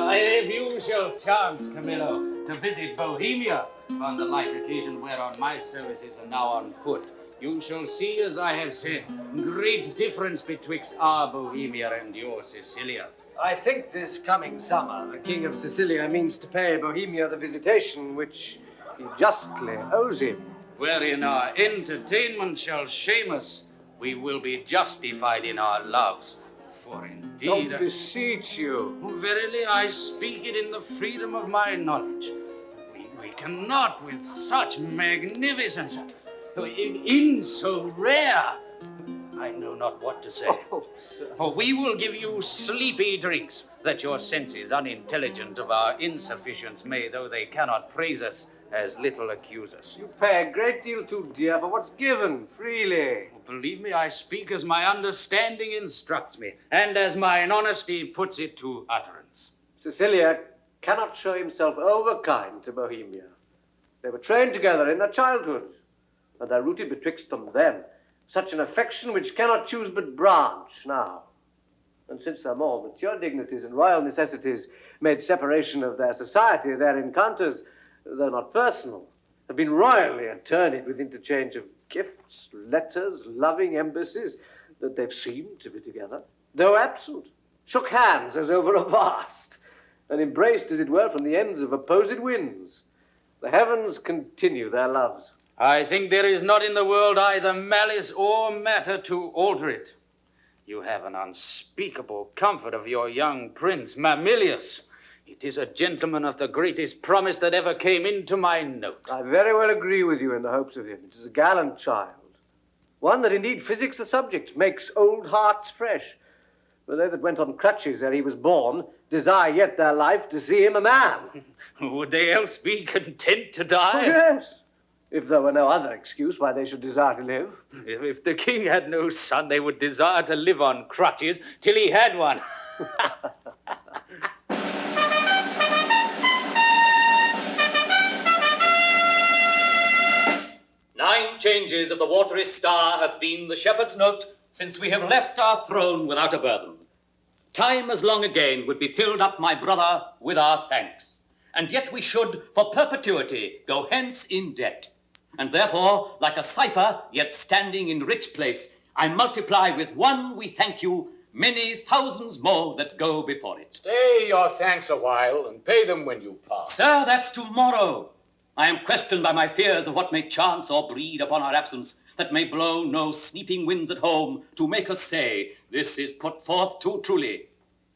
If you shall chance, Camillo, to visit Bohemia on the like occasion whereon my services are now on foot, you shall see, as I have said, great difference betwixt our Bohemia and your Sicilia. I think this coming summer, the King of Sicilia means to pay Bohemia the visitation which he justly owes him. Wherein our entertainment shall shame us, we will be justified in our loves. For indeed... Don't beseech you. Verily, I speak it in the freedom of my knowledge. We cannot, with such magnificence, in so rare, I know not what to say. We will give you sleepy drinks, that your senses, unintelligent of our insufficience, may, though they cannot praise us, as little accuse us. You pay a great deal too dear for what's given, freely. Believe me, I speak as my understanding instructs me, and as mine honesty puts it to utterance. Sicilia cannot show himself overkind to Bohemia. They were trained together in their childhood, and there rooted betwixt them then such an affection which cannot choose but branch now. And since their more mature dignities and royal necessities made separation of their society, their encounters, though not personal, have been royally attorneyed with interchange of gifts, letters, loving embassies, that they've seemed to be together, though absent, shook hands as over a vast, and embraced, as it were, from the ends of opposite winds. The heavens continue their loves. I think there is not in the world either malice or matter to alter it. You have an unspeakable comfort of your young prince, Mamilius. It is a gentleman of the greatest promise that ever came into my note. I very well agree with you in the hopes of him. It is a gallant child, one that indeed physics the subject, makes old hearts fresh. For they that went on crutches ere he was born desire yet their life to see him a man. Would they else be content to die? Oh, yes, if there were no other excuse why they should desire to live. If the king had no son, they would desire to live on crutches till he had one. 9 changes of the watery star hath been the shepherd's note since we have left our throne without a burthen. Time as long again would be filled up, my brother, with our thanks. And yet we should, for perpetuity, go hence in debt. And therefore, like a cipher, yet standing in rich place, I multiply with one we thank you, many thousands more that go before it. Stay your thanks a while, and pay them when you pass. Sir, that's tomorrow. I am questioned by my fears of what may chance or breed upon our absence, that may blow no sleeping winds at home to make us say, this is put forth too truly.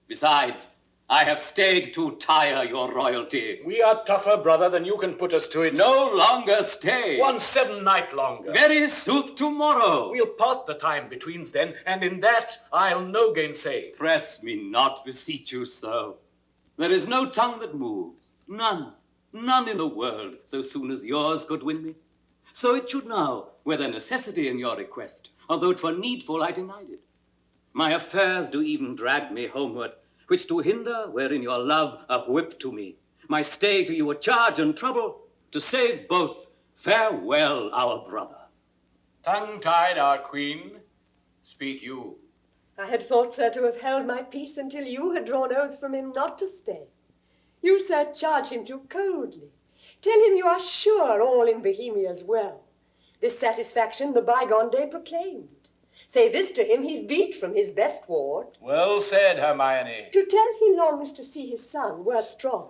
Besides, I have stayed to tire your royalty. We are tougher, brother, than you can put us to it. No longer stay. 1 7 night longer. Very sooth tomorrow. We'll part the time betweens then, and in that I'll no gainsay. Press me not, beseech you so. There is no tongue that moves, none in the world, so soon as yours could win me. So it should now, were there necessity in your request, although 'twere needful I denied it. My affairs do even drag me homeward, which to hinder were in your love a whip to me. My stay to you a charge and trouble, to save both. Farewell, our brother. Tongue-tied, our queen, speak you. I had thought, sir, to have held my peace until you had drawn oaths from him not to stay. You, sir, charge him too coldly. Tell him you are sure all in Bohemia's well. This satisfaction the bygone day proclaimed. Say this to him, he's beat from his best ward. Well said, Hermione. To tell he longs to see his son were strong.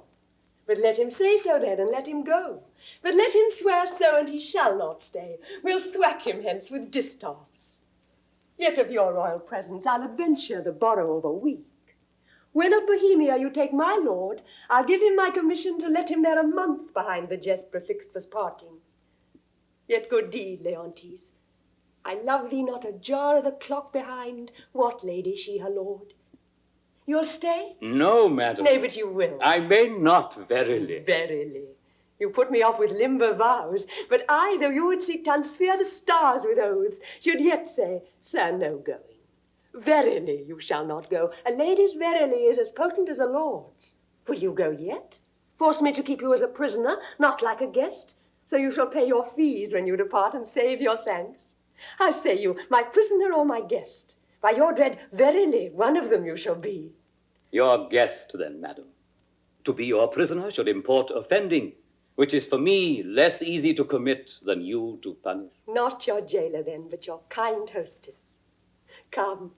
But let him say so then, and let him go. But let him swear so, and he shall not stay. We'll thwack him hence with distaffs. Yet of your royal presence I'll adventure the borrow of a week. When of Bohemia you take my lord, I'll give him my commission to let him there a month behind the jest prefixed was parting. Yet good deed, Leontes. I love thee not a jar of the clock behind. What lady she her lord? You'll stay? No, madam. Nay, but you will. I may not, verily. Verily. You put me off with limber vows, but I, though you would seek to unsphere the stars with oaths, should yet say, sir, no going. Verily you shall not go. A lady's verily is as potent as a lord's. Will you go yet? Force me to keep you as a prisoner, not like a guest, so you shall pay your fees when you depart and save your thanks. How say you, my prisoner or my guest? By your dread, verily, one of them you shall be. Your guest, then, madam. To be your prisoner should import offending, which is for me less easy to commit than you to punish. Not your jailer, then, but your kind hostess. Come,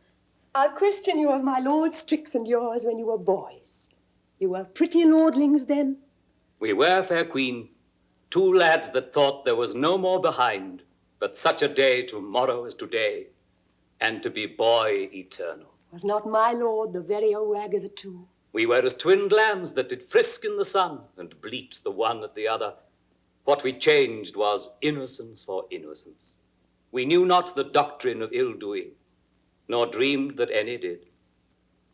I'll question you of my lord's tricks and yours when you were boys. You were pretty lordlings then? We were, fair queen, two lads that thought there was no more behind, but such a day tomorrow as today, and to be boy eternal. Was not my lord the very wag of the two? We were as twinned lambs that did frisk in the sun and bleat the one at the other. What we changed was innocence for innocence. We knew not the doctrine of ill-doing, nor dreamed that any did.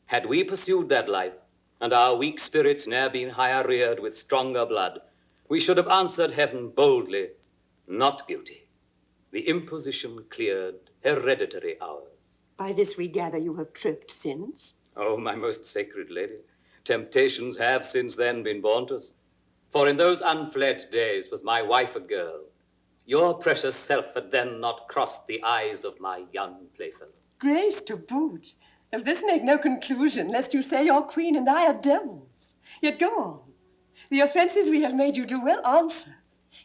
Had we pursued that life, and our weak spirits ne'er been higher reared with stronger blood, we should have answered heaven boldly, not guilty. The imposition cleared hereditary ours. By this we gather you have tripped since. Oh, my most sacred lady, temptations have since then been born to us. For in those unfled days was my wife a girl. Your precious self had then not crossed the eyes of my young playfellow. Grace to boot. Of this make no conclusion, lest you say your queen and I are devils. Yet go on. The offences we have made you do well answer.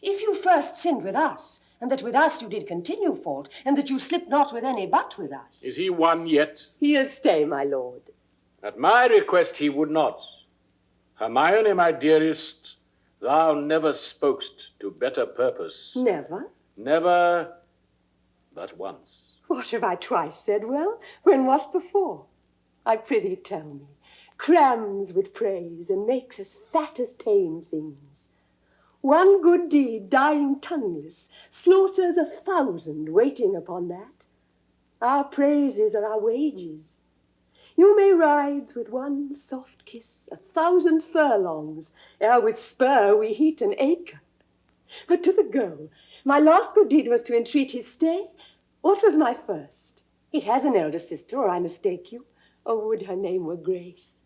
If you first sinned with us, and that with us you did continue fault, and that you slipped not with any but with us. Is he won yet? He'll stay, my lord. At my request he would not. Hermione, my dearest, thou never spokest to better purpose. Never? Never but once. What have I twice said well? When was before? I prithee tell me. Crams with praise, and makes us fat as tame things. One good deed, dying tongueless, slaughters 1,000 waiting upon that. Our praises are our wages. You may ride with one soft kiss 1,000 furlongs, ere with spur we heat an acre. But to the goal, my last good deed was to entreat his stay. What was my first? It has an elder sister, or I mistake you. Oh, would her name were Grace.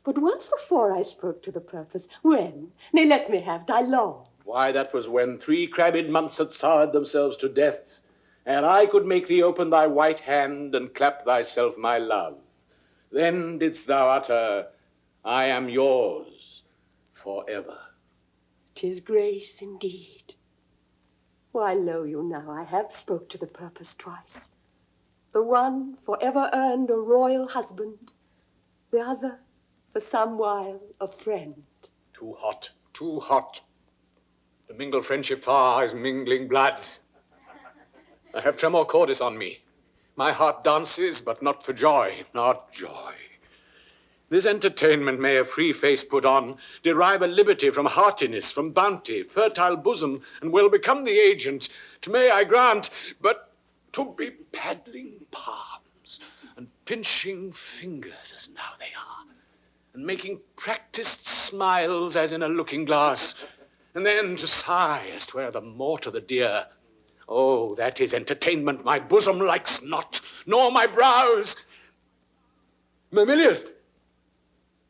But once before I spoke to the purpose. When? Nay, let me have thy long. Why, that was when 3 crabbed months had soured themselves to death, and I could make thee open thy white hand and clap thyself my love. Then didst thou utter, I am yours forever. 'Tis grace indeed. Why, lo you now, I have spoke to the purpose twice. The one forever earned a royal husband, the other for some while a friend. Too hot, too hot. To mingle friendship far is mingling bloods. I have tremor cordis on me. My heart dances, but not for joy, not joy. This entertainment may a free face put on, derive a liberty from heartiness, from bounty, fertile bosom, and will become the agent, to may I grant, but to be paddling palms, and pinching fingers as now they are, and making practiced smiles as in a looking glass, and then to sigh as 'twere the more to the dear. Oh, that is entertainment my bosom likes not, nor my brows. Mamilius,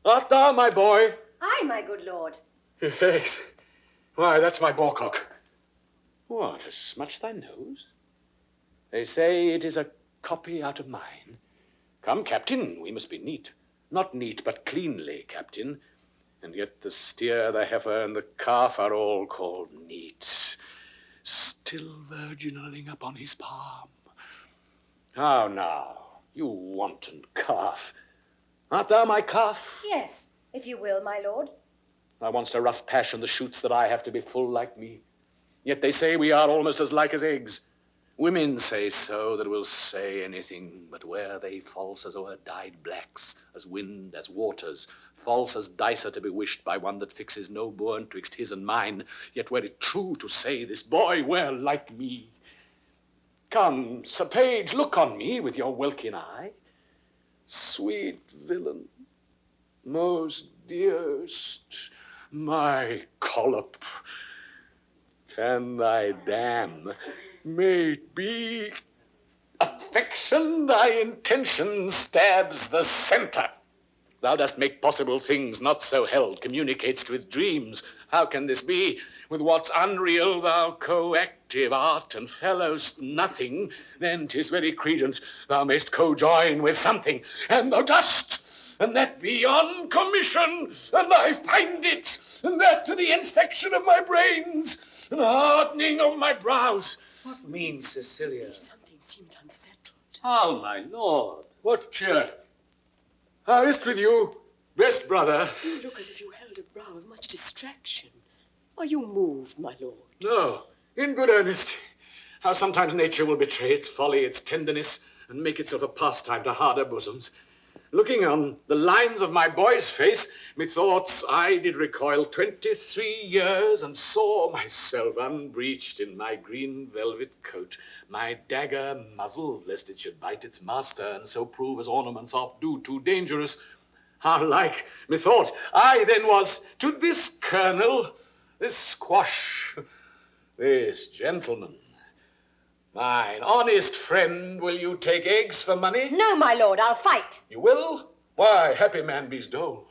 art thou my boy? Aye, my good lord. Yes. Why, that's my boarcock. What, has smutched thy nose? They say it is a copy out of mine. Come, captain, we must be neat. Not neat, but cleanly, captain. And yet the steer, the heifer, and the calf are all called neat. Still virginaling upon his palm. How now, you wanton calf. Art thou my calf? Yes, if you will, my lord. Thou want'st a rough passion, the shoots that I have to be full like me. Yet they say we are almost as like as eggs. Women say so, that will say anything, but were they false as o'er dyed blacks, as wind, as waters, false as dice are to be wished by one that fixes no bourne twixt his and mine, yet were it true to say this boy were like me. Come, Sir Page, look on me with your welkin eye. Sweet villain, most dearest, my collop, can thy dam may it be affection, thy intention stabs the centre. Thou dost make possible things not so held, communicatest with dreams. How can this be? With what's unreal thou coactive art and fellowst nothing, then 'tis very credence thou mayst co-join with something, and thou dost. and that beyond commission, and I find it, and that to the infection of my brains, and hardening of my brows. What means Cecilia? Something seems unsettled. How, my lord? What cheer? How is't with you, best brother? You look as if you held a brow of much distraction. Are you moved, my lord? No, in good earnest. How sometimes nature will betray its folly, its tenderness, and make itself a pastime to harder bosoms. Looking on the lines of my boy's face, methoughts I did recoil 23 years, and saw myself unbreeched in my green velvet coat, my dagger muzzled, lest it should bite its master, and so prove as ornaments oft do too dangerous. How like, methought, I then was to this colonel, this squash, this gentleman. Mine honest friend, will you take eggs for money? No, my lord, I'll fight. You will? Why, happy man be's dole.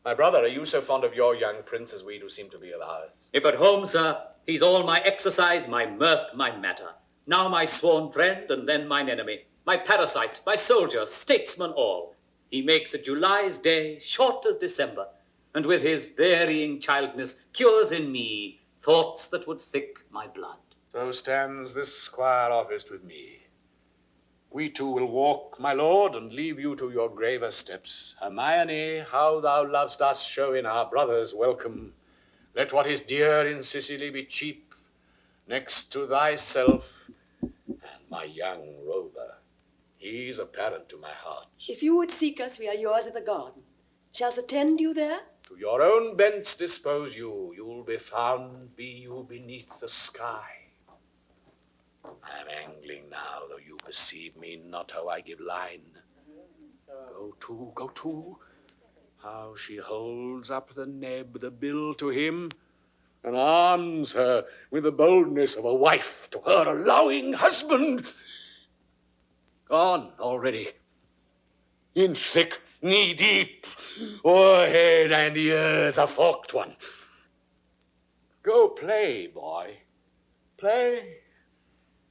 My brother, are you so fond of your young prince as we do seem to be of ours? If at home, sir, he's all my exercise, my mirth, my matter. Now my sworn friend, and then mine enemy. My parasite, my soldier, statesman all. He makes a July's day short as December, and with his varying childness cures in me thoughts that would thick my blood. So stands this squire officed with me. We two will walk, my lord, and leave you to your graver steps. Hermione, how thou lovest us, show in our brothers welcome. Let what is dear in Sicily be cheap, next to thyself and my young rover. He's a parent to my heart. If you would seek us, we are yours at the garden. Shall's attend you there? To your own bents dispose you. You'll be found, be you beneath the sky. I am angling now, though you perceive me not how I give line. Go to. How she holds up the neb, the bill to him, and arms her with the boldness of a wife to her allowing husband. Gone already, inch thick, knee deep, o'er head and ears a forked one. Go play, boy, play.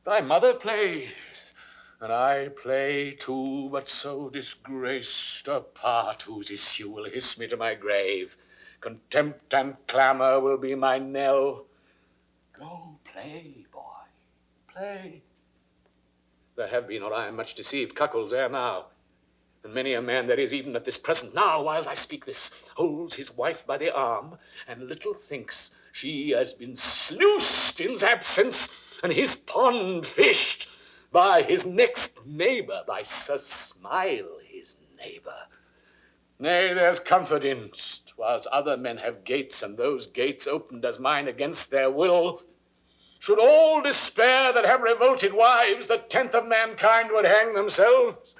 Thy mother plays, and I play too, but so disgraced a part whose issue will hiss me to my grave. Contempt and clamour will be my knell. Go play, boy, play. There have been, or I am much deceived, cuckolds ere now, and many a man there is even at this present now, whiles I speak this, holds his wife by the arm, and little thinks she has been sluiced in's absence, and his pond fished by his next neighbour, by Sir Smile, his neighbour. Nay, there's comfort in't, whilst other men have gates, and those gates opened as mine against their will. Should all despair that have revolted wives, the 10th of mankind would hang themselves.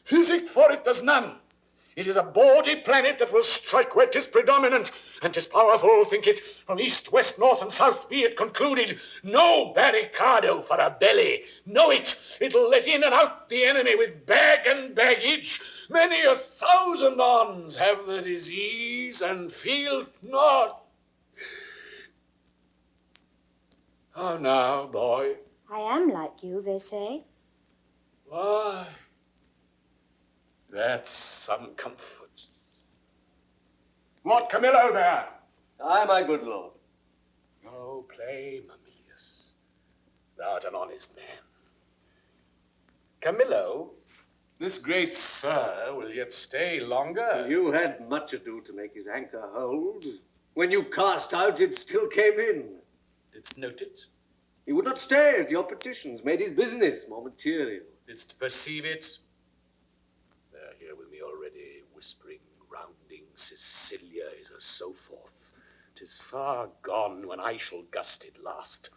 Physic for it there's none. It is a bawdy planet that will strike where 'tis predominant, and 'tis powerful, think it, from east, west, north, and south be it concluded. No barricado for a belly. Know it, it'll let in and out the enemy with bag and baggage. Many 1,000 ons have the disease and feel not. How now, boy? I am like you, they say. Why, that's some comfort. What, Camillo there? Aye, my good lord. Oh, play, Mamilius. Thou art an honest man. Camillo, this great sir will yet stay longer. You had much ado to make his anchor hold. When you cast out, it still came in. Didst note it? He would not stay at your petitions, made his business more material. Didst perceive it? They're here with me already, whispering, rounding, Sicilia is a so forth. 'Tis far gone when I shall gust it last.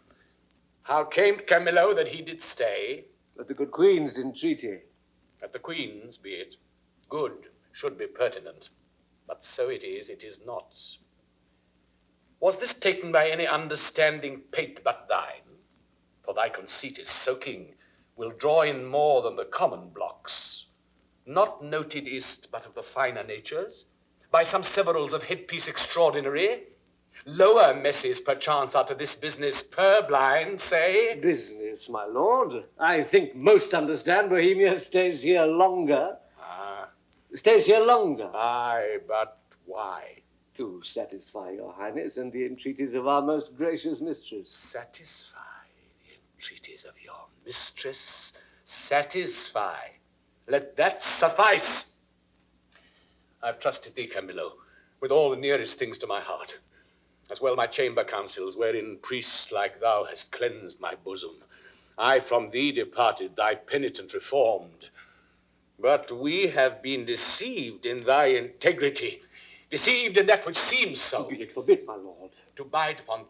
How came Camillo that he did stay? At the good queen's entreaty. At the queen's, be it. Good should be pertinent. But so it is not. Was this taken by any understanding pate but thine? For thy conceit is soaking, will draw in more than the common blocks. Not noted is't, but of the finer natures, by some severals of headpiece extraordinary. Lower messes, perchance, are to this business purblind, say. Business, my lord. I think most understand Bohemia stays here longer. stays here longer. Aye, but why? To satisfy your highness and the entreaties of our most gracious mistress. Satisfy the entreaties of your mistress. Satisfy. Let that suffice. I've trusted thee, Camillo, with all the nearest things to my heart. As well my chamber councils, wherein priests like thou hast cleansed my bosom. I from thee departed, thy penitent reformed. But we have been deceived in thy integrity, deceived in that which seems so. Be it forbid, my lord. To bide upon,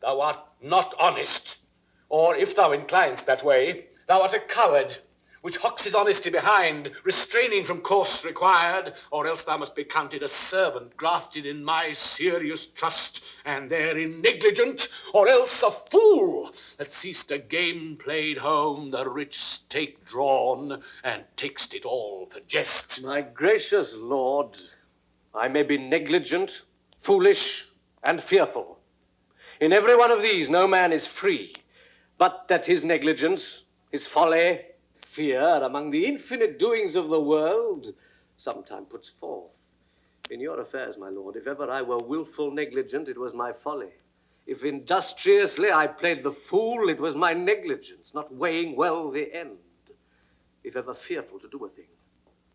thou art not honest, or if thou inclinest that way, thou art a coward, which hocks his honesty behind, restraining from course required, or else thou must be counted a servant grafted in my serious trust, and therein negligent, or else a fool that seest a game played home, the rich stake drawn, and takest it all for jest. My gracious lord, I may be negligent, foolish, and fearful. In every one of these no man is free, but that his negligence, his folly, fear, among the infinite doings of the world, sometime puts forth. In your affairs, my lord, if ever I were wilful negligent, it was my folly. If industriously I played the fool, it was my negligence, not weighing well the end. If ever fearful to do a thing,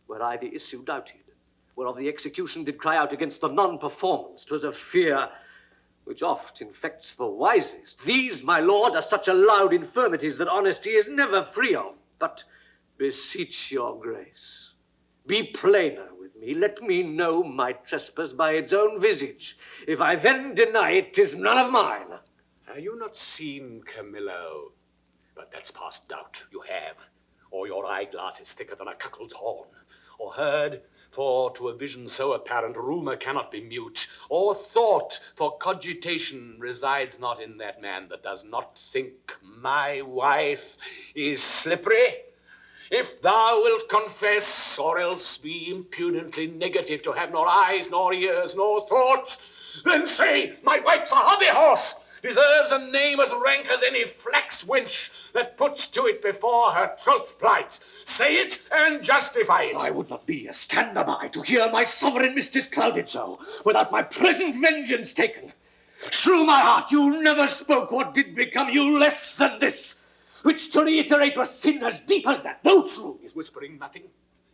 where I the issue doubted, whereof the execution did cry out against the non-performance, 'twas a fear which oft infects the wisest. These, my lord, are such allowed infirmities that honesty is never free of. But beseech your grace, be plainer with me. Let me know my trespass by its own visage. If I then deny it, 'tis none of mine. Have you not seen Camillo? But that's past doubt, you have. Or your eyeglass is thicker than a cuckold's horn. Or heard, for to a vision so apparent rumour cannot be mute. Or thought, for cogitation resides not in that man that does not think my wife is slippery. If thou wilt confess, or else be impudently negative to have nor eyes, nor ears, nor thoughts, then say my wife's a hobby horse, deserves a name as rank as any flax wench that puts to it before her troth plight. Say it and justify it. I would not be a stander by to hear my sovereign mistress clouded so, without my present vengeance taken. True, my heart, you never spoke what did become you less than this, which to reiterate was sin as deep as that, though true. Is whispering nothing,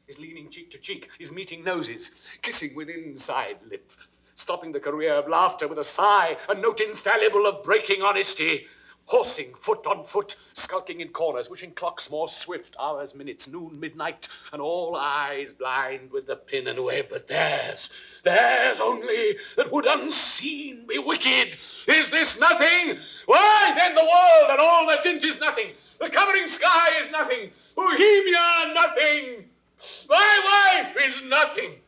is leaning cheek to cheek, is meeting noses, kissing with inside lip, stopping the career of laughter with a sigh, a note infallible of breaking honesty, horsing foot on foot, skulking in corners, wishing clocks more swift, hours, minutes, noon, midnight, and all eyes blind with the pin and web. But theirs only that would unseen be wicked. Is this nothing? Why then the world and all that in 'tis nothing. The covering sky is nothing. Bohemia nothing. My wife is nothing.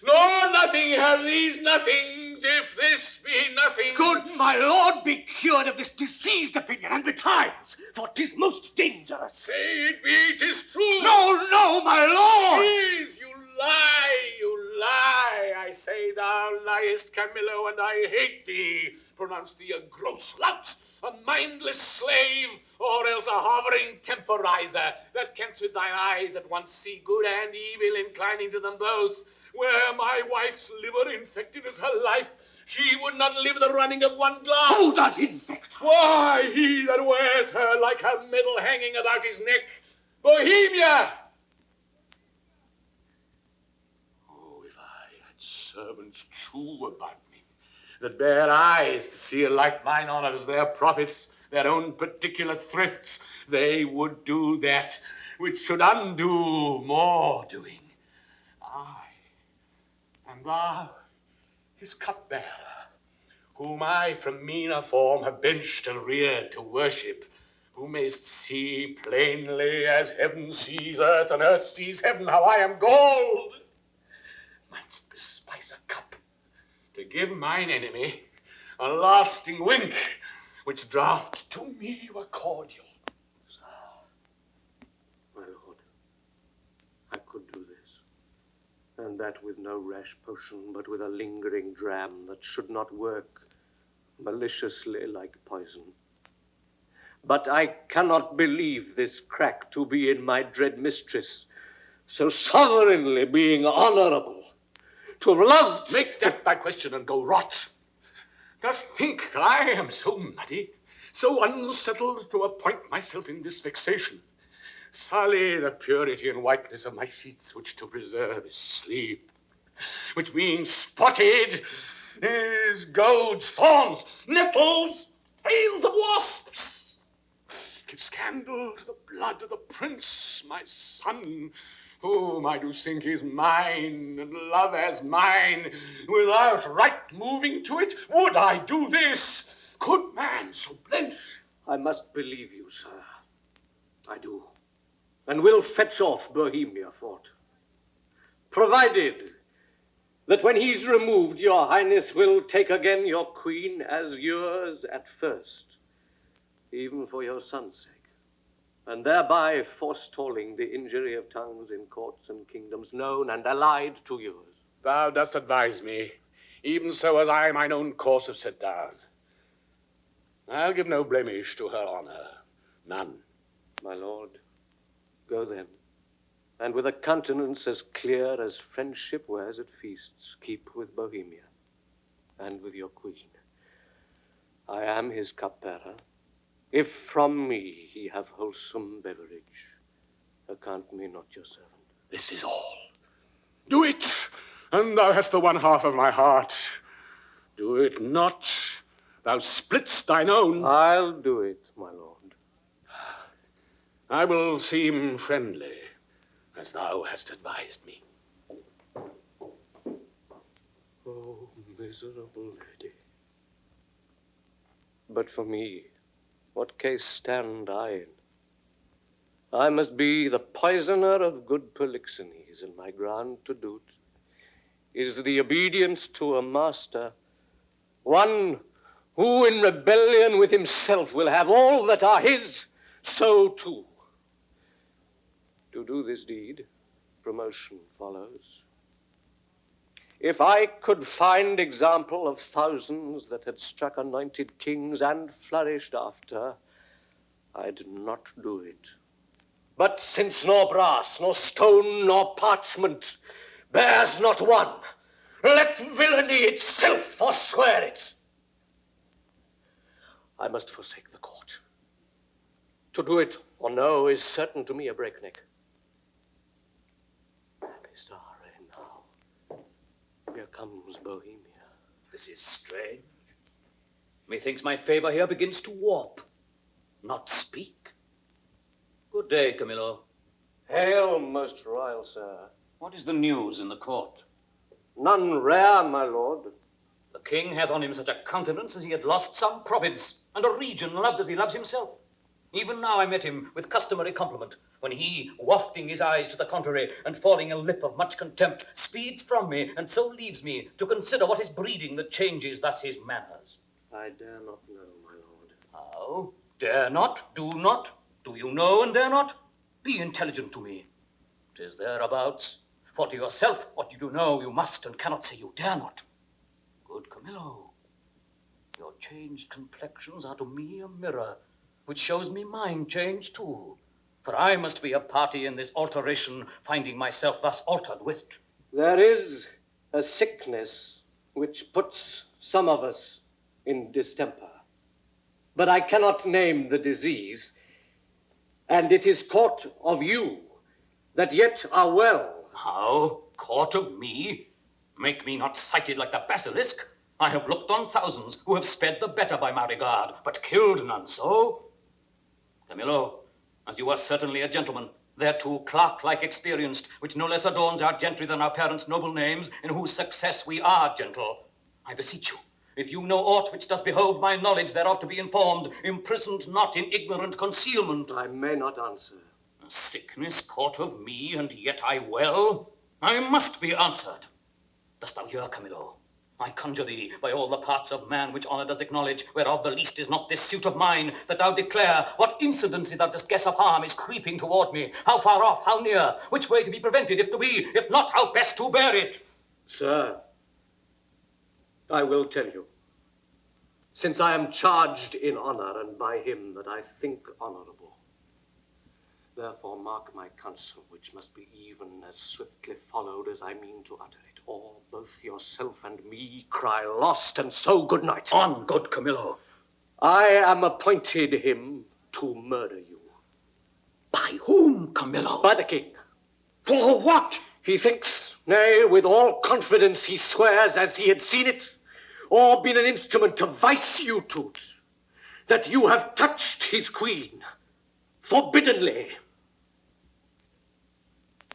Nor nothing have these nothings, if this be nothing. Good my lord, be cured of this diseased opinion, and betimes, for 'tis most dangerous. Say it be, 'tis true. No, my lord! Please, you lie, you lie. I say thou liest, Camillo, and I hate thee. Pronounce thee a gross lout, a mindless slave, or else a hovering temporizer, that canst with thine eyes at once see good and evil, inclining to them both. Were my wife's liver infected as her life, she would not live the running of one glass. Who does infect her? Why, he that wears her like her medal hanging about his neck. Bohemia! Oh, if I had servants true about me, that bare eyes to see alike mine honour as their profits, their own particular thrifts, they would do that which should undo more doing. Aye, and thou, his cupbearer, whom I from meaner form have benched and reared to worship, who mayst see plainly as heaven sees earth and earth sees heaven how I am gold, mightst bespice a cup to give mine enemy a lasting wink, which draught to me were cordial. My lord, I could do this, and that with no rash potion, but with a lingering dram that should not work maliciously like poison. But I cannot believe this crack to be in my dread mistress, so sovereignly being honorable, to have loved... Make that thy question and go rot. Dost think I am so muddy, so unsettled to appoint myself in this vexation? Sully the purity and whiteness of my sheets, which to preserve is sleep, which being spotted is goads, thorns, nettles, tails of wasps. Give scandal to the blood of the prince, my son, whom I do think is mine, and love as mine, without right moving to it, would I do this? Could man so blench? I must believe you, sir. I do. And will fetch off Bohemia fort. Provided that when he's removed, your highness will take again your queen as yours at first, even for your son's sake, and thereby forestalling the injury of tongues in courts and kingdoms known and allied to yours. Thou dost advise me, even so as I mine own course have set down. I'll give no blemish to her honor, none. My lord, go then, and with a countenance as clear as friendship wears at feasts, keep with Bohemia, and with your queen. I am his cupbearer. If from me he have wholesome beverage, account me not your servant. This is all. Do it, and thou hast the one half of my heart. Do it not, thou splitst thine own. I'll do it, my lord. I will seem friendly, as thou hast advised me. Oh, miserable lady. But for me, what case stand I in? I must be the poisoner of good Polixenes, and my ground to do't is the obedience to a master, one who in rebellion with himself will have all that are his, so too. To do this deed, promotion follows. If I could find example of thousands that had struck anointed kings and flourished after, I'd not do it. But since nor brass, nor stone, nor parchment bears not one, let villainy itself forswear it. I must forsake the court. To do it or no is certain to me a breakneck. Happy star, now. Here comes Bohemia. This is strange. Methinks my favor here begins to warp, not speak. Good day, Camillo. Hail, most royal sir. What is the news in the court? None rare, my lord. The king hath on him such a countenance as he had lost some province, and a region loved as he loves himself. Even now I met him with customary compliment, when he, wafting his eyes to the contrary, and falling a lip of much contempt, speeds from me, and so leaves me to consider what is breeding that changes thus his manners. I dare not know, my lord. How? Dare not? Do not? Do you know and dare not? Be intelligent to me. 'Tis thereabouts. For to yourself what you do know you must and cannot say you dare not. Good Camillo, your changed complexions are to me a mirror, which shows me mine change too. For I must be a party in this alteration, finding myself thus altered with. There is a sickness which puts some of us in distemper. But I cannot name the disease, and it is caught of you that yet are well. How? Caught of me? Make me not sighted like the basilisk. I have looked on thousands who have sped the better by my regard, but killed none so. Camillo, as you are certainly a gentleman, thereto clerk-like experienced, which no less adorns our gentry than our parents' noble names, in whose success we are gentle. I beseech you, if you know aught which does behove my knowledge thereof to be informed, imprisoned not in ignorant concealment. I may not answer. A sickness caught of me, and yet I well? I must be answered. Dost thou hear, Camillo? I conjure thee, by all the parts of man which honour does acknowledge, whereof the least is not this suit of mine, that thou declare what incidency thou dost guess of harm is creeping toward me, how far off, how near, which way to be prevented, if to be, if not, how best to bear it. Sir, I will tell you, since I am charged in honour and by him that I think honourable. Therefore mark my counsel, which must be even as swiftly followed as I mean to utter it, or both yourself and me cry lost, and so good night. On, good Camillo. I am appointed him to murder you. By whom, Camillo? By the king. For what? He thinks, nay, with all confidence he swears, as he had seen it, or been an instrument to vice you to't, that you have touched his queen, forbiddenly.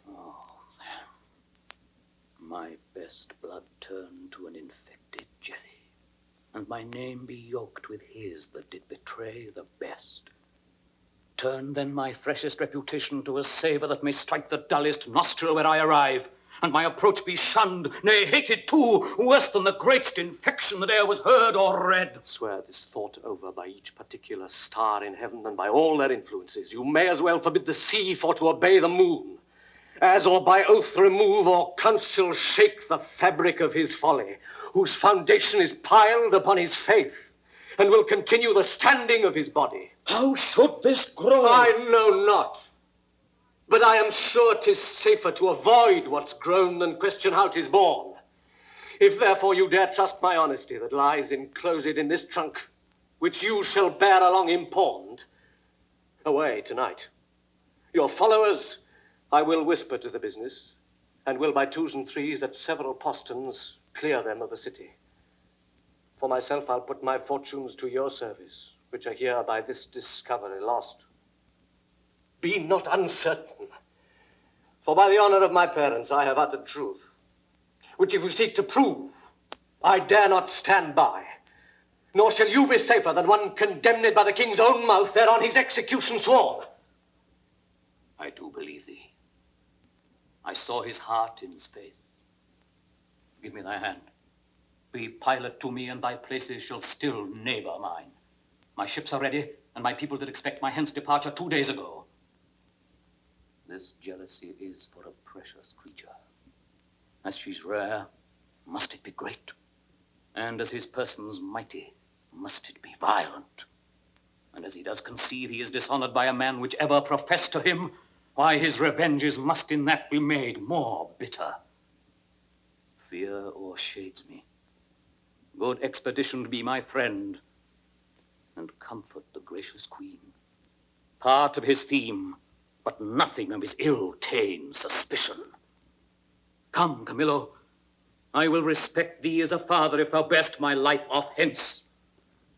Oh, my best blood turned to an infected jelly, and my name be yoked with his that did betray the best. Turn then my freshest reputation to a savour that may strike the dullest nostril where I arrive, and my approach be shunned, nay, hated too, worse than the greatest infection that e'er was heard or read. Swear this thought over by each particular star in heaven and by all their influences. You may as well forbid the sea for to obey the moon, as or by oath remove or counsel shake the fabric of his folly, whose foundation is piled upon his faith, and will continue the standing of his body. How should this grow? I know not, but I am sure 'tis safer to avoid what's grown than question how 'tis born. If therefore you dare trust my honesty that lies enclosed in this trunk, which you shall bear along impawned, away tonight. Your followers I will whisper to the business, and will by twos and threes at several posterns clear them of the city. For myself I'll put my fortunes to your service, which are here by this discovery lost. Be not uncertain, for by the honor of my parents I have uttered truth, which if you seek to prove, I dare not stand by, nor shall you be safer than one condemned by the king's own mouth thereon his execution sworn. I do believe thee. I saw his heart in his face. Give me thy hand. Be pilot to me, and thy places shall still neighbour mine. My ships are ready, and my people did expect my hence departure 2 days ago. This jealousy is for a precious creature. As she's rare, must it be great? And as his person's mighty, must it be violent? And as he does conceive he is dishonoured by a man which ever professed to him, why his revenges must in that be made more bitter. Fear o'ershades me. Good expedition be my friend, and comfort the gracious queen. Part of his theme, but nothing of his ill-ta'en suspicion. Come, Camillo, I will respect thee as a father if thou bear'st my life off hence.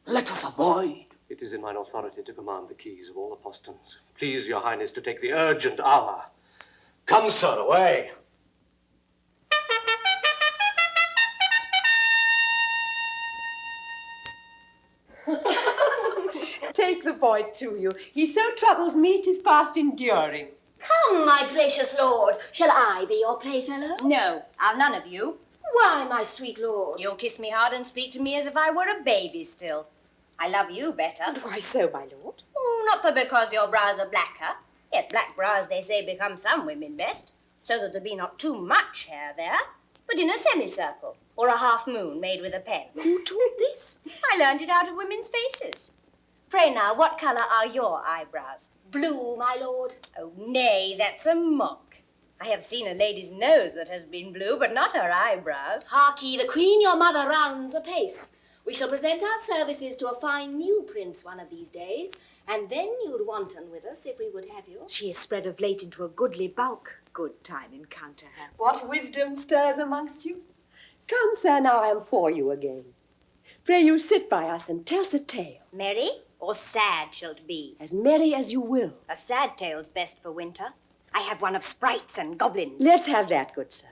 Let us avoid. It is in mine authority to command the keys of all the posterns. Please your highness to take the urgent hour. Come, sir, away. Take the boy to you. He so troubles me, 'tis past enduring. Come, my gracious lord, shall I be your playfellow? No, I'll none of you. Why, my sweet lord? You'll kiss me hard and speak to me as if I were a baby still. I love you better. And why so, my lord? Oh, not for because your brows are blacker. Yet black brows, they say, become some women best, so that there be not too much hair there, but in a semicircle, or a half moon made with a pen. Who taught this? I learned it out of women's faces. Pray now, what colour are your eyebrows? Blue, my lord. Oh, nay, that's a mock. I have seen a lady's nose that has been blue, but not her eyebrows. Hark ye, the queen your mother rounds apace. We shall present our services to a fine new prince one of these days, and then you'd wanton with us if we would have you. She is spread of late into a goodly bulk. Good time encounter her. What wisdom stirs amongst you? Come, sir, now I am for you again. Pray you sit by us and tell us a tale. Merry or sad shall't be? As merry as you will. A sad tale's best for winter. I have one of sprites and goblins. Let's have that, good sir.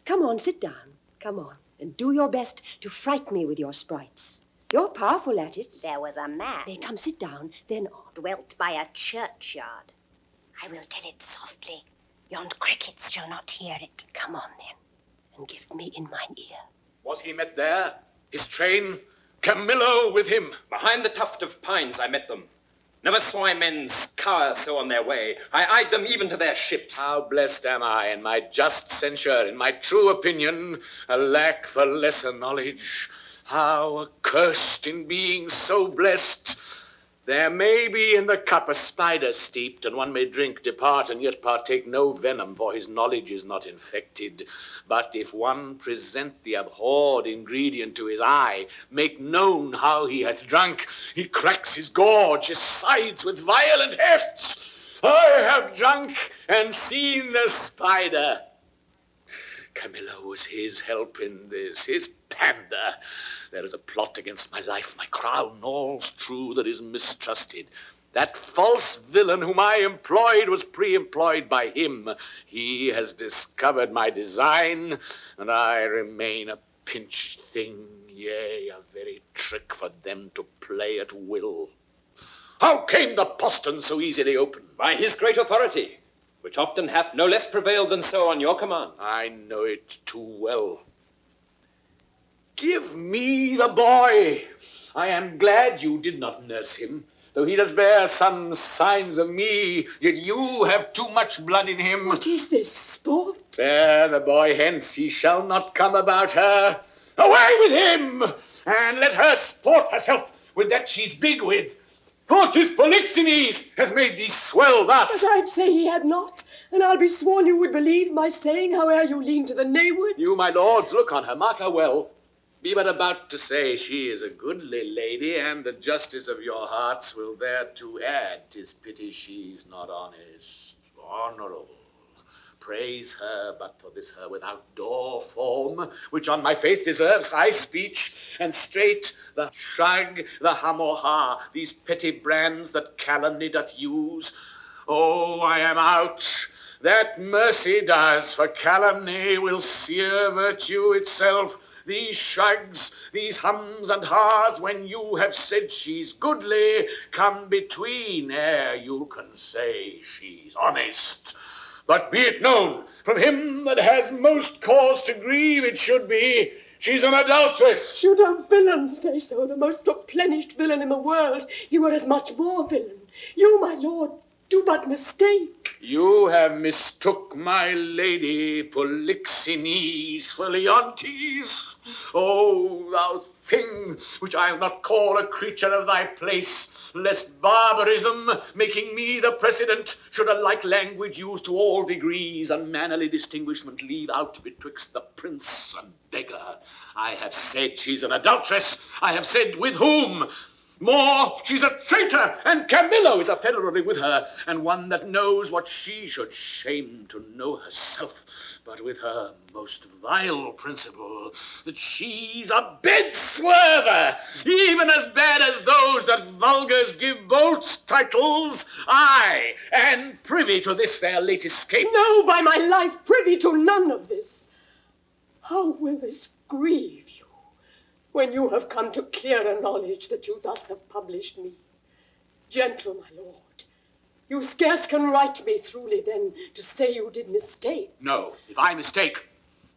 Come on, sit down. Come on, and do your best to fright me with your sprites. You're powerful at it. There was a man Nay, come, sit down, then on. dwelt by a churchyard. I will tell it softly. Yond crickets shall not hear it. Come on, then, and give it me in mine ear. Was he met there? His train? Camillo with him? Behind the tuft of pines I met them. Never saw I men scour so on their way. I eyed them even to their ships. How blessed am I in my just censure, in my true opinion, alack for lesser knowledge. How accursed in being so blessed. There may be in the cup a spider steeped, and one may drink, depart, and yet partake no venom, for his knowledge is not infected. But if one present the abhorred ingredient to his eye, make known how he hath drunk, he cracks his gorge, his sides with violent hefts. I have drunk and seen the spider. Camillo was his help in this, his pander. There is a plot against my life, my crown, all's true that is mistrusted. That false villain whom I employed was pre-employed by him. He has discovered my design, and I remain a pinched thing, yea, a very trick for them to play at will. How came the postern so easily open? By his great authority, which often hath no less prevailed than so on your command. I know it too well. Give me the boy. I am glad you did not nurse him, though he does bear some signs of me, yet you have too much blood in him. What is this, sport? Bear the boy hence, he shall not come about her. Away with him, and let her sport herself with that she's big with. For 'tis Polixenes hath made thee swell thus. But I'd say he had not, and I'll be sworn you would believe my saying, howe'er you lean to the nayward. You, my lords, look on her, mark her well. Be but about to say she is a goodly lady, and the justice of your hearts will thereto add. 'Tis pity she's not honest, honourable. Praise her, but for this her without door form, which on my faith deserves high speech, and straight the shrug, the hum or ha, these petty brands that calumny doth use. Oh, I am out. That mercy does, for calumny will sear virtue itself. These shrugs, these hums and ha's, when you have said she's goodly, come between ere you can say she's honest. But be it known, from him that has most cause to grieve it should be, she's an adulteress. Should a villain say so, the most replenished villain in the world, he were as much more villain. You, my lord, do but mistake. You have mistook my lady Polixenes for Leontes. Oh, thou thing which I'll not call a creature of thy place, lest barbarism, making me the precedent, should a like language used to all degrees, unmannerly distinguishment leave out betwixt the prince and beggar. I have said she's an adulteress. I have said with whom. More, she's a traitor, and Camillo is a federally with her, and one that knows what she should shame to know herself, but with her most vile principle, that she's a bed swerver, even as bad as those that vulgars give bolts titles, aye, and privy to this their late escape. No, by my life, privy to none of this. How will this grieve you, when you have come to clearer knowledge that you thus have published me? Gentle, my lord, you scarce can write me truly then to say you did mistake. No, if I mistake,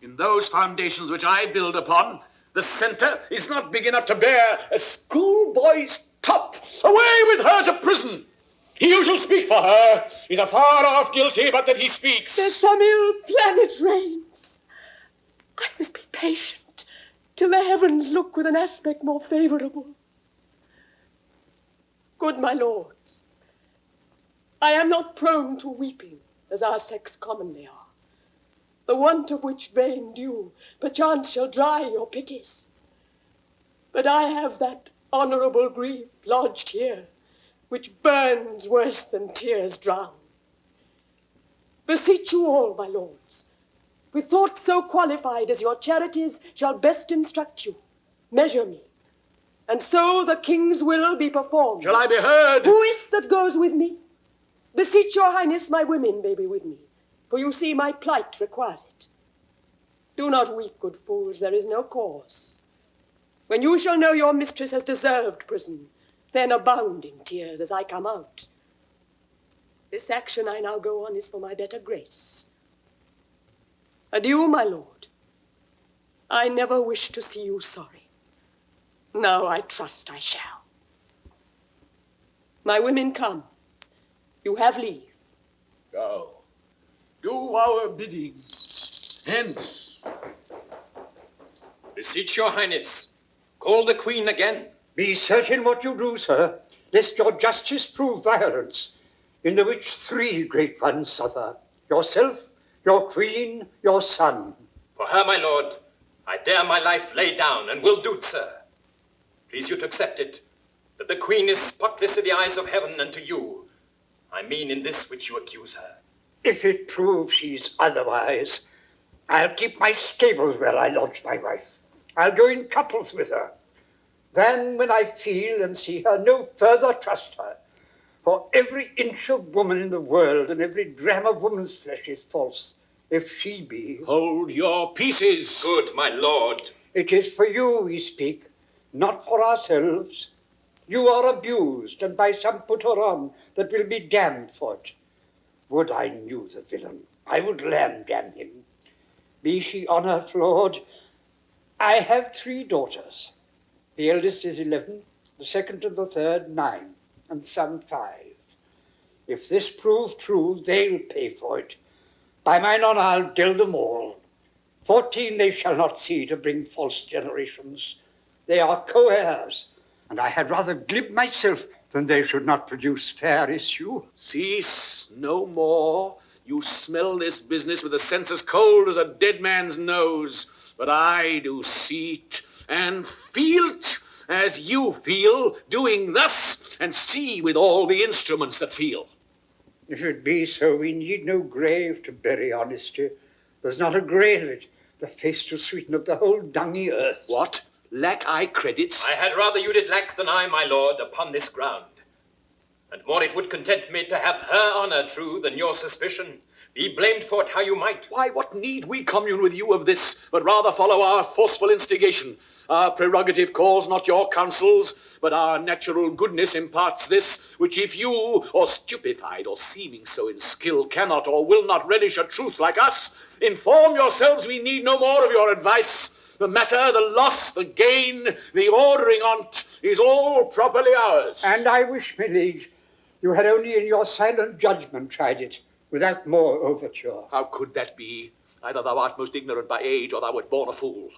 in those foundations which I build upon, the centre is not big enough to bear a schoolboy's top. Away with her to prison. He who shall speak for her is afar off guilty, but that he speaks. There's some ill planet reigns. I must be patient till the heavens look with an aspect more favourable. Good my lords, I am not prone to weeping, as our sex commonly are, the want of which vain dew perchance shall dry your pities. But I have that honourable grief lodged here, which burns worse than tears drown. Beseech you all, my lords, with thoughts so qualified as your charities shall best instruct you, measure me, and so the king's will be performed. Shall I be heard? Who is't that goes with me? Beseech your highness my women may be with me, for you see my plight requires it. Do not weep, good fools, there is no cause. When you shall know your mistress has deserved prison, then abound in tears as I come out. This action I now go on is for my better grace. Adieu, my lord. I never wish to see you sorry. Now I trust I shall. My women come. You have leave. Go. Do our bidding. Hence. Beseech your highness, call the queen again. Be certain what you do, sir, lest your justice prove violence, in the which 3 great ones suffer, yourself, your queen, your son. For her, my lord, I dare my life lay down, and will do't, sir. Please you to accept it, that the queen is spotless in the eyes of heaven, and to you, I mean in this which you accuse her. If it prove she's otherwise, I'll keep my stables where I lodge my wife. I'll go in couples with her. Then, when I feel and see her, no further trust her. For every inch of woman in the world and every dram of woman's flesh is false, if she be. Hold your pieces. Good, my lord. It is for you we speak, not for ourselves. You are abused, and by some put her on that will be damned for it. Would I knew the villain, I would damn him. Be she honour flawed, I have 3 daughters. The eldest is 11, the second and the third 9, and some 5. If this prove true, they'll pay for it. By mine honour, I'll dill them all. 14 they shall not see to bring false generations. They are co-heirs, and I had rather glib myself than they should not produce fair issue. Cease no more. You smell this business with a sense as cold as a dead man's nose. But I do see't and feel't as you feel, doing thus, and see with all the instruments that feel. If it be so, we need no grave to bury honesty. There's not a grain of it, the face to sweeten up the whole dungy earth. What? Lack I credits? I had rather you did lack than I, my lord, upon this ground. And more it would content me to have her honour true than your suspicion. Be blamed for it how you might. Why, what need we commune with you of this, but rather follow our forceful instigation? Our prerogative calls not your counsels, but our natural goodness imparts this, which if you, or stupefied, or seeming so in skill, cannot or will not relish a truth like us, inform yourselves we need no more of your advice. The matter, the loss, the gain, the ordering on't is all properly ours. And I wish, my liege, you had only in your silent judgment tried it, without more overture. How could that be? Either thou art most ignorant by age, or thou wert born a fool.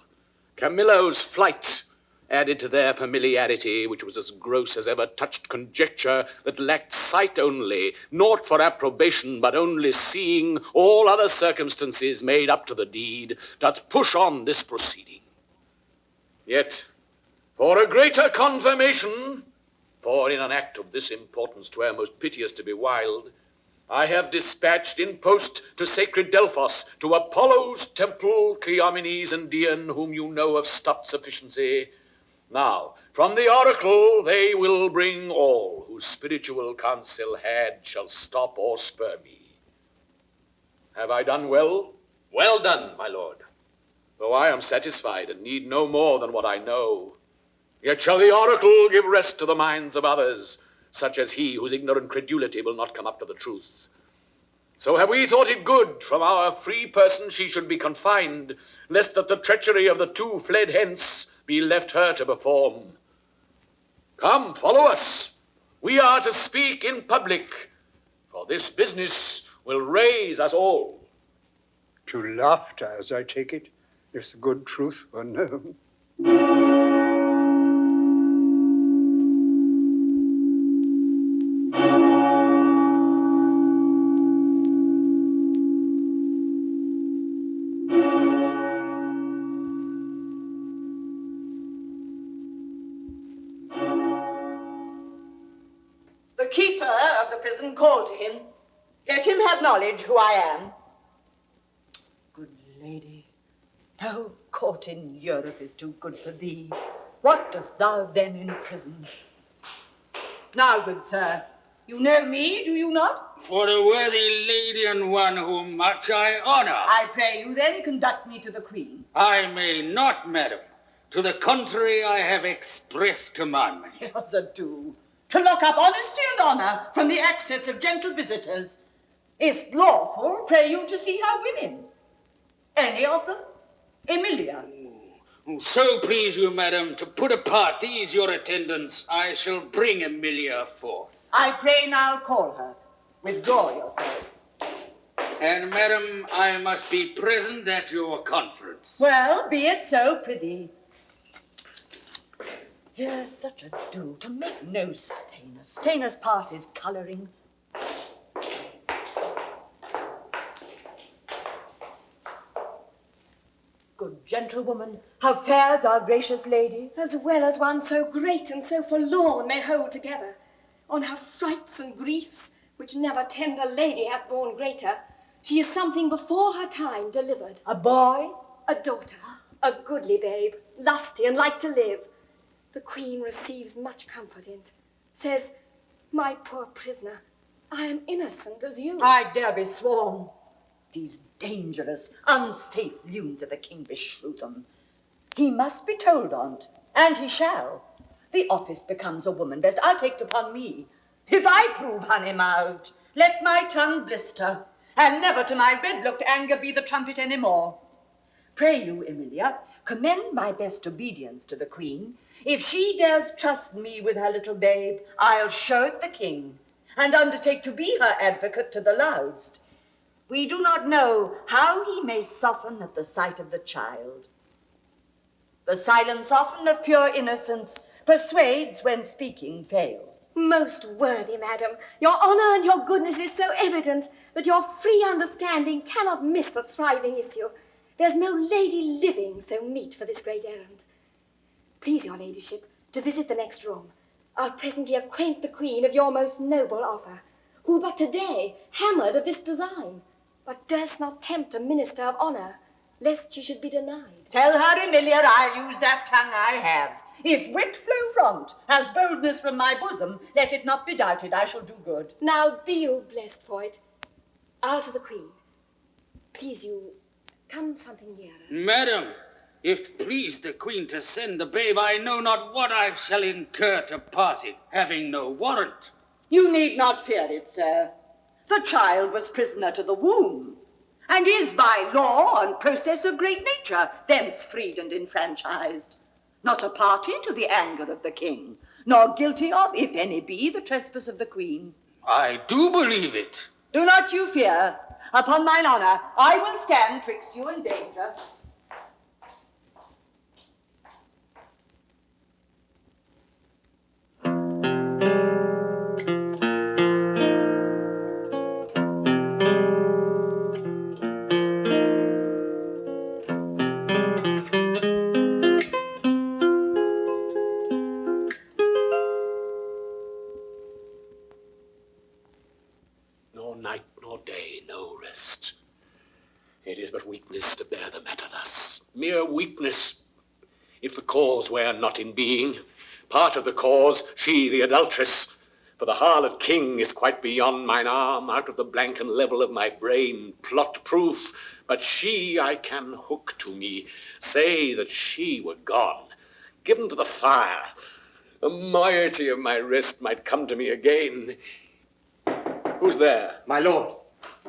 Camillo's flight added to their familiarity, which was as gross as ever touched conjecture, that lacked sight only, naught for approbation, but only seeing all other circumstances made up to the deed, doth push on this proceeding. Yet, for a greater confirmation, for in an act of this importance 'twere most piteous to be wild, I have dispatched in post to sacred Delphos, to Apollo's temple, Cleomenes and Dion, whom you know of stopped sufficiency. Now, from the oracle they will bring all whose spiritual counsel shall stop or spur me. Have I done well? Well done, my lord. Though I am satisfied and need no more than what I know, yet shall the oracle give rest to the minds of others, such as he whose ignorant credulity will not come up to the truth. So have we thought it good from our free person she should be confined, lest that the treachery of the 2 fled hence be left her to perform. Come, follow us. We are to speak in public, for this business will raise us all. To laughter, as I take it, if the good truth were known. The keeper of the prison called to him. Let him have knowledge who I am. Good lady, no court in Europe is too good for thee. What dost thou then in prison? Now, good sir, you know me, do you not? For a worthy lady and one whom much I honour. I pray you then conduct me to the queen. I may not, madam. To the contrary, I have express commandment. Yours a do. To lock up honesty and honour from the access of gentle visitors. Is't lawful, pray you, to see her women? Any of them? Emilia. So please you, madam, to put apart these your attendants, I shall bring Emilia forth. I pray now call her. Withdraw yourselves. And, madam, I must be present at your conference. Well, be it so, prithee. Here's such a do to make no stainer. Stainer's part is colouring. Good gentlewoman, how fares our gracious lady? As well as one so great and so forlorn may hold together, on her frights and griefs, which never tender lady hath borne greater, she is something before her time delivered. A boy? A daughter, a goodly babe, lusty and like to live. The queen receives much comfort in't, says, my poor prisoner, I am innocent as you. I dare be sworn. These dangerous, unsafe lunes of the king beshrew them. He must be told on't, and he shall. The office becomes a woman best. I'll take it upon me. If I prove honey-mouthed, let my tongue blister, and never to my red-looked anger be the trumpet any more. Pray you, Emilia, commend my best obedience to the queen. If she dares trust me with her little babe, I'll show it the king, and undertake to be her advocate to the loudest. We do not know how he may soften at the sight of the child. The silence often of pure innocence persuades when speaking fails. Most worthy madam, your honour and your goodness is so evident that your free understanding cannot miss a thriving issue. There's no lady living so meet for this great errand. Please your ladyship to visit the next room. I'll presently acquaint the queen of your most noble offer, who but today hammered of this design, but durst not tempt a minister of honour, lest she should be denied. Tell her, Emilia, I'll use that tongue I have. If wit flow front, as boldness from my bosom, let it not be doubted I shall do good. Now be you blessed for it. I'll to the queen. Please you, come something nearer. Madam, if 't please the queen to send the babe, I know not what I shall incur to pass it, having no warrant. You need not fear it, sir. The child was prisoner to the womb, and is by law and process of great nature thence freed and enfranchised. Not a party to the anger of the king, nor guilty of, if any be, the trespass of the queen. I do believe it. Do not you fear. Upon mine honour, I will stand twixt you and danger. It is but weakness to bear the matter thus. Mere weakness, if the cause were not in being. Part of the cause, she the adulteress. For the harlot king is quite beyond mine arm, out of the blank and level of my brain, plot-proof. But she I can hook to me. Say that she were gone, given to the fire. The moiety of my rest might come to me again. Who's there? My lord.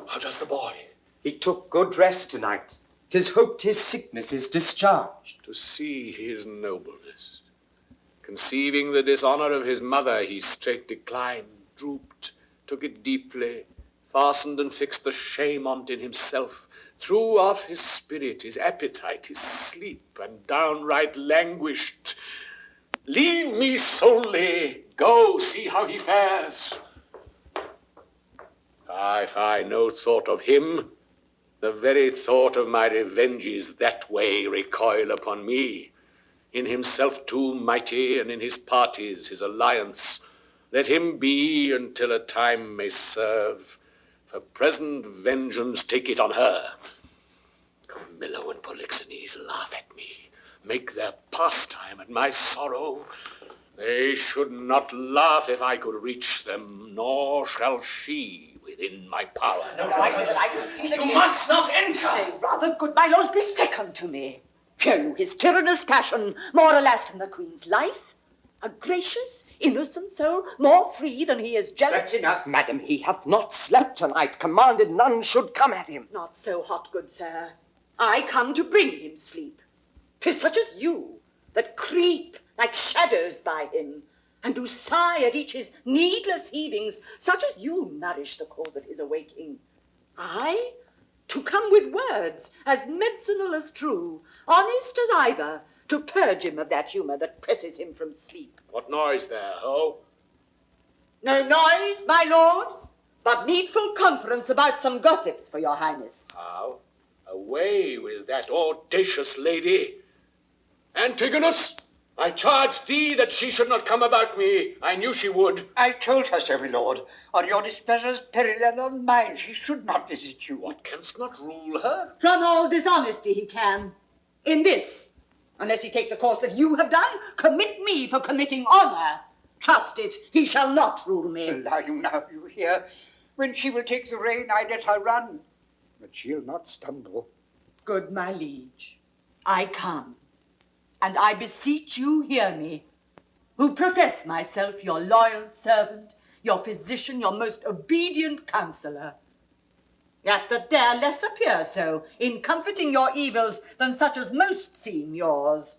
How does the boy? He took good rest tonight. 'Tis hoped his sickness is discharged. To see his nobleness. Conceiving the dishonor of his mother, he straight declined, drooped, took it deeply, fastened and fixed the shame on't in himself, threw off his spirit, his appetite, his sleep, and downright languished. Leave me solely, go see how he fares. If I no thought of him, the very thought of my revenges that way recoil upon me. In himself too mighty, and in his parties, his alliance, let him be until a time may serve. For present vengeance take it on her. Camillo and Polixenes laugh at me, make their pastime at my sorrow. They should not laugh if I could reach them, nor shall she within my power. No, I say that I will see the king. You must not enter. Nay, rather, good my lords, be second to me. Fear you his tyrannous passion more or less than the queen's life? A gracious, innocent soul, more free than he is jealous. That's enough, madam. He hath not slept tonight, commanded none should come at him. Not so hot, good sir. I come to bring him sleep. 'Tis such as you that creep like shadows by him, and do sigh at each his needless heavings, such as you nourish the cause of his awaking. I, to come with words as medicinal as true, honest as either, to purge him of that humour that presses him from sleep. What noise there, ho? No noise, my lord, but needful conference about some gossips for your highness. How? Away with that audacious lady. Antigonus, I charge thee that she should not come about me. I knew she would. I told her so, my lord. On your displeasure's peril and on mine, she should not visit you. What, canst not rule her? From all dishonesty he can. In this, unless he take the course that you have done, commit me for committing honour. Trust it, he shall not rule me. Allow you now, you hear. When she will take the rein, I let her run. But she'll not stumble. Good my liege, I come, and I beseech you hear me, who profess myself your loyal servant, your physician, your most obedient counsellor. Yet that dare less appear so in comforting your evils than such as most seem yours.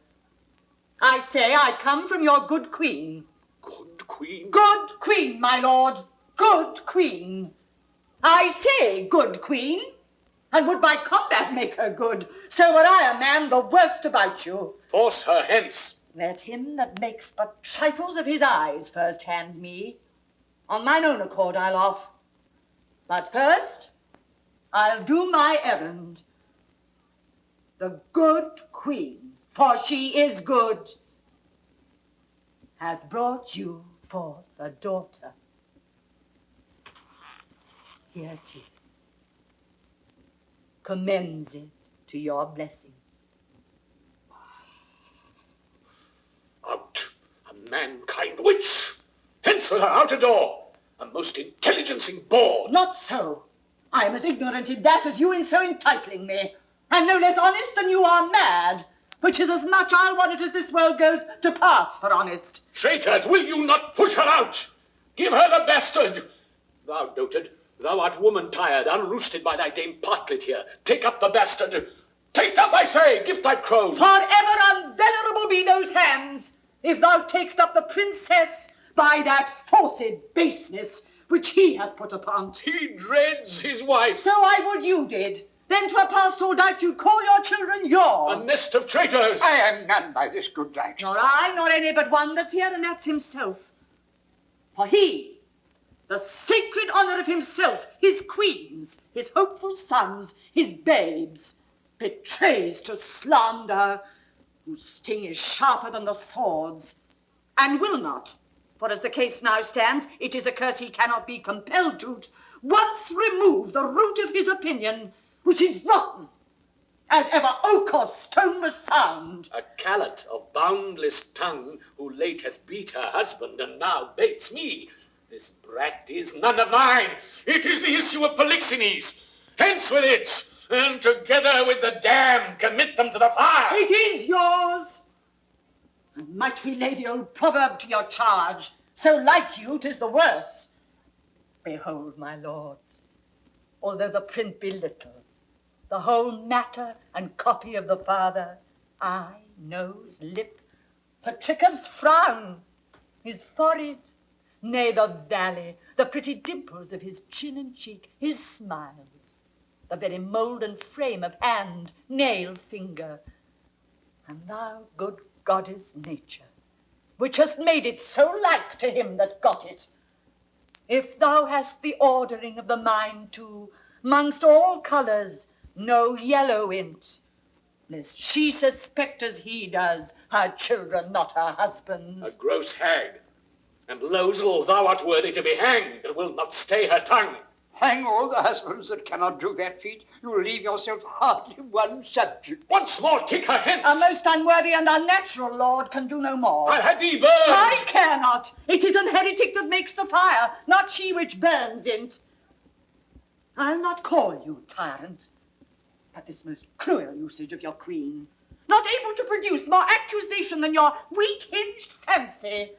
I say I come from your good queen. Good queen? Good queen, my lord, good queen. I say good queen, and would by combat make her good, so were I a man the worst about you. Force her hence. Let him that makes but trifles of his eyes first hand me. On mine own accord I'll off. But first, I'll do my errand. The good queen, for she is good, hath brought you forth a daughter. Here it is. Commends it to your blessing. Out, a mankind witch! Hence with her out a door, a most intelligencing bawd. Not so. I am as ignorant in that as you in so entitling me, and no less honest than you are mad, which is as much I'll want it as this world goes to pass for honest. Traitors, will you not push her out? Give her the bastard! Thou dotard, thou art woman tired, unroosted by thy dame Partlet here. Take up the bastard. Take up, I say, give thy crow. Forever unvenerable be those hands, if thou takest up the princess by that forced baseness which he hath put upon. He dreads his wife. So I would you did. Then 'twere past all doubt you'd call your children yours. A nest of traitors. I am none by this good right. Nor I, nor any but one that's here, and that's himself. For he, the sacred honour of himself, his queens, his hopeful sons, his babes, betrays to slander, whose sting is sharper than the swords, and will not, for as the case now stands, it is a curse he cannot be compelled to, once remove the root of his opinion, which is rotten, as ever oak or stone was sound. A callet of boundless tongue, who late hath beat her husband, and now baits me. This brat is none of mine. It is the issue of Polixenes. Hence with it, and together with the damned commit them to the fire. It is yours. And might we lay the old proverb to your charge, so like you 'tis the worse. Behold, my lords, although the print be little, the whole matter and copy of the father, eye, nose, lip, Patrician's frown, his forehead, nay, the valley, the pretty dimples of his chin and cheek, his smiles, the very mould and frame of hand, nail, finger, and thou, good goddess nature, which hast made it so like to him that got it, if thou hast the ordering of the mind too, mongst all colours, no yellow in't, lest she suspect as he does, her children not her husband's. A gross hag. And Losel, thou art worthy to be hanged, and will not stay her tongue. Hang all the husbands that cannot do that feat. You will leave yourself hardly one subject. Once more, take her hence. A most unworthy and unnatural lord can do no more. I'll have thee burned. I cannot. It is an heretic that makes the fire, not she which burns in't. I'll not call you tyrant, but this most cruel usage of your queen, not able to produce more accusation than your weak-hinged fancy,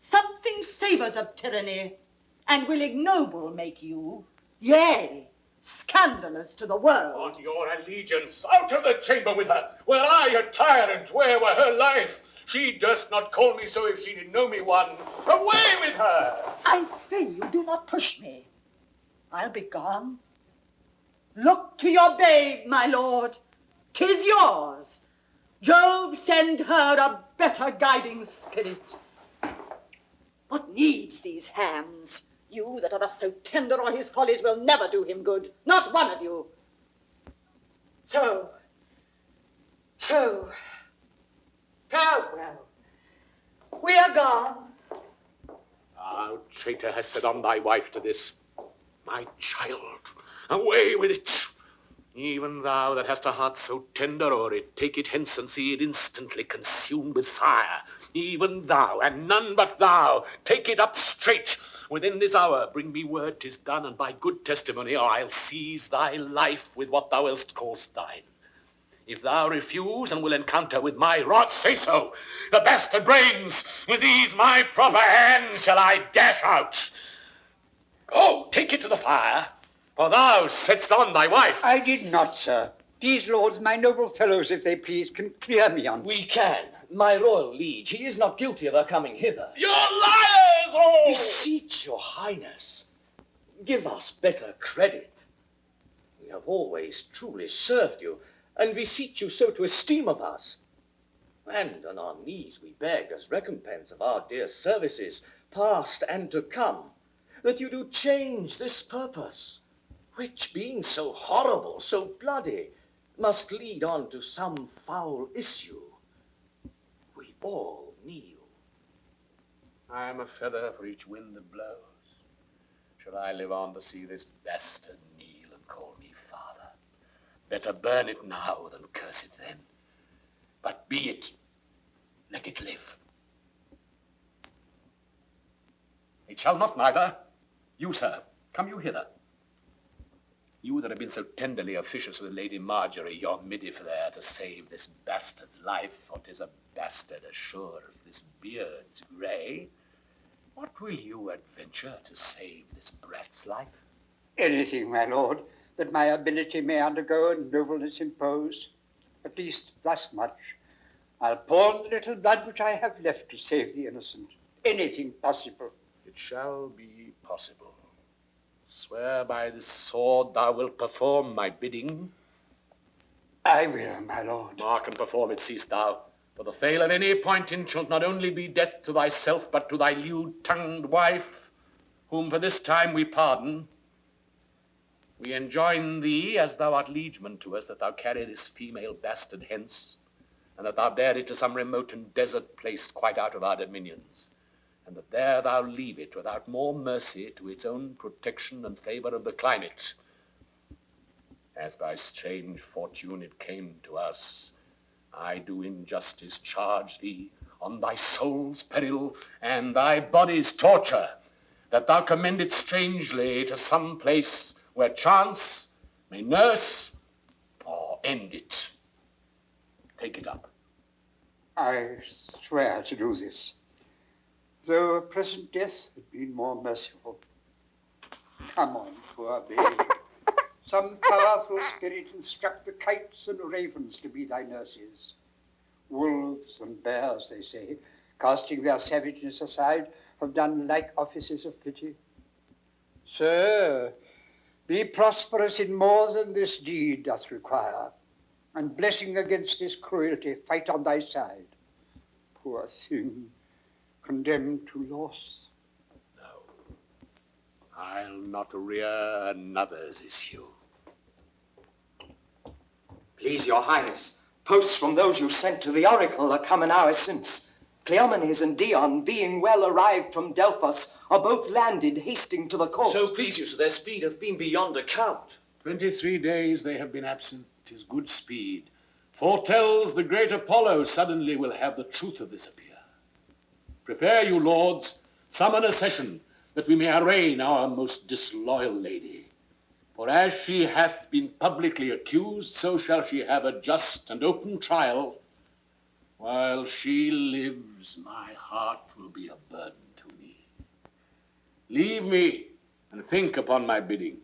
something savours of tyranny, and will ignoble make you, yea, scandalous to the world. On your allegiance, out of the chamber with her. Were I a tyrant, where were her life? She durst not call me so if she did know me one. Away with her! I pray you, do not push me. I'll be gone. Look to your babe, my lord. 'Tis yours. Jove send her a better guiding spirit. What needs these hands? You that are thus so tender on his follies will never do him good, not one of you. So, farewell. We are gone. Thou traitor hast set on thy wife to this. My child, away with it. Even thou that hast a heart so tender o'er it, take it hence and see it instantly consumed with fire. Even thou, and none but thou, take it up straight. Within this hour bring me word 'tis done, and by good testimony, or I'll seize thy life with what thou else call'st thine. If thou refuse and will encounter with my rod, say so. The bastard brains with these my proper hands shall I dash out. Go, take it to the fire, for thou set'st on thy wife. I did not, sir. These lords, my noble fellows, if they please, can clear me on. We can. My royal liege, he is not guilty of our coming hither. You're liars, all! Beseech your highness, give us better credit. We have always truly served you, and beseech you so to esteem of us. And on our knees we beg, as recompense of our dear services, past and to come, that you do change this purpose, which being so horrible, so bloody, must lead on to some foul issue. We all kneel. I am a feather for each wind that blows. Shall I live on to see this bastard kneel and call me father? Better burn it now than curse it then. But be it, let it live. It shall not neither. You, sir, come you hither. You that have been so tenderly officious with Lady Marjorie, your middiff there, to save this bastard's life, for 'tis a bastard as sure as this beard's grey. What will you adventure to save this brat's life? Anything, my lord, that my ability may undergo and nobleness impose. At least thus much. I'll pawn the little blood which I have left to save the innocent. Anything possible. It shall be possible. Swear by this sword thou wilt perform my bidding. I will, my lord. Mark and perform it, seest thou. For the fail of any appointing shall not only be death to thyself, but to thy lewd-tongued wife, whom for this time we pardon. We enjoin thee, as thou art liegeman to us, that thou carry this female bastard hence, and that thou bear it to some remote and desert place quite out of our dominions, and that there thou leave it without more mercy to its own protection and favour of the climate. As by strange fortune it came to us, I do in justice charge thee on thy soul's peril and thy body's torture, that thou commend it strangely to some place where chance may nurse or end it. Take it up. I swear to do this, though a present death had been more merciful. Come on, poor baby. Some powerful spirit instruct the kites and ravens to be thy nurses. Wolves and bears, they say, casting their savageness aside, have done like offices of pity. Sir, be prosperous in more than this deed doth require, and blessing against this cruelty fight on thy side. Poor thing, condemned to loss. No, I'll not rear another's issue. Please your highness, posts from those you sent to the oracle are come an hour since. Cleomenes and Dion, being well arrived from Delphos, are both landed, hasting to the court. So please you, so their speed hath been beyond account. 23 days they have been absent. 'Tis good speed. Foretells the great Apollo suddenly will have the truth of this appear. Prepare you, lords, summon a session, that we may arraign our most disloyal lady. For as she hath been publicly accused, so shall she have a just and open trial. While she lives, my heart will be a burden to me. Leave me and think upon my bidding.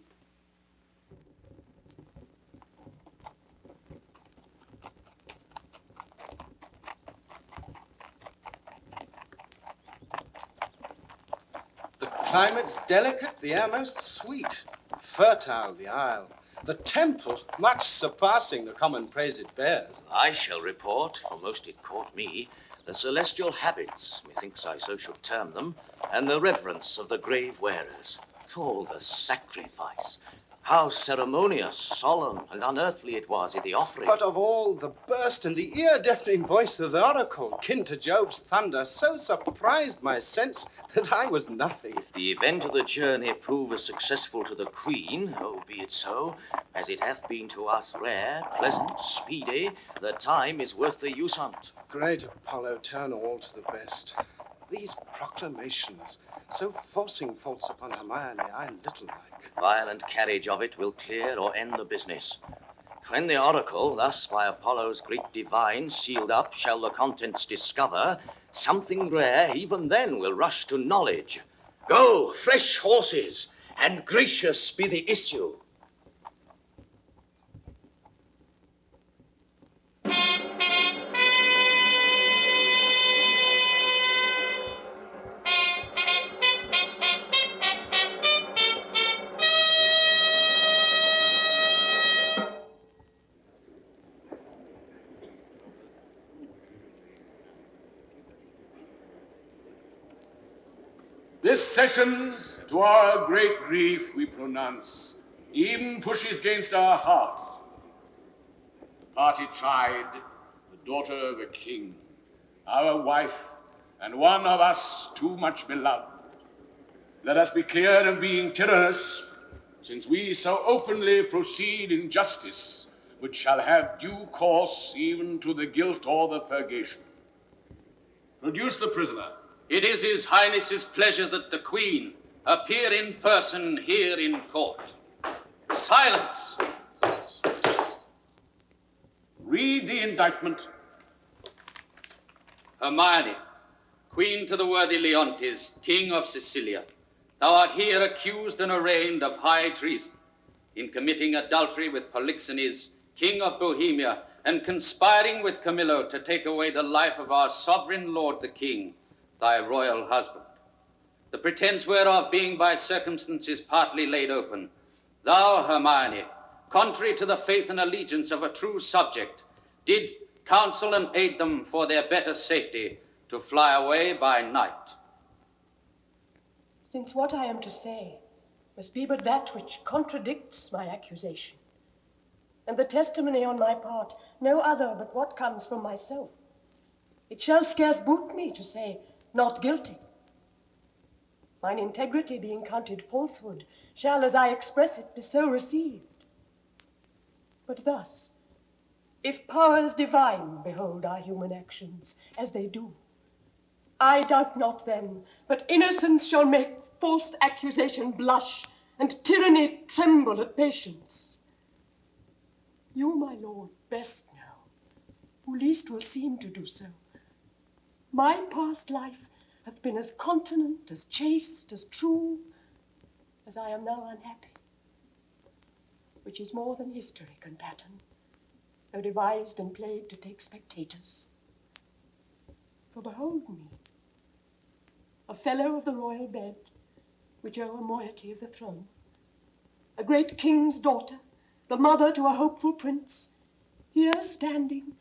The climate's delicate, the air most sweet, fertile the isle, The temple, much surpassing the common praise it bears. I shall report, for most it caught me, the celestial habits, methinks I so should term them, and the reverence of the grave wearers. Oh, the sacrifice! How ceremonious, solemn, and unearthly it was in the offering. But of all, the burst and the ear-deafening voice of the oracle, kin to Job's thunder, so surprised my sense that I was nothing. If the event of the journey prove as successful to the Queen, oh, be it so, as it hath been to us rare, pleasant, speedy, the time is worth the use on't. Great Apollo, turn all to the best. These proclamations, so forcing faults upon Hermione, I little like. Violent carriage of it will clear or end the business. When the oracle, thus by Apollo's great divine, sealed up, shall the contents discover, something rare even then will rush to knowledge. Go, fresh horses, and gracious be the issue. This session, to our great grief we pronounce, even pushes against our hearts. The party tried, the daughter of a king, our wife, and one of us too much beloved. Let us be clear of being tyrannous, since we so openly proceed in justice, which shall have due course even to the guilt or the purgation. Produce the prisoner. It is His Highness's pleasure that the Queen appear in person here in court. Silence! Read the indictment. Hermione, Queen to the worthy Leontes, King of Sicilia, thou art here accused and arraigned of high treason, in committing adultery with Polixenes, King of Bohemia, and conspiring with Camillo to take away the life of our sovereign lord the King, thy royal husband. The pretense whereof being by circumstances partly laid open, thou, Hermione, contrary to the faith and allegiance of a true subject, did counsel and aid them for their better safety to fly away by night. Since what I am to say must be but that which contradicts my accusation, and the testimony on my part no other but what comes from myself, it shall scarce boot me to say, not guilty. Mine integrity being counted falsehood, shall, as I express it, be so received. But thus, if powers divine behold our human actions, as they do, I doubt not then, but innocence shall make false accusation blush, and tyranny tremble at patience. You, my lord, best know, who least will seem to do so. My past life hath been as continent, as chaste, as true, as I am now unhappy, which is more than history can pattern, though devised and played to take spectators. For behold me, a fellow of the royal bed, which owe a moiety of the throne, a great king's daughter, the mother to a hopeful prince, here standing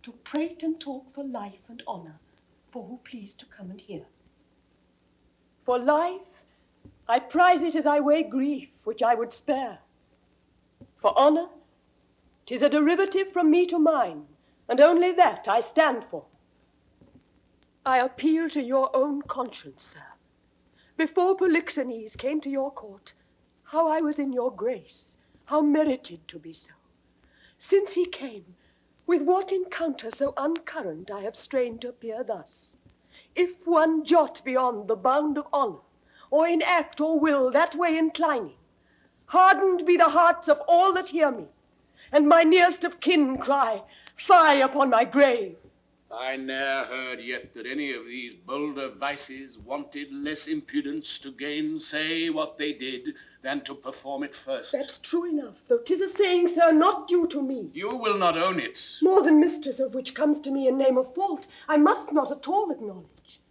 to prate and talk for life and honor, for who please to come and hear. For life, I prize it as I weigh grief, which I would spare. For honor, 'tis a derivative from me to mine, and only that I stand for. I appeal to your own conscience, sir. Before Polixenes came to your court, how I was in your grace, how merited to be so. Since he came, with what encounter so uncurrent I have strained to appear thus. If one jot beyond the bound of honor, or in act or will that way inclining, hardened be the hearts of all that hear me, and my nearest of kin cry, fie upon my grave. I ne'er heard yet that any of these bolder vices wanted less impudence to gainsay what they did than to perform it first. That's true enough, though 'tis a saying, sir, not due to me. You will not own it. More than mistress of which comes to me in name of fault, I must not at all acknowledge.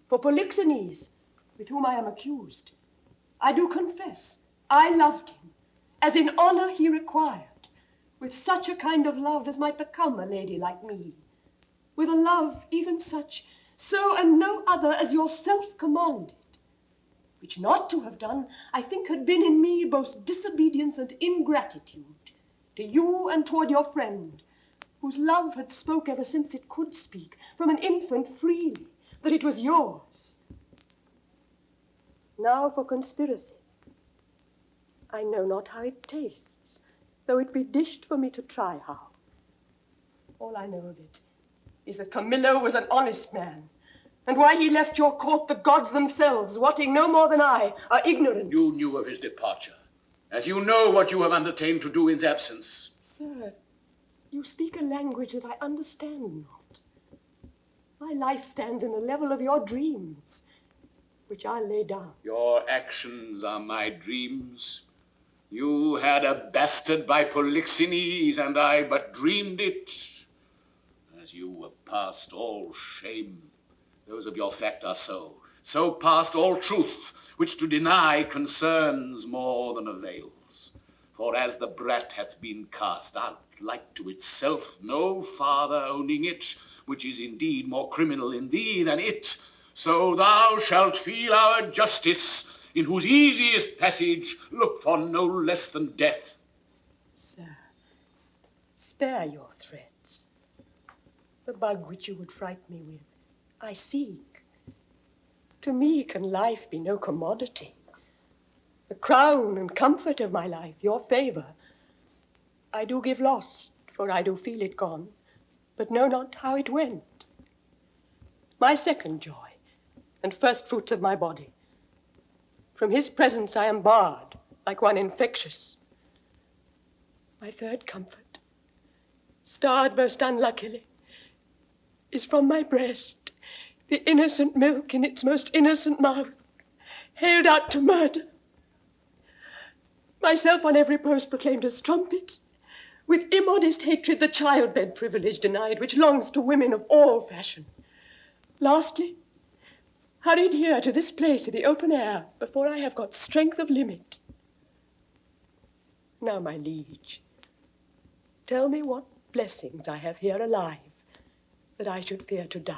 For Polixenes, with whom I am accused, I do confess I loved him, as in honor he required, with such a kind of love as might become a lady like me, with a love even such, so and no other as yourself commanded, which not to have done, I think had been in me both disobedience and ingratitude, to you and toward your friend, whose love had spoke ever since it could speak, from an infant freely, that it was yours. Now for conspiracy. I know not how it tastes, though it be dished for me to try how. All I know of it is that Camillo was an honest man, and why he left your court the gods themselves, wotting no more than I, are ignorant. You knew of his departure, as you know what you have undertaken to do in his absence. Sir, you speak a language that I understand not. My life stands in the level of your dreams, which I lay down. Your actions are my dreams. You had a bastard by Polixenes, and I but dreamed it. As you were past all shame, those of your fact are so past all truth, which to deny concerns more than avails. For as the brat hath been cast out, like to itself, no father owning it, which is indeed more criminal in thee than it, so thou shalt feel our justice, in whose easiest passage look for no less than death. Sir, spare your threats. The bug which you would fright me with, I seek. To me can life be no commodity. The crown and comfort of my life, your favor, I do give lost, for I do feel it gone, but know not how it went. My second joy, and first fruits of my body, from his presence I am barred, like one infectious. My third comfort, starred most unluckily, is from my breast, the innocent milk in its most innocent mouth, haled out to murder. Myself on every post proclaimed as strumpet, with immodest hatred the childbed privilege denied, which longs to women of all fashion. Lastly, hurried here to this place in the open air, before I have got strength of limit. Now, my liege, tell me what blessings I have here alive, that I should fear to die.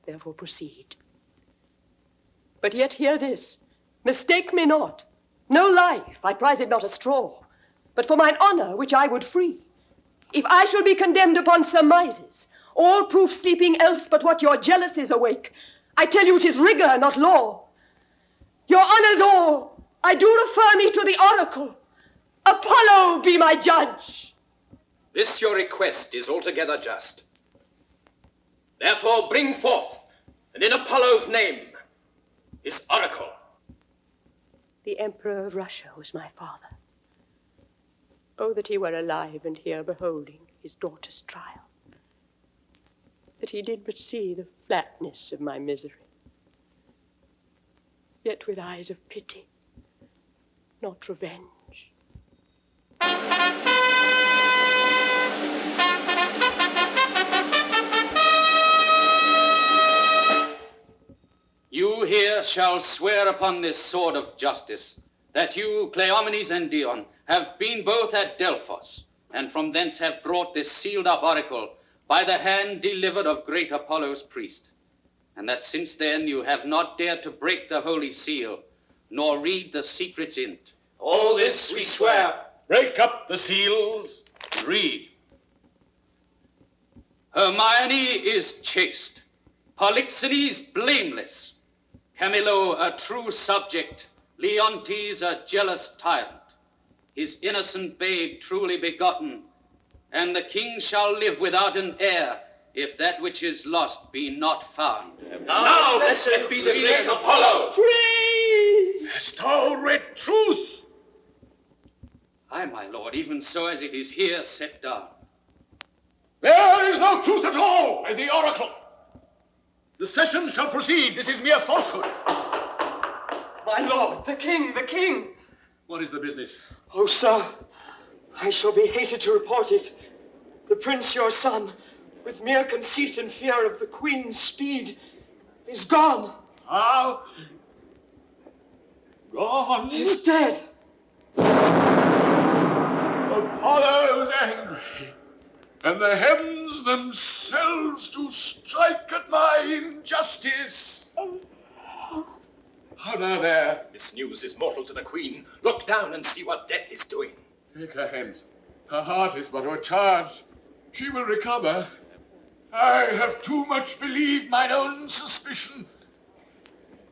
Therefore proceed. But yet hear this, mistake me not. No life, I prize it not a straw, but for mine honor, which I would free. If I shall be condemned upon surmises, all proof sleeping else but what your jealousies awake, I tell you 'tis rigor, not law. Your honors all, I do refer me to the oracle. Apollo be my judge. This your request is altogether just. Therefore bring forth, and in Apollo's name, his oracle. The Emperor of Russia was my father. Oh, that he were alive and here beholding his daughter's trial. That he did but see the flatness of my misery. Yet with eyes of pity, not revenge. You here shall swear upon this sword of justice that you, Cleomenes and Dion, have been both at Delphos, and from thence have brought this sealed up oracle by the hand delivered of great Apollo's priest, and that since then you have not dared to break the holy seal, nor read the secrets in't. All this we swear. Break up the seals and read. Hermione is chaste, Polixenes blameless, Camillo a true subject, Leontes a jealous tyrant, his innocent babe truly begotten, and the king shall live without an heir, if that which is lost be not found. Now blessed be the great Apollo! Praise! Hast thou read truth? Aye, my lord, even so as it is here set down. There is no truth at all in the oracle. The session shall proceed. This is mere falsehood. My lord, the king, the king! What is the business? Oh, sir, I shall be hated to report it. The prince, your son, with mere conceit and fear of the queen's speed, is gone. How? Gone? He's dead. angry, and the heavens themselves do strike at my injustice. How now there? This news is mortal to the queen. Look down and see what death is doing. Take her hence. Her heart is but overcharged. She will recover. I have too much believed mine own suspicion.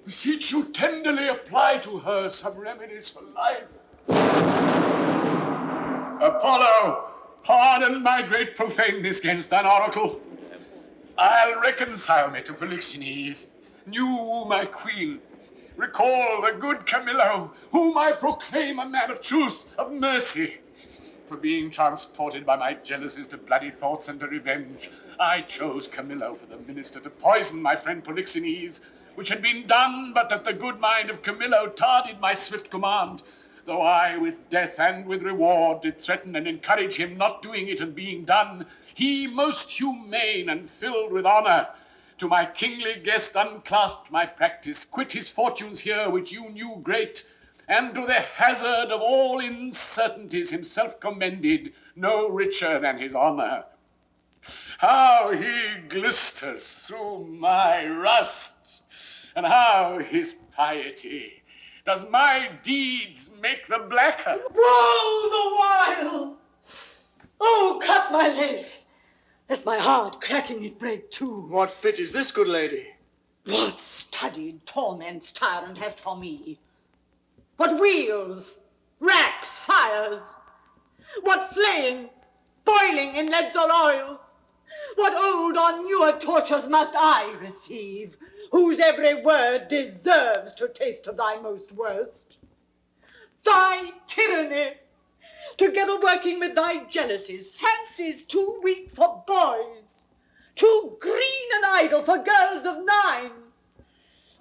Beseech you tenderly apply to her some remedies for life. Apollo, pardon my great profaneness against thine oracle. I'll reconcile me to Polixenes, new my queen. Recall the good Camillo, whom I proclaim a man of truth, of mercy. For being transported by my jealousies to bloody thoughts and to revenge, I chose Camillo for the minister to poison my friend Polixenes, which had been done, but that the good mind of Camillo tarded my swift command, though I with death and with reward did threaten and encourage him, not doing it and being done, he most humane and filled with honour, to my kingly guest unclasped my practice, quit his fortunes here which you knew great, and to the hazard of all uncertainties himself commended, no richer than his honour. How he glisters through my rust, and how his piety does my deeds make the blacker. Woe the while! Oh, cut my lace, lest my heart cracking it break too. What fit is this, good lady? What studied torments tyrant hast for me? What wheels, racks, fires? What flaying, boiling in leads or oils? What old or newer tortures must I receive, whose every word deserves to taste of thy most worst? Thy tyranny, together working with thy jealousies, fancies too weak for boys, too green and idle for girls of 9.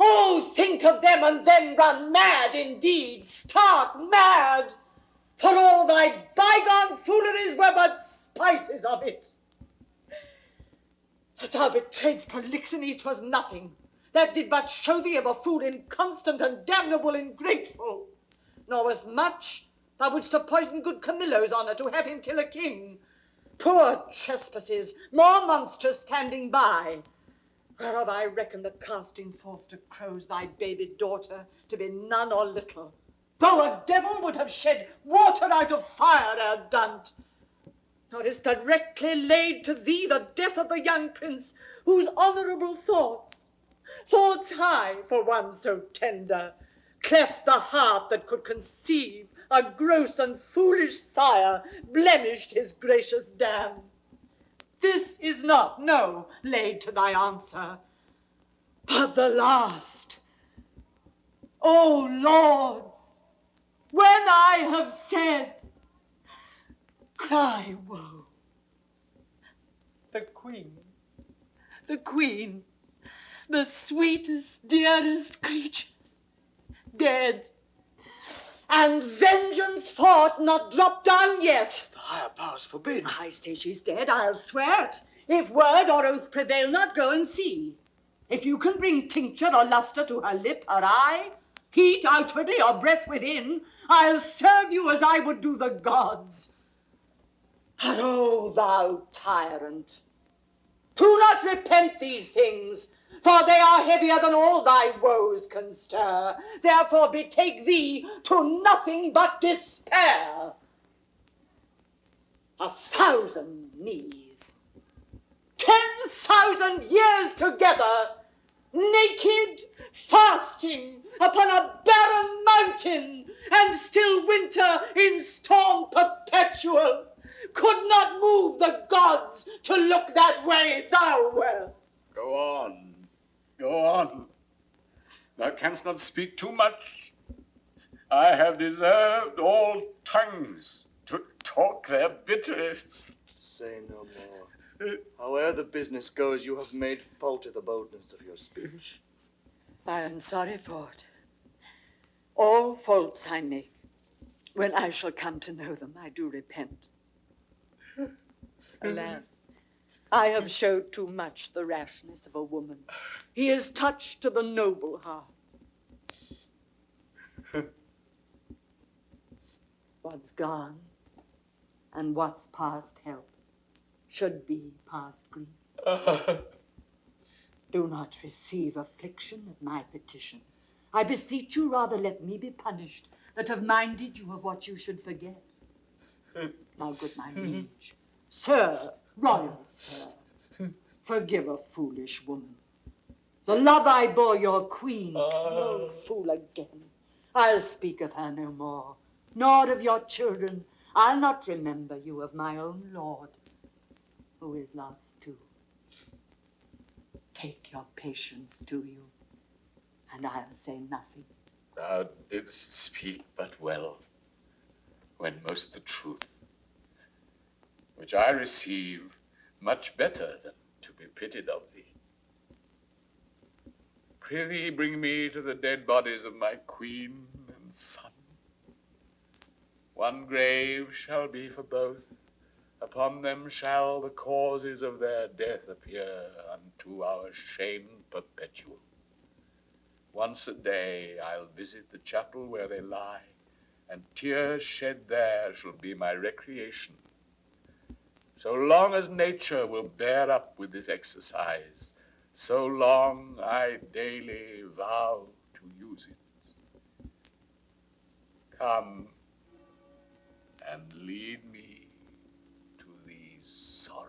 Oh, think of them and then run mad indeed, stark mad, for all thy bygone fooleries were but spices of it. That thou betrayedst Polixenes 'twas nothing, that did but show thee of a fool inconstant and damnable ingrateful. Nor was much, thou wouldst have poisoned good Camillo's honour to have him kill a king. Poor trespasses, more monstrous standing by, whereof I reckon the casting forth to crows thy baby daughter to be none or little, though a devil would have shed water out of fire ere done't. Nor is directly laid to thee the death of the young prince, whose honourable thoughts high for one so tender, cleft the heart that could conceive a gross and foolish sire, blemished his gracious dam. This is not, no, laid to thy answer, but the last. O lords, when I have said, cry woe. The queen, the sweetest, dearest creatures, dead, and vengeance fought not dropped down yet. The higher powers forbid. I say she's dead, I'll swear it. If word or oath prevail not, go and see. If you can bring tincture or lustre to her lip, her eye, heat outwardly or breath within, I'll serve you as I would do the gods. But, oh, thou tyrant, do not repent these things, for they are heavier than all thy woes can stir. Therefore betake thee to nothing but despair. 1,000 knees, 10,000 years together, naked, fasting upon a barren mountain, and still winter in storm perpetual, could not move the gods to look that way thou wert. Go on, go on. Thou canst not speak too much. I have deserved all tongues to talk their bitterest. Say no more. Howe'er the business goes, you have made fault of the boldness of your speech. I am sorry for it. All faults I make, when I shall come to know them, I do repent. Alas, I have showed too much the rashness of a woman. He is touched to the noble heart. What's gone, And what's past help should be past grief. Do not receive affliction at my petition. I beseech you, rather let me be punished, that have minded you of what you should forget. Now, good my liege, sir, royal sir, forgive a foolish woman. The love I bore your queen, no fool again. I'll speak of her no more, nor of your children. I'll not remember you of my own lord, who is lost too. Take your patience to you, and I'll say nothing. Thou didst speak but well, when most the truth, which I receive much better than to be pitied of thee. Prithee bring me to the dead bodies of my queen and son. One grave shall be for both. Upon them shall the causes of their death appear unto our shame perpetual. Once a day I'll visit the chapel where they lie, and tears shed there shall be my recreation. So long as nature will bear up with this exercise, so long I daily vow to use it. Come and lead me to these sorrows.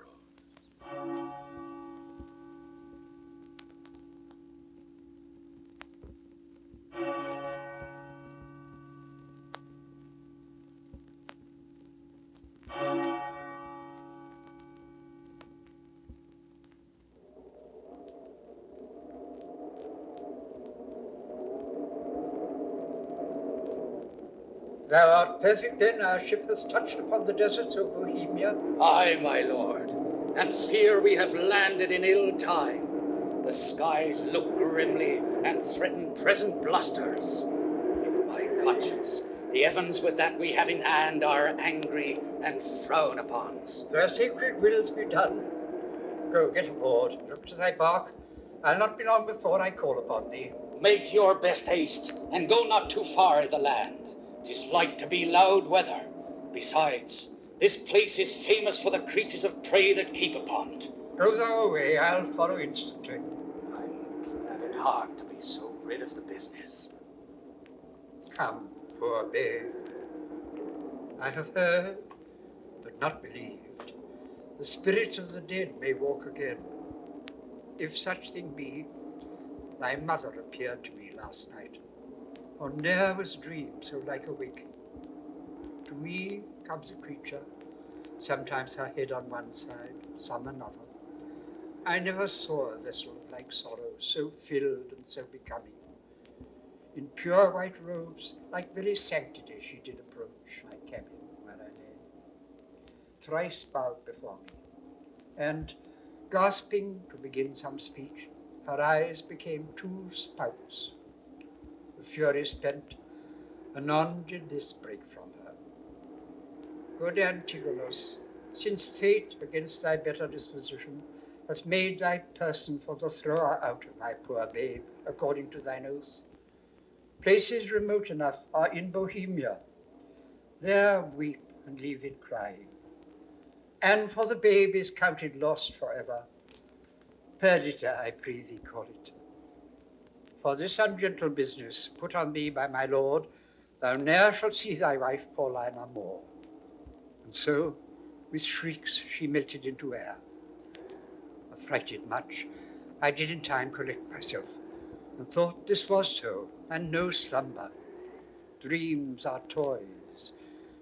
Thou art perfect then, our ship has touched upon the deserts of Bohemia. Aye, my lord, and fear we have landed in ill time. The skies look grimly and threaten present blusters. In my conscience, the heavens with that we have in hand are angry and frown upon us. Their sacred wills be done. Go, get aboard, look to thy bark. I'll not be long before I call upon thee. Make your best haste, and go not too far the land. 'Tis like to be loud weather. Besides, this place is famous for the creatures of prey that keep upon it. Go thou away, I'll follow instantly. I'm glad at heart to be so rid of the business. Come, poor babe. I have heard, but not believed, the spirits of the dead may walk again. If such thing be, thy mother appeared to me last night. For ne'er was dream so like a wake. To me comes a creature, sometimes her head on one side, some another. I never saw a vessel like sorrow, so filled and so becoming. In pure white robes, like very sanctity, she did approach my cabin where I lay. Thrice bowed before me, and, gasping to begin some speech, her eyes became two spouts. The fury spent, anon did this break from her. Good Antigonus, since fate against thy better disposition hath made thy person for the thrower out of my poor babe, according to thine oath, places remote enough are in Bohemia. There weep and leave it crying. And for the babe is counted lost forever. Perdita, I pray thee, call it. For this ungentle business put on thee by my lord, thou ne'er shalt see thy wife Paulina more. And so, with shrieks, she melted into air. Affrighted much, I did in time collect myself, and thought this was so, and no slumber. Dreams are toys,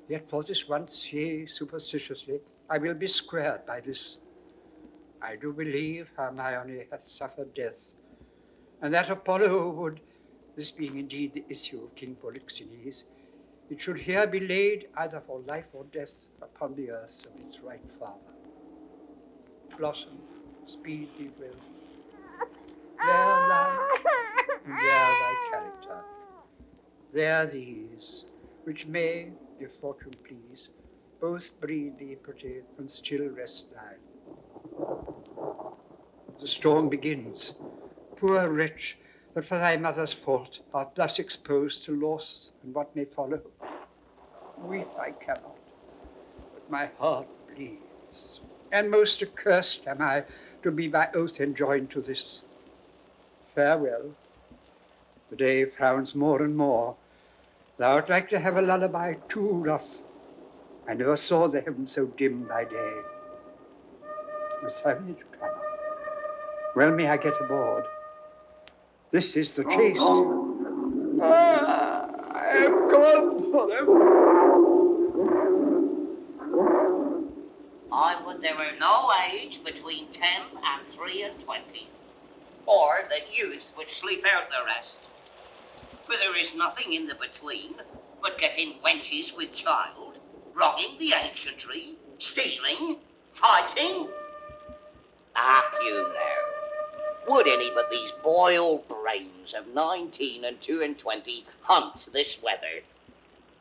yet for this once, yea, superstitiously, I will be squared by this. I do believe Hermione hath suffered death, and that Apollo would, this being indeed the issue of King Polixenes, it should here be laid either for life or death upon the earth of its right father. Blossom, speed thee well. There lie, and there thy character. There these, which may, if fortune please, both breed thee pretty and still rest thine. The storm begins. Poor wretch, that for thy mother's fault art thus exposed to loss and what may follow. Weep I cannot, but my heart bleeds. And most accursed am I to be by oath enjoined to this. Farewell. The day frowns more and more. Thou'rt like to have a lullaby too rough. I never saw the heavens so dim by day. The savage clamor. Well may I get aboard. This is the chase. I am gone for them. I would there were no age between 10 and 3 and 20, or that youth would sleep out the rest. For there is nothing in the between but getting wenches with child, wronging the ancientry, stealing, fighting. Hark you now. Would any but these boiled brains of 19 and 2 and 20 hunt this weather?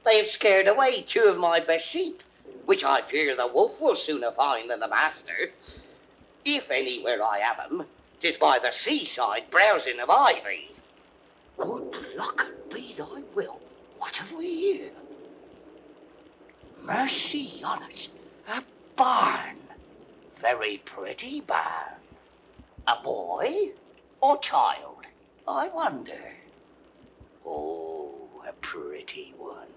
They have scared away 2 of my best sheep, which I fear the wolf will sooner find than the master. If anywhere I have 'em, 'tis by the seaside browsing of ivy. Good luck be thy will. What have we here? Mercy on us, a barn. Very pretty barn. A boy or child, I wonder. Oh, a pretty one.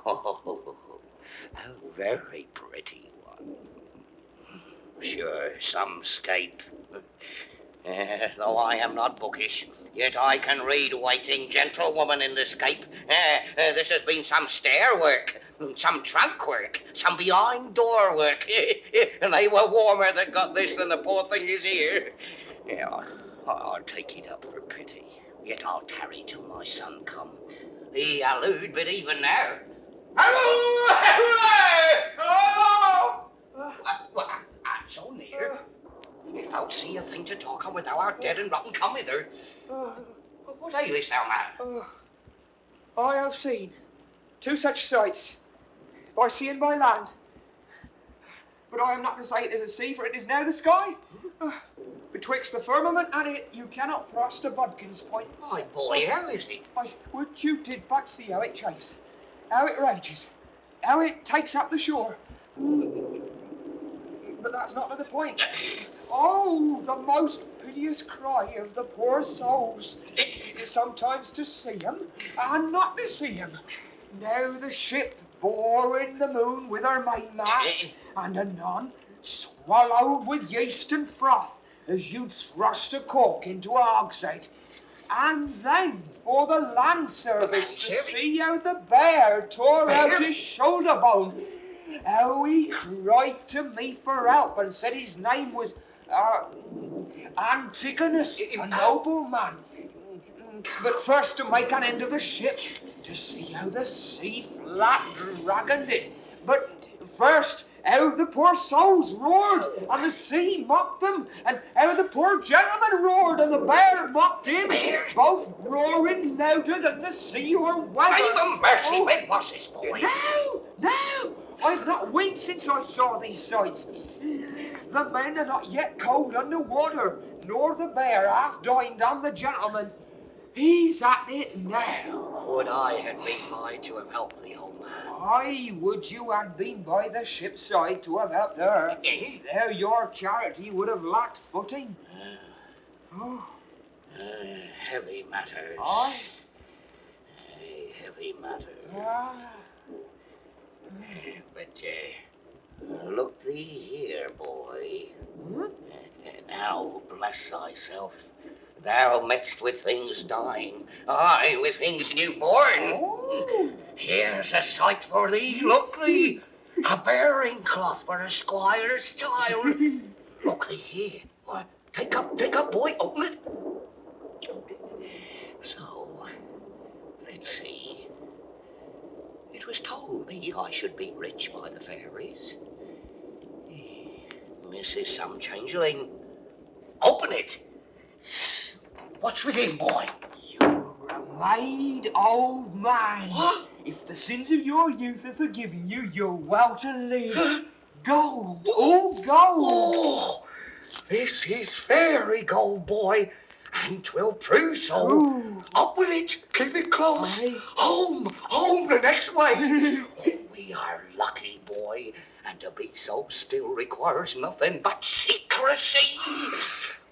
Oh, a very pretty one. Sure, some scape. Though I am not bookish, yet I can read waiting gentlewoman in the scape. This has been some stair work, some trunk work, some behind door work. And they were warmer that got this than the poor thing is here. Yeah, I'll take it up for pity, yet I'll tarry till my son come. He hallooed, but even now. Halloo! Halloo! What? So near. If thou'd see a thing to talk on when thou art dead and rotten, come hither. What ailest thou, man? I have seen 2 such sights by sea and by land. But I am not to say it is a sea, for it is now the sky. Betwixt the firmament and it, you cannot thrust a bodkin's point. My boy, how is it? Would you did but see how it chafes, how it rages, how it takes up the shore. But that's not to the point. Oh, the most piteous cry of the poor souls is sometimes to see 'em and not to see 'em. Now the ship bore in the moon with her mainmast, and anon swallowed with yeast and froth as you'd thrust a cork into a hogshead. And then for the land service to see how the bear tore out his shoulder bone. How he cried to me for help and said his name was Antigonus, a nobleman. But first to make an end of the ship, to see how the sea flat dragoned it. But first, how the poor souls roared and the sea mocked them, and how the poor gentleman roared and the bear mocked him, both roaring louder than the sea or weather. Save mercy, when was this, boy? No, I've not winked since I saw these sights. The men are not yet cold under water, nor the bear half dined on the gentleman. He's at it now. Would I had been by to have helped the old man. Aye, would you had been by the ship's side to have helped her. There your charity would have lacked footing. Heavy matters. Aye? Heavy matters. But, look thee here, boy. Now, bless thyself. Thou midst with things dying, aye, with things newborn. Here's a sight for thee, look thee. A bearing cloth for a squire's child. Look thee here. Why, take up, boy, open it. So, let's see. It was told me I should be rich by the fairies. This is some changeling. Open it. What's within, boy? You're a made old man. What? If the sins of your youth are forgiven you, you're well to live. Gold, all gold. Oh, this is fairy gold, boy. And 'twill prove so. Up with it, keep it close. Home the next way. Oh, we are lucky, boy, and to be so still requires nothing but secrecy.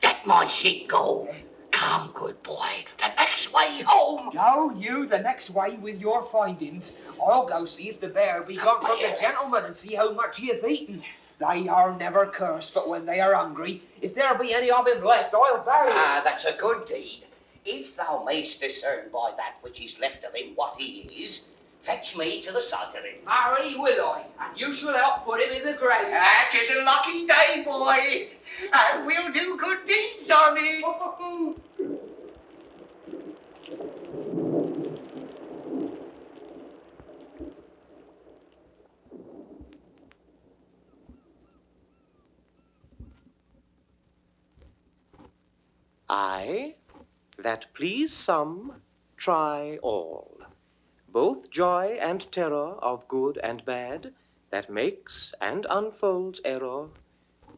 Let my sheep go. Come, good boy, the next way home. Go you the next way with your findings. I'll go see if the bear be got from the gentleman and see how much he hath eaten. They are never cursed but when they are hungry. If there be any of him left, I'll bury him. Ah, that's a good deed. If thou mayst discern by that which is left of him what he is, fetch me to the sight of him. Marry will I, and you shall help put him in the grave. That is a lucky day, boy, and we'll do good deeds on it. I, that please some, try all, both joy and terror of good and bad, that makes and unfolds error,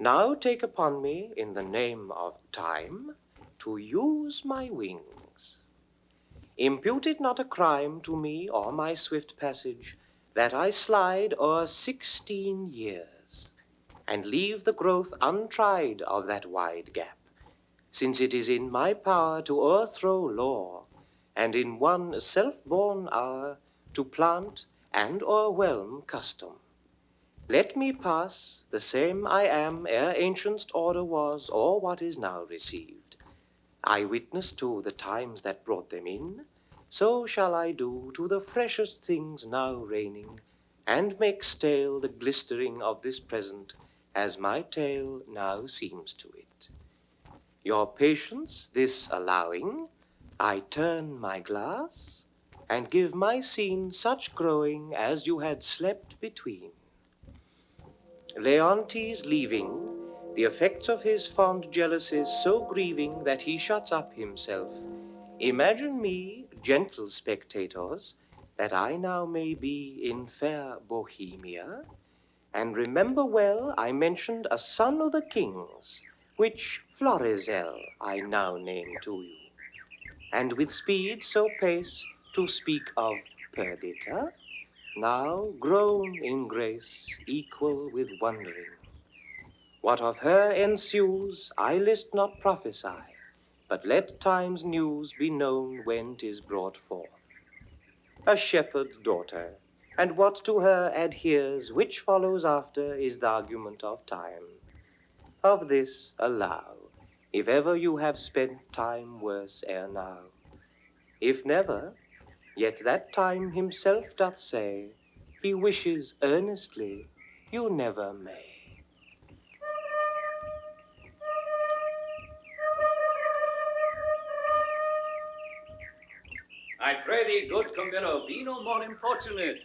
now take upon me, in the name of time, to use my wings. Impute it not a crime to me or my swift passage, that I slide o'er 16 years, and leave the growth untried of that wide gap, since it is in my power to o'erthrow law, and in one self-born hour to plant and o'erwhelm custom. Let me pass, the same I am ere ancient's order was, or what is now received. I witness to the times that brought them in, so shall I do to the freshest things now reigning, and make stale the glistering of this present, as my tale now seems to it. Your patience this allowing, I turn my glass, and give my scene such growing as you had slept between. Leontes leaving, the effects of his fond jealousies so grieving that he shuts up himself, imagine me, gentle spectators, that I now may be in fair Bohemia, and remember well I mentioned a son of the king's, which Florizel I now name to you, and with speed so pace to speak of Perdita, now grown in grace equal with wondering. What of her ensues, I list not prophesy, but let time's news be known when 'tis brought forth. A shepherd's daughter, and what to her adheres, which follows after, is the argument of time. Of this allow, if ever you have spent time worse ere now. If never, yet that time himself doth say, he wishes earnestly you never may. I pray thee, good Camillo, be no more importunate.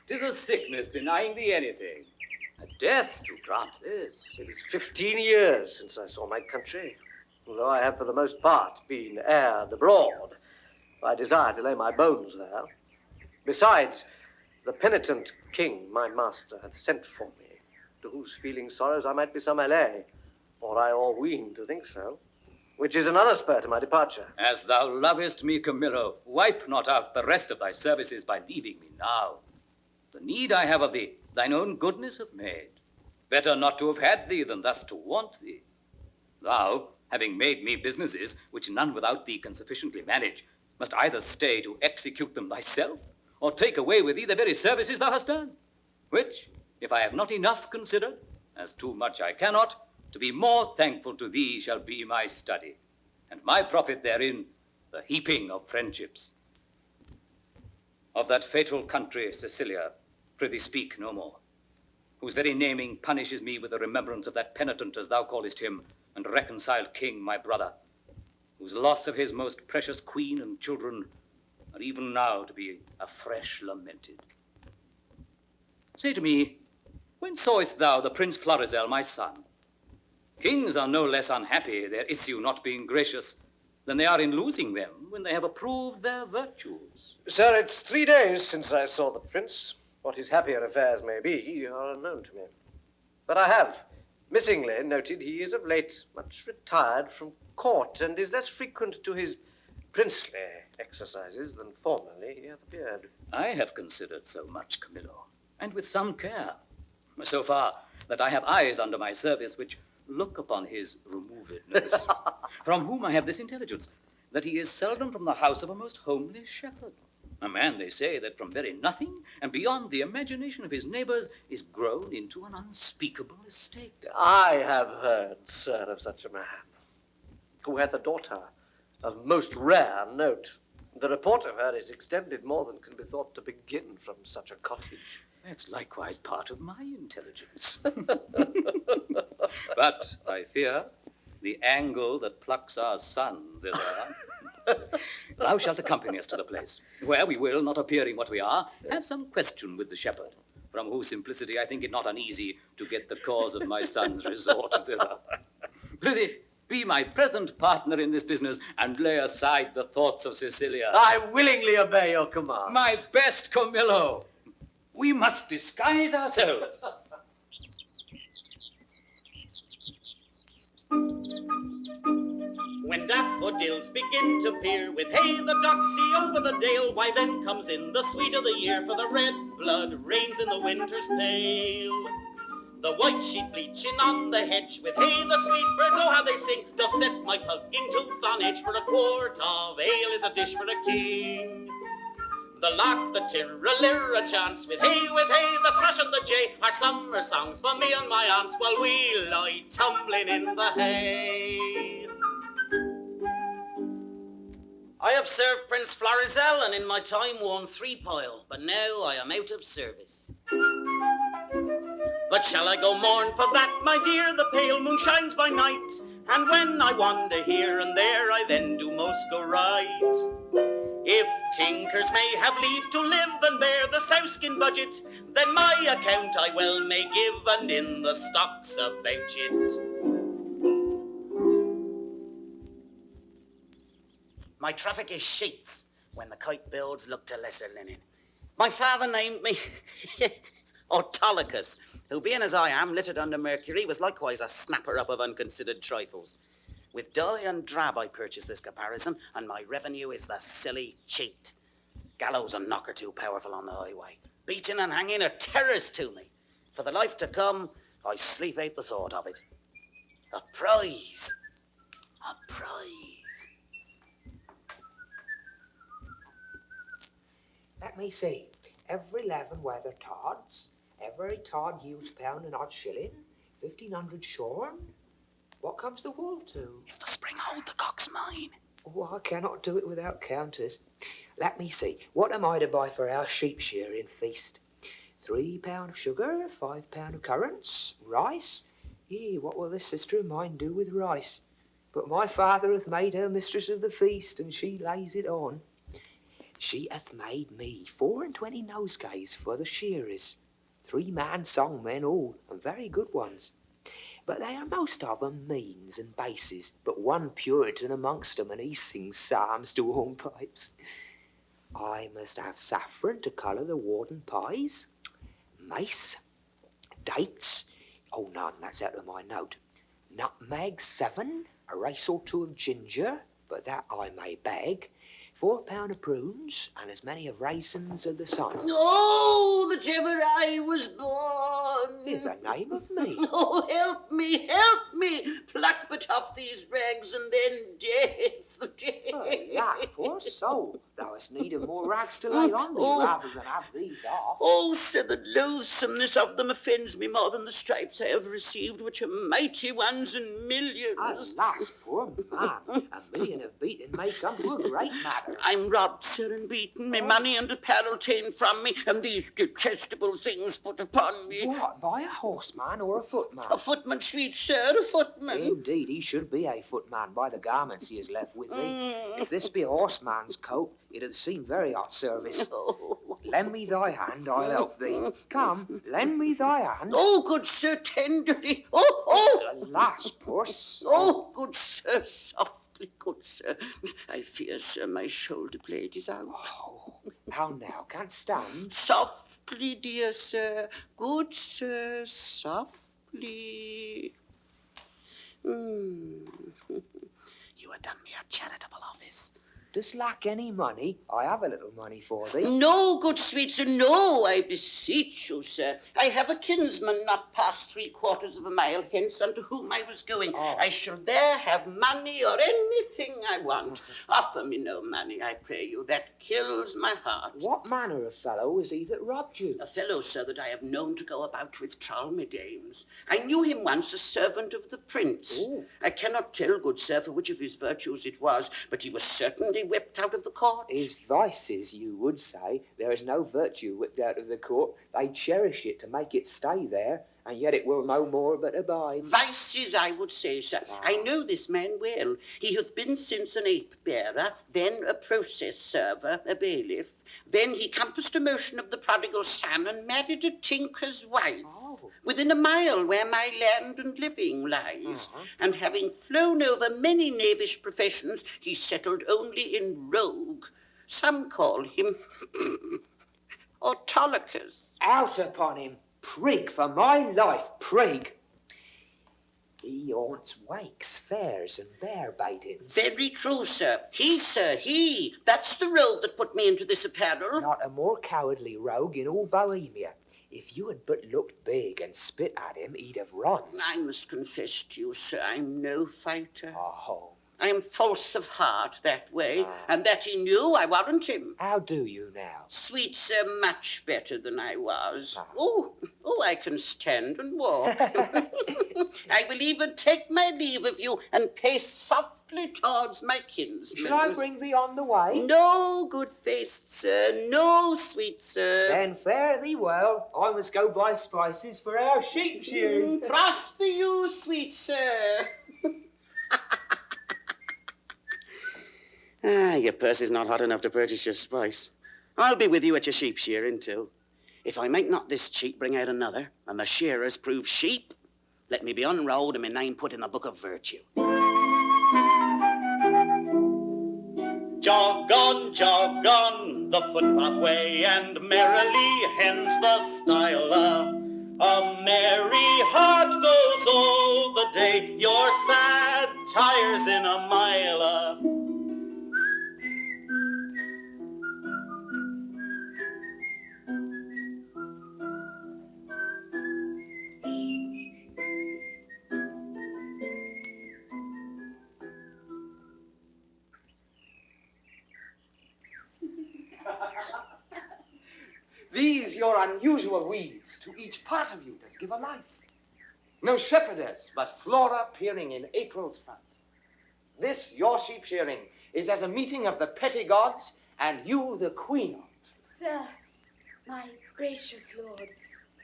'Tis a sickness denying thee anything, a death to grant this. It is 15 years since I saw my country, although I have for the most part been aired abroad. I desire to lay my bones there. Besides, the penitent king, my master, hath sent for me, to whose feeling sorrows I might be some ally, or I o'erween to think so, which is another spur to my departure. As thou lovest me, Camillo, wipe not out the rest of thy services by leaving me now. The need I have of thee, thine own goodness hath made. Better not to have had thee than thus to want thee. Thou, having made me businesses which none without thee can sufficiently manage, must either stay to execute them thyself, or take away with thee the very services thou hast done, which, if I have not enough considered, as too much I cannot, to be more thankful to thee shall be my study, and my profit therein the heaping of friendships. Of that fatal country, Sicilia, prithee speak no more, whose very naming punishes me with the remembrance of that penitent, as thou callest him, and reconciled king, my brother, whose loss of his most precious queen and children are even now to be afresh lamented. Say to me, when sawest thou the Prince Florizel, my son? Kings are no less unhappy, their issue not being gracious, than they are in losing them when they have approved their virtues. Sir, it's 3 days since I saw the prince. What his happier affairs may be are unknown to me. But I have, Miss Ingley noted he is of late much retired from court and is less frequent to his princely exercises than formerly he hath appeared. I have considered so much, Camillo, and with some care. So far that I have eyes under my service which look upon his removedness, from whom I have this intelligence, that he is seldom from the house of a most homely shepherd. A man, they say, that from very nothing and beyond the imagination of his neighbors is grown into an unspeakable estate. I have heard, sir, of such a man, who hath a daughter of most rare note. The report of her is extended more than can be thought to begin from such a cottage. That's likewise part of my intelligence. But I fear the angle that plucks our son thither. Thou shalt accompany us to the place, where we will, not appearing what we are, have some question with the shepherd, from whose simplicity I think it not uneasy to get the cause of my son's resort thither. Prithee, be my present partner in this business, and lay aside the thoughts of Cecilia. I willingly obey your command. My best Camillo, we must disguise ourselves. When daffodils begin to peer, with hey the doxy over the dale, why then comes in the sweet of the year, for the red blood reigns in the winter's pale. The white sheep bleaching on the hedge, with hey the sweet birds, oh how they sing, doth set my pugging tooth on edge, for a quart of ale is a dish for a king. The lark, the tirra-lirra chants, with hey, the thrush and the jay, are summer songs for me and my aunts, while we lie tumbling in the hay. I have served Prince Florizel, and in my time won 3 pile, but now I am out of service. But shall I go mourn for that, my dear? The pale moon shines by night, and when I wander here and there, I then do most go right. If tinkers may have leave to live and bear the sowskin budget, then my account I well may give, and in the stocks avouch it. My traffic is sheets, when the kite builds look to lesser linen. My father named me Autolycus, who being as I am, littered under Mercury, was likewise a snapper up of unconsidered trifles. With dye and drab I purchased this caparison, and my revenue is the silly cheat. Gallows a knocker too powerful on the highway. Beating and hanging are terrors to me. For the life to come, I sleep out the thought of it. A prize. A prize. Let me see. Every 11 weather tods, every tod yields pound and odd shilling, 1,500 shorn. What comes the wool to? If the spring hold, the cock's mine. Oh, I cannot do it without counters. Let me see. What am I to buy for our sheep shearing feast? 3 pound of sugar, 5 pound of currants, rice. What will this sister of mine do with rice? But my father hath made her mistress of the feast, and she lays it on. She hath made me 24 nosegays for the shearers. 3 man songmen all, and very good ones. But they are most of 'em means and bases, but one Puritan amongst 'em, and he sings psalms to hornpipes. I must have saffron to colour the warden pies, mace, dates, oh none, that's out of my note, nutmeg 7, a race or 2 of ginger, but that I may beg, 4 pound of prunes, and as many of raisins of the sun. Oh, that ever I was born! In the name of me. Oh, help me, help me! Pluck but off these rags, and then death, death. Alas, poor soul, thou hast need of more rags to lay on thee, rather than have these off. Oh, sir, the loathsomeness of them offends me more than the stripes I have received, which are mighty ones and millions. Alas, poor man, 1,000,000 of beating may come to a great matter. I'm robbed, sir, and beaten, my money and apparel ta'en from me, and these detestable things put upon me. What, by a horseman or a footman? A footman, sweet sir, a footman. Indeed, he should be a footman by the garments he has left with thee. If this be a horseman's coat, it hath seen very hot service. Lend me thy hand, I'll help thee. Come, lend me thy hand. Oh, good sir, tenderly. Oh! Alas, poor soul. Oh, good sir, softly, good sir. I fear, sir, my shoulder blade is out. Oh, how now, can't stand? Softly, dear sir, good sir, softly. have done me a charitable office. Dost lack any money? I have a little money for thee. No, good sweet sir, no, I beseech you, sir. I have a kinsman not past 3/4 of a mile hence, unto whom I was going. I shall there have money or anything I want. Offer me no money, I pray you. That kills my heart. What manner of fellow was he that robbed you? A fellow, sir, that I have known to go about with trollmedames. I knew him once a servant of the prince. Ooh. I cannot tell, good sir, for which of his virtues it was, but he was certainly whipped out of the court. His vices, you would say. There is no virtue whipped out of the court. They cherish it to make it stay there, and yet it will no more but abide. Vices, I would say, sir. I know this man well. He hath been since an ape-bearer, then a process server, a bailiff. Then he compassed a motion of the prodigal son and married a tinker's wife, within a mile where my land and living lies. And having flown over many knavish professions, he settled only in rogue. Some call him Autolycus. Out upon him! Prig, for my life, prig! He haunts wakes, fairs, and bear baitings. Very true, sir. He. That's the rogue that put me into this apparel. Not a more cowardly rogue in all Bohemia. If you had but looked big and spit at him, he'd have run. I must confess to you, sir, I'm no fighter. Oh. I am false of heart that way, and that he knew, I warrant him. How do you now? Sweet sir, much better than I was. Oh, I can stand and walk. I will even take my leave of you and pace softly towards my kinsman. Shall I bring thee on the way? No, good-faced sir, no, sweet sir. Then fare thee well. I must go buy spices for our sheep shearing. Prosper you, sweet sir. Your purse is not hot enough to purchase your spice. I'll be with you at your sheep shearing too. If I make not this cheat bring out another, and the shearers prove sheep, let me be unrolled and my name put in the book of virtue. Jog on, the footpathway, and merrily hends the stile. A merry heart goes all the day, your sad tires in a mile. These your unusual weeds to each part of you does give a life. No shepherdess, but Flora peering in April's front. This, your sheep shearing, is as a meeting of the petty gods, and you the queen on't. Sir, my gracious lord,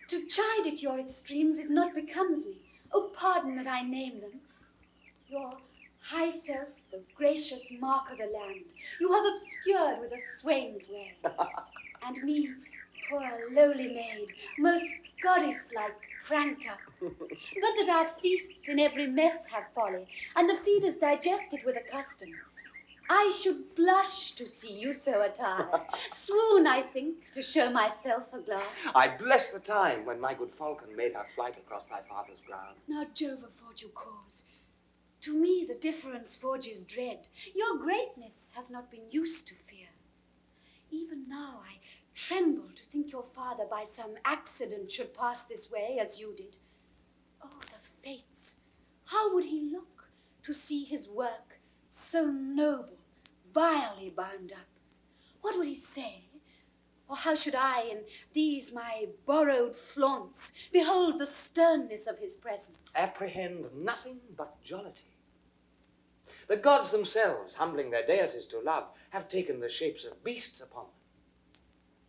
to chide at your extremes it not becomes me. Oh, pardon that I name them. Your high self, the gracious mark of the land, you have obscured with a swain's way. And me, poor lowly maid, most goddess-like, cranked up. But that our feasts in every mess have folly, and the feeders digest it with a custom. I should blush to see you so attired, swoon, I think, to show myself a glass. I bless the time when my good falcon made her flight across thy father's ground. Now Jove afford you cause. To me the difference forges dread. Your greatness hath not been used to fear. Even now I tremble to think your father by some accident should pass this way as you did. Oh, the fates! How would he look to see his work so noble, vilely bound up? What would he say? Or how should I, in these my borrowed flaunts, behold the sternness of his presence? Apprehend nothing but jollity. The gods themselves, humbling their deities to love, have taken the shapes of beasts upon them.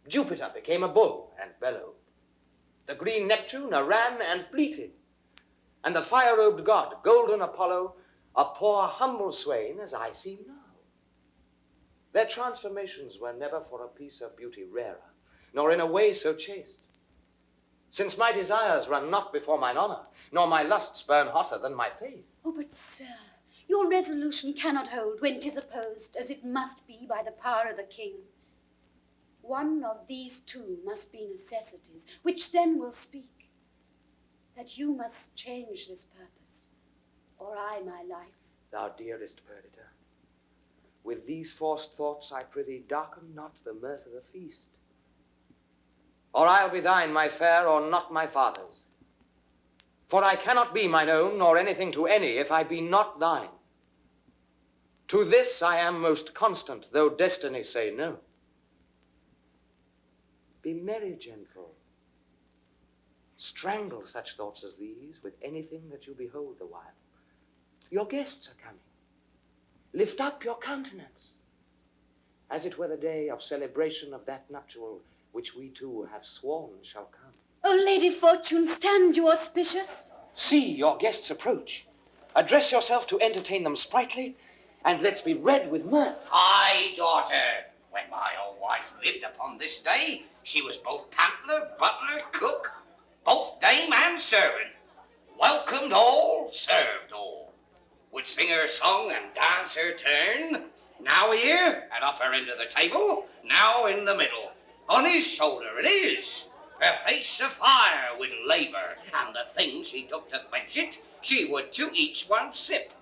Jupiter became a bull and bellowed. The green Neptune a ram and bleated. And the fire-robed god, golden Apollo, a poor humble swain as I seem now. Their transformations were never for a piece of beauty rarer, nor in a way so chaste. Since my desires run not before mine honor, nor my lusts burn hotter than my faith. Oh, but sir, your resolution cannot hold when 'tis opposed, as it must be by the power of the king. One of these two must be necessities, which then will speak. That you must change this purpose, or I my life. Thou dearest Perdita, with these forced thoughts I prithee darken not the mirth of the feast. Or I'll be thine, my fair, or not my father's. For I cannot be mine own, nor anything to any, if I be not thine. To this I am most constant, though destiny say no. Be merry, gentle. Strangle such thoughts as these with anything that you behold the while. Your guests are coming. Lift up your countenance, as it were the day of celebration of that nuptial which we two have sworn shall come. Oh, Lady Fortune, stand you auspicious. See your guests approach. Address yourself to entertain them sprightly, and let's be red with mirth. Aye, daughter. When my old wife lived upon this day, she was both pantler, butler, cook, both dame and servant. Welcomed all, served all. Would sing her song and dance her turn. Now here, at upper end of the table, now in the middle. On his shoulder it is. Her face afire with labour, and the things she took to quench it, she would to each one sip.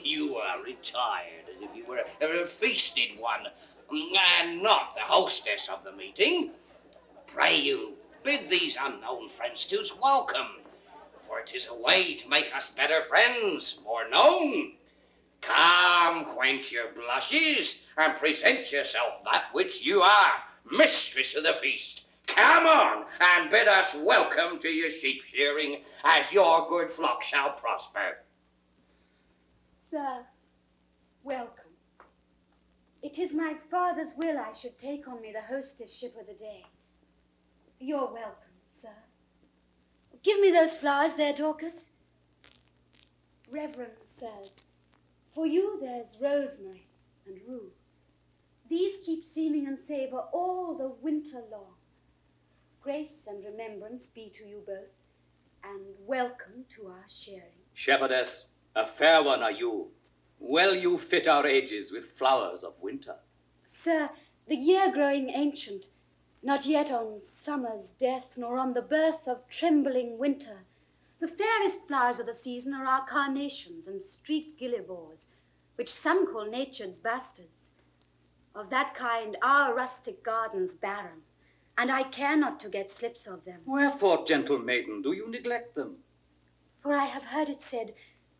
You are retired, as if you were a feasted one, and not the hostess of the meeting. Pray you, bid these unknown friends to's welcome, for it is a way to make us better friends, more known. Come, quench your blushes, and present yourself that which you are, mistress of the feast. Come on, and bid us welcome to your sheep shearing, as your good flock shall prosper. Sir, welcome. It is my father's will I should take on me the hostessship of the day. You're welcome, sir. Give me those flowers there, Dorcas. Reverend sirs, for you there's rosemary and rue. These keep seeming and savour all the winter long. Grace and remembrance be to you both, and welcome to our sharing. Shepherdess, a fair one are you. Well you fit our ages with flowers of winter. Sir, the year growing ancient, not yet on summer's death, nor on the birth of trembling winter, the fairest flowers of the season are our carnations and streaked gillivores, which some call nature's bastards. Of that kind our rustic garden's barren, and I care not to get slips of them. Wherefore, gentle maiden, do you neglect them? For I have heard it said,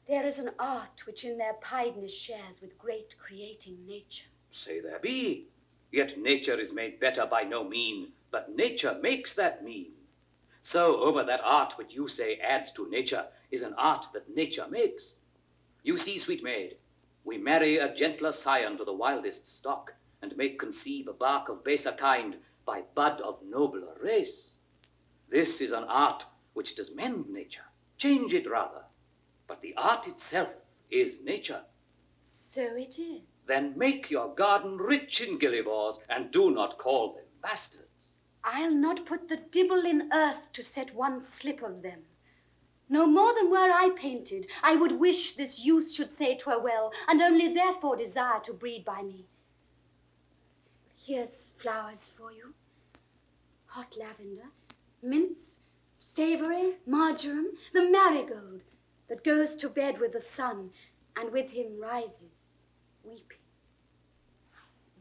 there is an art which in their piedness shares with great creating nature. Say there be. Yet nature is made better by no mean, but nature makes that mean. So over that art which you say adds to nature is an art that nature makes. You see, sweet maid, we marry a gentler scion to the wildest stock, and make conceive a bark of baser kind by bud of nobler race. This is an art which does mend nature, change it rather. But the art itself is nature. So it is. Then make your garden rich in gillivores, and do not call them bastards. I'll not put the dibble in earth to set one slip of them. No more than were I painted, I would wish this youth should say 'twere well, and only therefore desire to breed by me. Here's flowers for you. Hot lavender, mints, savory, marjoram, the marigold that goes to bed with the sun, and with him rises, weeping.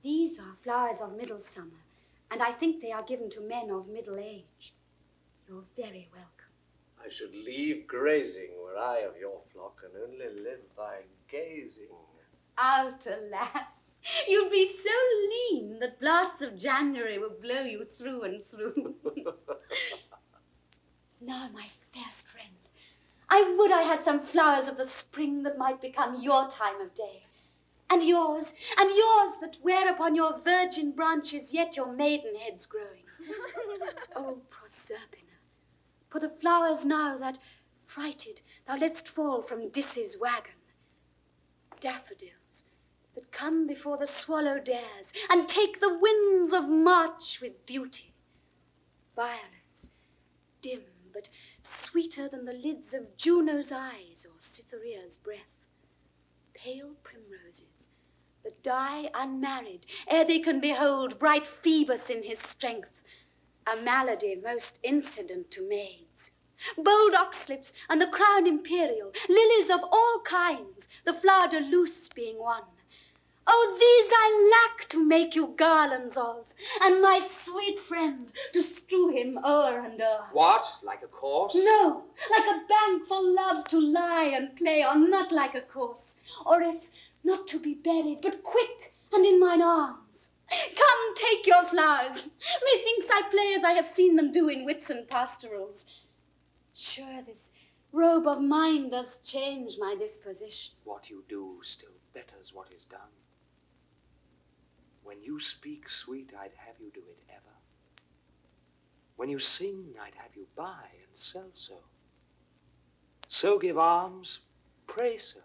These are flowers of middle summer, and I think they are given to men of middle age. You're very welcome. I should leave grazing were I of your flock, and only live by gazing. Out, alas! You'd be so lean that blasts of January would blow you through and through. Now, my fairest friend, I would I had some flowers of the spring that might become your time of day. And yours that wear upon your virgin branches yet your maidenhead's growing. Oh, Proserpina, for the flowers now that, frighted, thou lett'st fall from Dis's wagon. Daffodils that come before the swallow dares, and take the winds of March with beauty. Violets, dim but sweeter than the lids of Juno's eyes or Cytherea's breath. Pale primroses that die unmarried ere they can behold bright Phoebus in his strength, a malady most incident to maids. bold oxlips and the crown imperial, lilies of all kinds, the flower de luce being one. Oh, these I lack to make you garlands of, and my sweet friend to strew him o'er and o'er. What, like a course? No, like a bank for love to lie and play on, not like a course, or if not to be buried, but quick and in mine arms. Come, take your flowers. Methinks I play as I have seen them do in wits and pastorals. Sure, this robe of mine does change my disposition. What you do still betters what is done. When you speak sweet, I'd have you do it ever. When you sing, I'd have you buy and sell so. So give alms, pray so.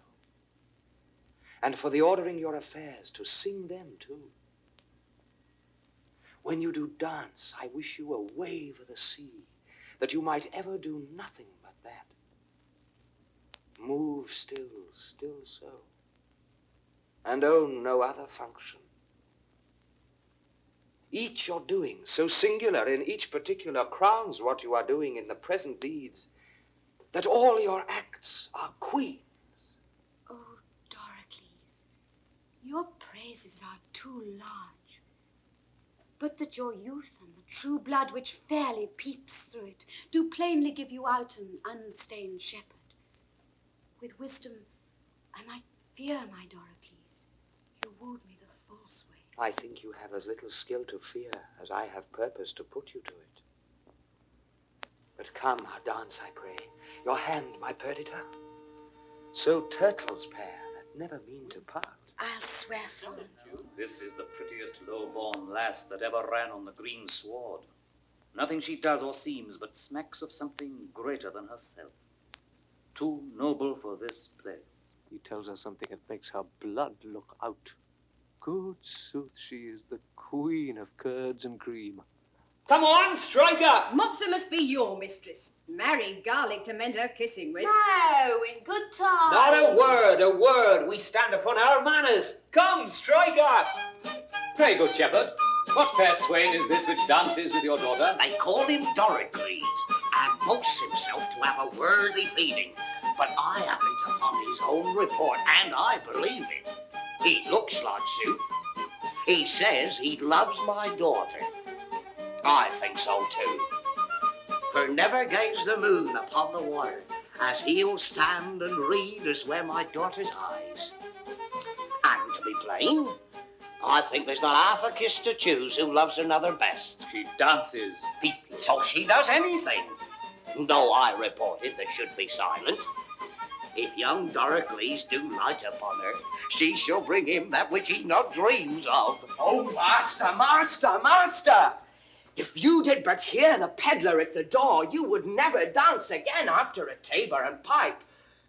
And for the ordering your affairs, to sing them too. When you do dance, I wish you a wave of the sea, that you might ever do nothing but that. Move still, still so, and own no other function. Each your doing, so singular in each particular, crowns what you are doing in the present deeds, that all your acts are queens. Oh, Doricles, your praises are too large, but that your youth and the true blood which fairly peeps through it do plainly give you out an unstained shepherd. With wisdom, I might fear my Doricles. You wooed me the false way. I think you have as little skill to fear as I have purpose to put you to it. But come, our dance, I pray. Your hand, my Perdita. So turtles pair that never mean to part. I'll swear for them. This is the prettiest low-born lass that ever ran on the green sward. Nothing she does or seems but smacks of something greater than herself. Too noble for this place. He tells her something that makes her blood look out. Good sooth, she is the queen of curds and cream. Come on, strike up! Mopsa must be your mistress. Marry Garlic to mend her kissing with. No, in good time. Not a word. We stand upon our manners. Come, strike up! Pray, good shepherd, what fair swain is this which dances with your daughter? They call him Doricles, and boasts himself to have a worthy feeding. But I happened upon his own report, and I believe it. He looks like sooth. He says he loves my daughter. I think so too. For never gaze the moon upon the water, as he'll stand and read as were my daughter's eyes. And to be plain, I think there's not half a kiss to choose who loves another best. She dances featly. So she does anything. Though I reported that should be silent. If young Doricles do light upon her, she shall bring him that which he not dreams of. Oh, master! If you did but hear the peddler at the door, you would never dance again after a tabor and pipe.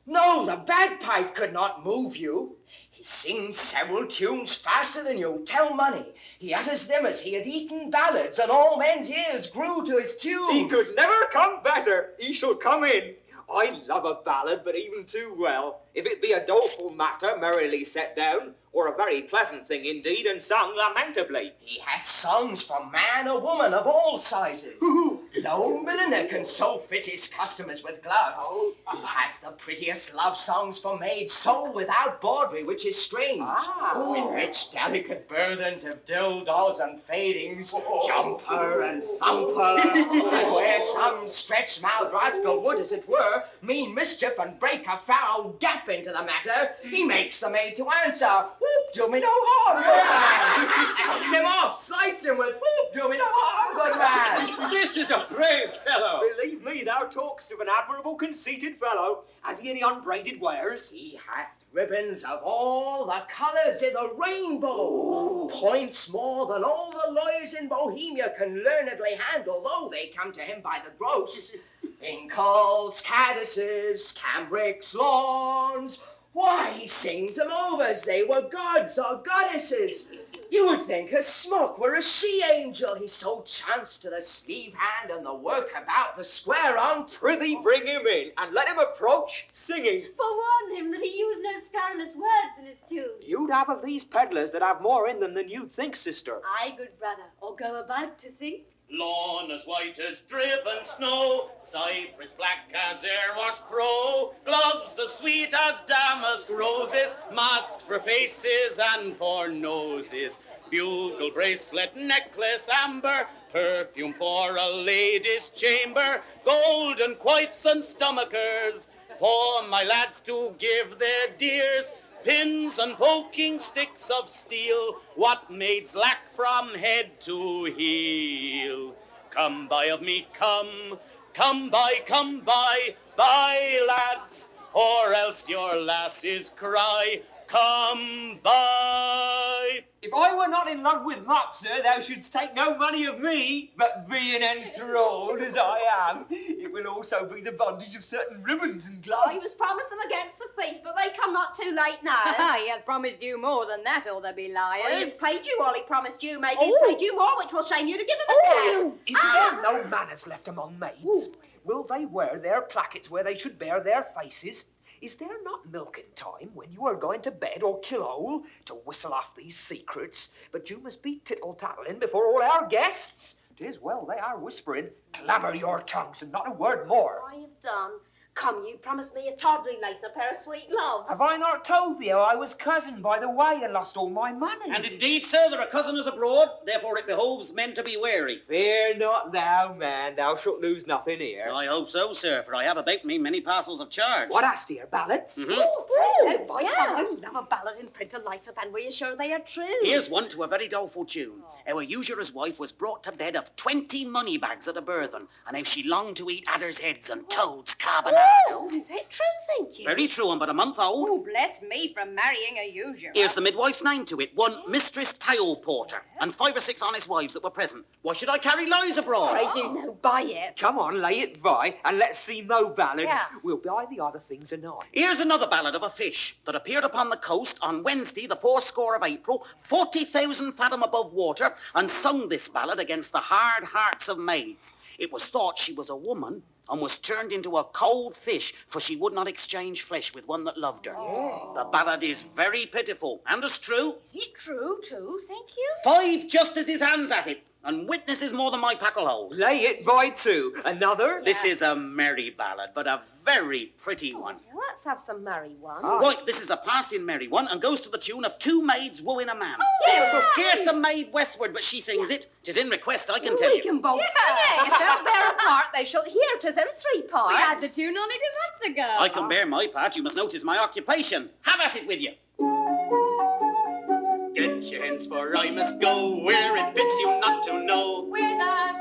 No, the bagpipe could not move you. He sings several tunes faster than you tell money. He utters them as he had eaten ballads, and all men's ears grew to his tunes. He could never come better. He shall come in. I love a ballad, but even too well. If it be a doleful matter, merrily set down, or a very pleasant thing indeed, and sung lamentably. He hath songs for man or woman of all sizes. No milliner can so fit his customers with gloves. He has the prettiest love songs for maids, so without bawdry, which is strange. With rich, delicate burthens of dildos and fadings, jumper and thumper, and where some stretch-mouthed rascal would, as it were, mean mischief and break a foul gap into the matter, he makes the maid to answer, whoop, do me no harm, good man. Cuts him off, slices him with, whoop, do me no harm, good man. This is a brave fellow. Believe me, thou talkst of an admirable conceited fellow. Has he any unbraided wares? He hath ribbons of all the colours of the rainbow. Points more than all the lawyers in Bohemia can learnedly handle, though they come to him by the gross. Inkles, caddises, cambrics, lawns. Why, he sings them over as they were gods or goddesses. You would think a smock were a she-angel. He so chanced to the sleeve hand and the work about the square on. Prithee bring him in, and let him approach singing. Forewarn him that he use no sparrow perilous words in his tune. You'd have of these peddlers that have more in them than you'd think, sister. Aye, good brother, or go about to think. Lawn as white as driven snow, cypress black as Erebus crow, gloves as sweet as damask roses, masks for faces and for noses, bugle, bracelet, necklace, amber, perfume for a lady's chamber, golden quoifs and stomachers, for my lads to give their dears, pins and poking sticks of steel, what maids lack from head to heel. Come buy of me, come buy, lads, or else your lasses cry, come buy. If I were not in love with Mopser, thou shouldst take no money of me, but being enthralled as I am, it will also be the bondage of certain ribbons and gloves. I was promised them against the feast, but they come not too late now. He hath promised you more than that, or there be liars. Well, he's paid you all he promised you. Maybe he's paid you more, which will shame you to give him a cat. Is there no manners left among maids? Will they wear their plackets where they should bear their faces? Is there not milking time when you are going to bed or killhole to whistle off these secrets? But you must be tittle-tattling before all our guests. 'Tis well they are whispering. Clamour your tongues and not a word more. I have done. Come, you promised me a tawdry lace, a pair of sweet gloves. Have I not told thee how I was cousin by the way and lost all my money? And indeed, sir, there are cousins abroad, therefore it behoves men to be wary. Fear not thou, man, thou shalt lose nothing here. I hope so, sir, for I have about me many parcels of charge. What hast dear ballads? Oh, by some, I love a ballad in print of life, and we are sure they are true. Here's one to a very doleful tune. Our usurer's wife was brought to bed of 20 money bags at a burthen, and how she longed to eat adders' heads and toads' carbonate. Oh, is it true, think you? Very true, and but a month old. Oh, bless me from marrying a usurer. Here's the midwife's name to it. One Mistress Tile Porter, and 5 or 6 honest wives that were present. Why should I carry lies abroad? Pray you know, buy it. Come on, lay it by, and let's see mo ballads. Yeah. We'll buy the other things anon. Here's another ballad of a fish that appeared upon the coast on Wednesday, the 4th of April, 40,000 fathom above water, and sung this ballad against the hard hearts of maids. It was thought she was a woman and was turned into a cold fish, for she would not exchange flesh with one that loved her. The ballad is very pitiful, and as true. Is it true, too, think you? 5 justices' hands at it, and witnesses more than my pack'll hold. Lay it by 2. Another? This is a merry ballad, but a very pretty one. Let's have some merry ones. Right, this is a passing merry one, and goes to the tune of 2 maids wooing a man. Yes! Here's a maid westward, but she sings it. 'Tis in request, I can tell We you. can both sing it. If they'll bear a part, they shall hear 'tis in 3 parts. We had the tune on it a month ago. I can bear my part, you must notice my occupation. Have at it with you. Get your hence, for I must go where it fits you not to know. Whither,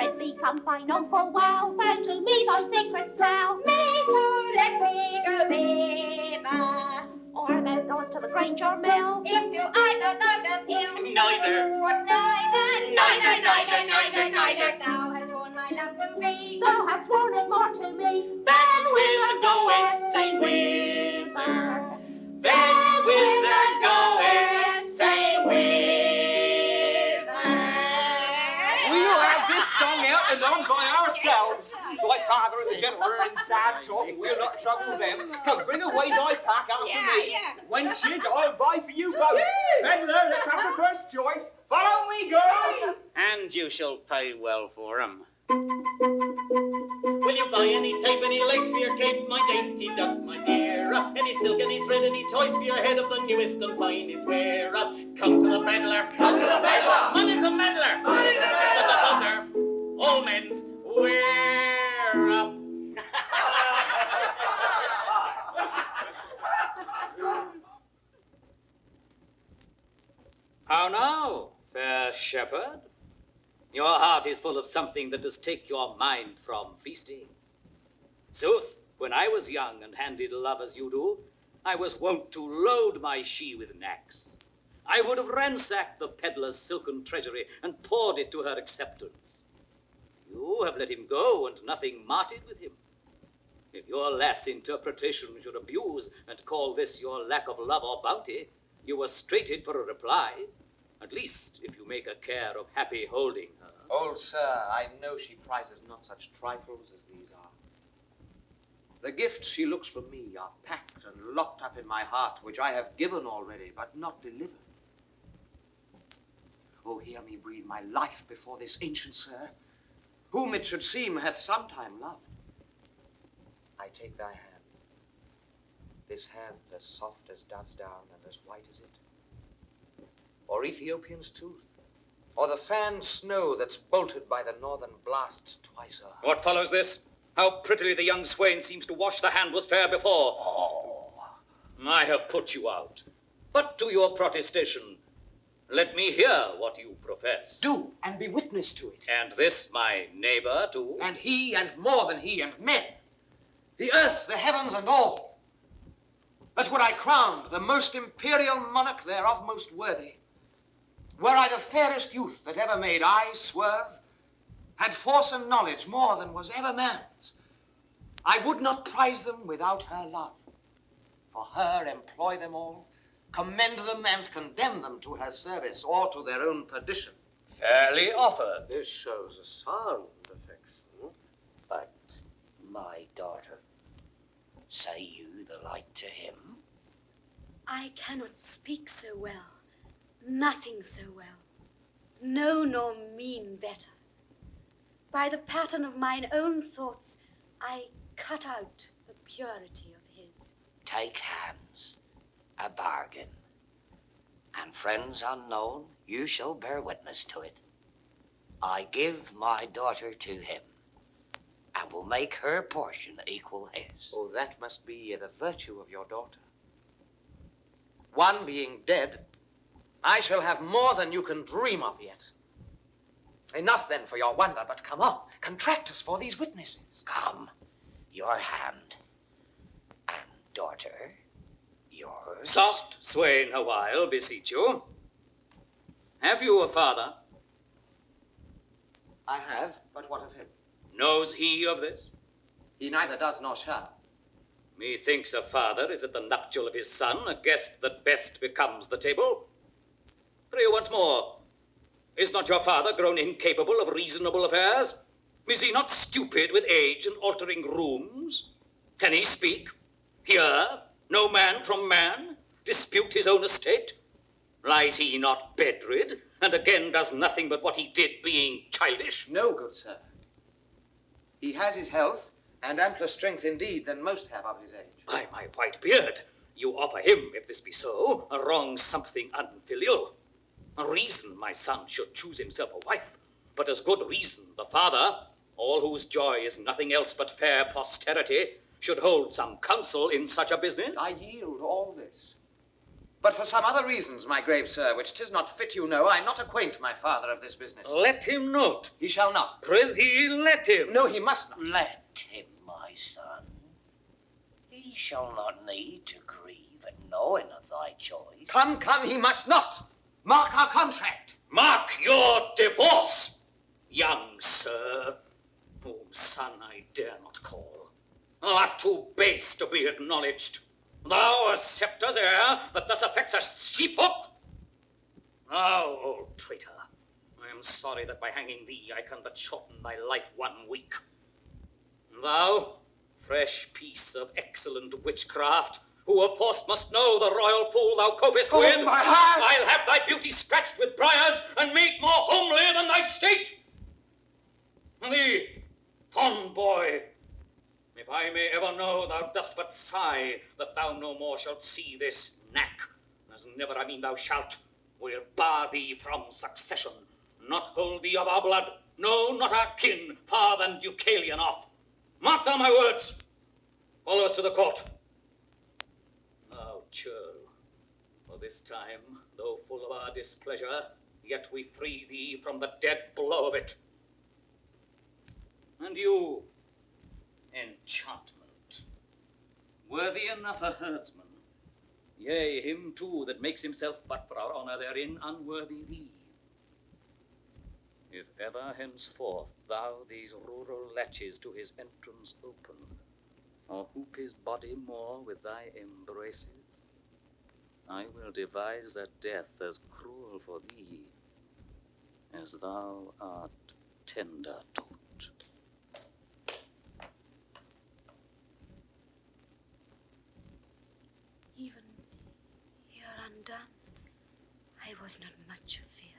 it becomes thine own full well. Thou to me thy secrets tell. Me to let me go thither. Or thou goest to the Granger mill. If to either thou dost ill. Neither. What neither. Thou hast sworn my love to me. Thou hast sworn it more to me. Then whither goest, say whither. Then whither goest, say whither. We'll have this song out and on by ourselves. My father and the gentleman are in sad talk, and we'll not trouble them. Come, bring away thy pack after me. Wenches, I'll buy for you both. Peddler, let's have the first choice. Follow me, girl. And you shall pay well for 'em. Will you buy any tape, any lace for your cape, my dainty duck, my dear? Any silk, any thread, any toys for your head of the newest and finest wear? Come to the peddler. Come to the peddler. Money's a meddler. Money's a meddler. But the butter, all men's wear up. How now, fair shepherd? Your heart is full of something that does take your mind from feasting. Sooth, when I was young and handled love as you do, I was wont to load my she with knacks. I would have ransacked the peddler's silken treasury and poured it to her acceptance. You have let him go and nothing marted with him. If your lass interpretation should abuse and call this your lack of love or bounty, you were straighted for a reply. At least, if you make a care of happy holding her. Old sir, I know she prizes not such trifles as these are. The gifts she looks from me are packed and locked up in my heart, which I have given already, but not delivered. Oh, hear me breathe my life before this ancient sir, whom it should seem hath sometime loved. I take thy hand, this hand as soft as dove's down and as white as it, or Ethiopian's tooth, or the fanned snow that's bolted by the northern blasts twice o'er. What follows this? How prettily the young swain seems to wash the hand was fair before. Oh. I have put you out. But to your protestation, let me hear what you profess. Do, and be witness to it. And this my neighbor too? And he, and more than he, and men. The earth, the heavens, and all. That were I crowned, the most imperial monarch thereof most worthy, were I the fairest youth that ever made eye swerve, had force and knowledge more than was ever man's, I would not prize them without her love. For her employ them all, commend them and condemn them to her service or to their own perdition. Fairly offered. This shows a sound affection. But, my daughter, say you the like to him? I cannot speak so well, nothing so well, know nor mean better. By the pattern of mine own thoughts, I cut out the purity of his. Take hands, a bargain. And friends unknown, you shall bear witness to it. I give my daughter to him, and will make her portion equal his. Oh, that must be the virtue of your daughter. One being dead, I shall have more than you can dream of yet. Enough then for your wonder, but come on, contract us for these witnesses. Come, your hand, and daughter, yours. Soft, swain, a while, beseech you. Have you a father? I have, but what of him? Knows he of this? He neither does nor shall. Methinks a father is at the nuptial of his son, a guest that best becomes the table. Pray you once more, is not your father grown incapable of reasonable affairs? Is he not stupid with age and altering rooms? Can he speak, hear, no man from man, dispute his own estate? Lies he not bedrid, and again does nothing but what he did, being childish? No, good sir. He has his health, and ampler strength indeed than most have of his age. By my white beard, you offer him, if this be so, a wrong something unfilial. A reason my son should choose himself a wife, but as good reason the father, all whose joy is nothing else but fair posterity, should hold some counsel in such a business. I yield all this. But for some other reasons, my grave sir, which 'tis not fit you know, I not acquaint my father of this business. Let him not. He shall not. Prithee, let him. No, he must not. Let him, my son. He shall not need to grieve at knowing of thy choice. Come, he must not. Mark our contract. Mark your divorce, young sir, whom son I dare not call. Thou art too base to be acknowledged. Thou, a scepter's heir, that thus affects a sheep-hook? Thou, old traitor, I am sorry that by hanging thee I can but shorten thy life 1 week. Thou, fresh piece of excellent witchcraft, who of force must know the royal fool thou copest with, my heart! I'll have thy beauty scratched with briars and made more homely than thy state. And thee, fond boy, if I may ever know thou dost but sigh that thou no more shalt see this knack, as never I mean thou shalt, we'll bar thee from succession, not hold thee of our blood, no, not our kin, far than Deucalion off. Mark thou my words. Follow us to the court. Now, churl, for this time, though full of our displeasure, yet we free thee from the dead blow of it. And you, enchantment, worthy enough a herdsman, yea, him too that makes himself but for our honour therein unworthy thee. If ever henceforth thou these rural latches to his entrance open, or hoop his body more with thy embraces, I will devise a death as cruel for thee as thou art tender toot. was not much afeard.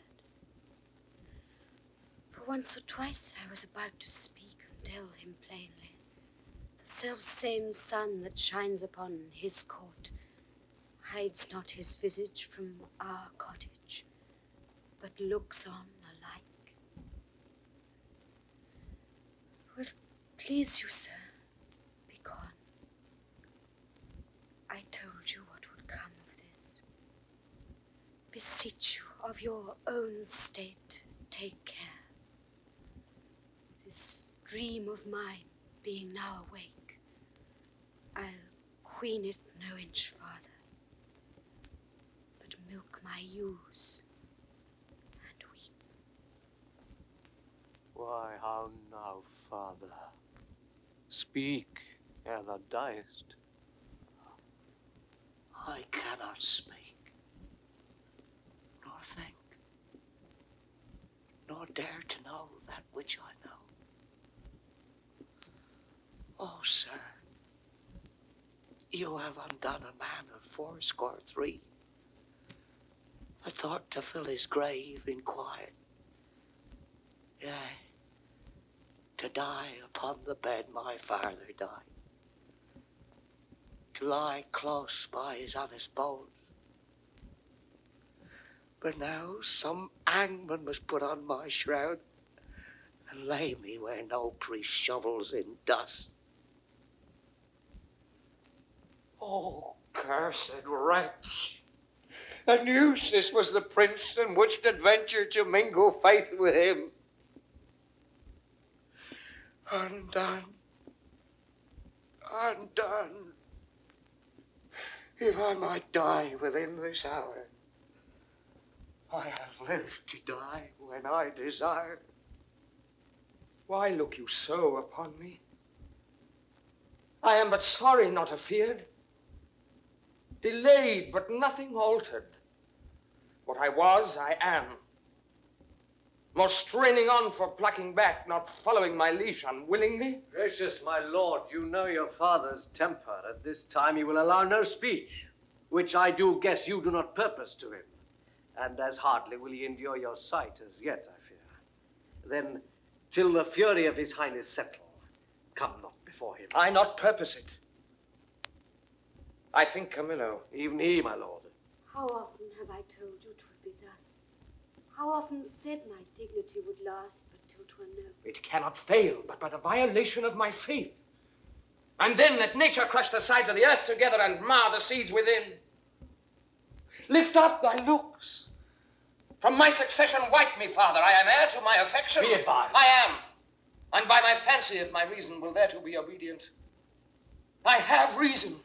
For once or twice I was about to speak and tell him plainly, the self-same sun that shines upon his court hides not his visage from our cottage, but looks on alike. Will please you, sir, be gone. I told you what would come of this. Beseech you, of your own state, take care. This dream of mine being now awake, I'll queen it no inch farther, but milk my ewes and weep. Why, how now, father? Speak, ere thou diest. I cannot speak, nor think, nor dare to know that which I know. Oh, sir, you have undone a man of 83, that thought to fill his grave in quiet, yea, to die upon the bed my father died, to lie close by his honest bones. But now some hangman must put on my shroud and lay me where no priest shovels in dust. Oh, cursed wretch! I knew this was the prince and wouldst adventure to mingle faith with him. Undone, undone. If I might die within this hour, I have lived to die when I desire. Why look you so upon me? I am but sorry, not afeard. Delayed, but nothing altered. What I was, I am. More straining on for plucking back, not following my leash unwillingly. Gracious my lord, you know your father's temper. At this time he will allow no speech, which I do guess you do not purpose to him. And as hardly will he endure your sight as yet, I fear. Then, till the fury of his highness settle, come not before him. I not purpose it. I think Camillo. Even he, my lord. How often have I told you 'twould be thus? How often said my dignity would last but till 'twere known? It cannot fail but by the violation of my faith. And then let nature crush the sides of the earth together and mar the seeds within. Lift up thy looks. From my succession wipe me, father. I am heir to my affection. Be advised. I am. And by my fancy, if my reason will thereto be obedient. I have reason.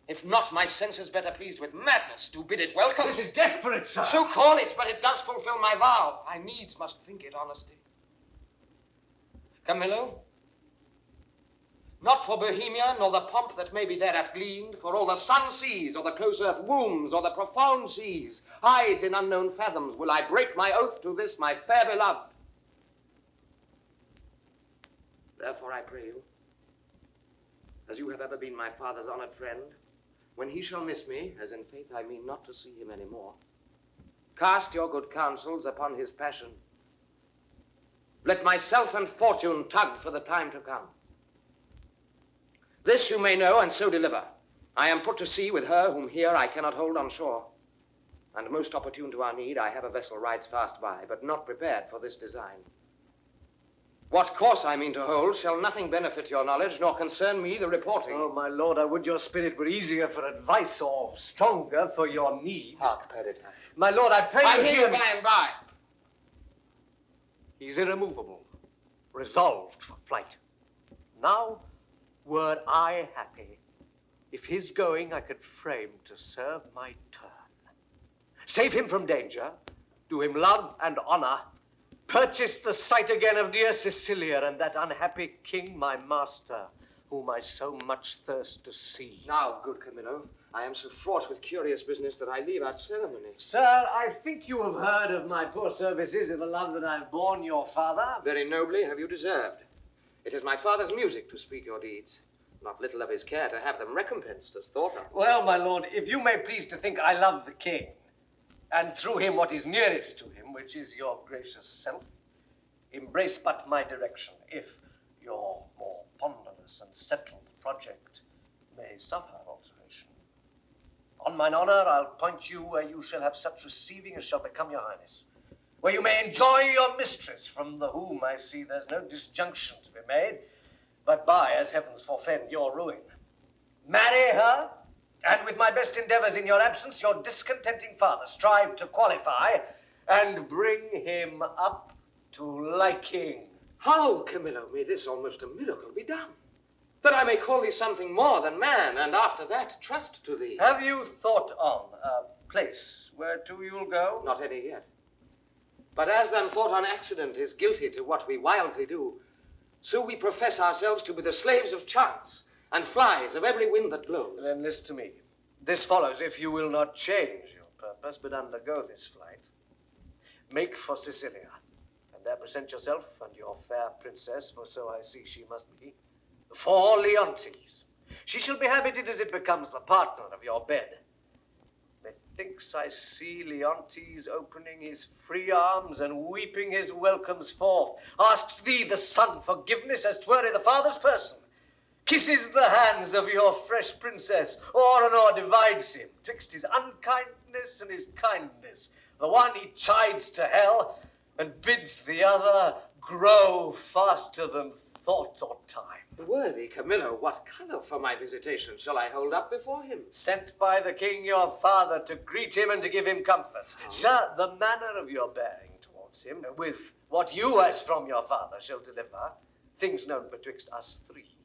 If not, my senses better pleased with madness do bid it welcome. This is desperate, sir. So call it, but it does fulfill my vow. I needs must think it honesty. Camillo, not for Bohemia, nor the pomp that may be thereat gleaned, for all the sun seas, or the close earth wombs, or the profound seas, hides in unknown fathoms, will I break my oath to this, my fair beloved. Therefore I pray you, as you have ever been my father's honored friend, when he shall miss me, as in faith I mean not to see him any more, cast your good counsels upon his passion. Let myself and fortune tug for the time to come. This you may know, and so deliver. I am put to sea with her whom here I cannot hold on shore. And most opportune to our need, I have a vessel rides fast by, but not prepared for this design. What course I mean to hold shall nothing benefit your knowledge, nor concern me the reporting. Oh, my lord, I would your spirit were easier for advice, or stronger for your need. Hark, Perdita. My lord, I pray I you hear you by and by. He's irremovable, resolved for flight. Now, were I happy, if his going I could frame to serve my turn. Save him from danger, do him love and honor, purchase the sight again of dear Sicilia and that unhappy king, my master, whom I so much thirst to see. Now, good Camillo, I am so fraught with curious business that I leave out ceremony. Sir, I think you have heard of my poor services in the love that I have borne your father. Very nobly have you deserved. It is my father's music to speak your deeds. Not little of his care to have them recompensed as thought of. Well, my lord, if you may please to think I love the king, and through him what is nearest to him, which is your gracious self. Embrace but my direction, if your more ponderous and settled project may suffer alteration. On mine honour, I'll point you where you shall have such receiving as shall become your highness, where you may enjoy your mistress, from the whom I see there's no disjunction to be made, but by, as heavens forfend, your ruin. Marry her, and with my best endeavours in your absence, your discontenting father strive to qualify and bring him up to liking. How, Camillo, may this almost a miracle be done? That I may call thee something more than man, and after that trust to thee. Have you thought on a place whereto you'll go? Not any yet. But as then thought on accident is guilty to what we wildly do, so we profess ourselves to be the slaves of chance, and flies of every wind that blows. Then list to me. This follows if you will not change your purpose, but undergo this flight. Make for Sicilia, and there present yourself and your fair princess, for so I see she must be, for Leontes. She shall be habited as it becomes the partner of your bed. Methinks I see Leontes opening his free arms and weeping his welcomes forth, asks thee, the son, forgiveness as 'twere the father's person, kisses the hands of your fresh princess, o'er and o'er divides him twixt his unkindness and his kindness. The one he chides to hell, and bids the other grow faster than thought or time. Worthy Camillo, what colour for my visitation shall I hold up before him? Sent by the king your father to greet him and to give him comforts. Oh. Sir, the manner of your bearing towards him, with what you as from your father shall deliver, things known betwixt us three,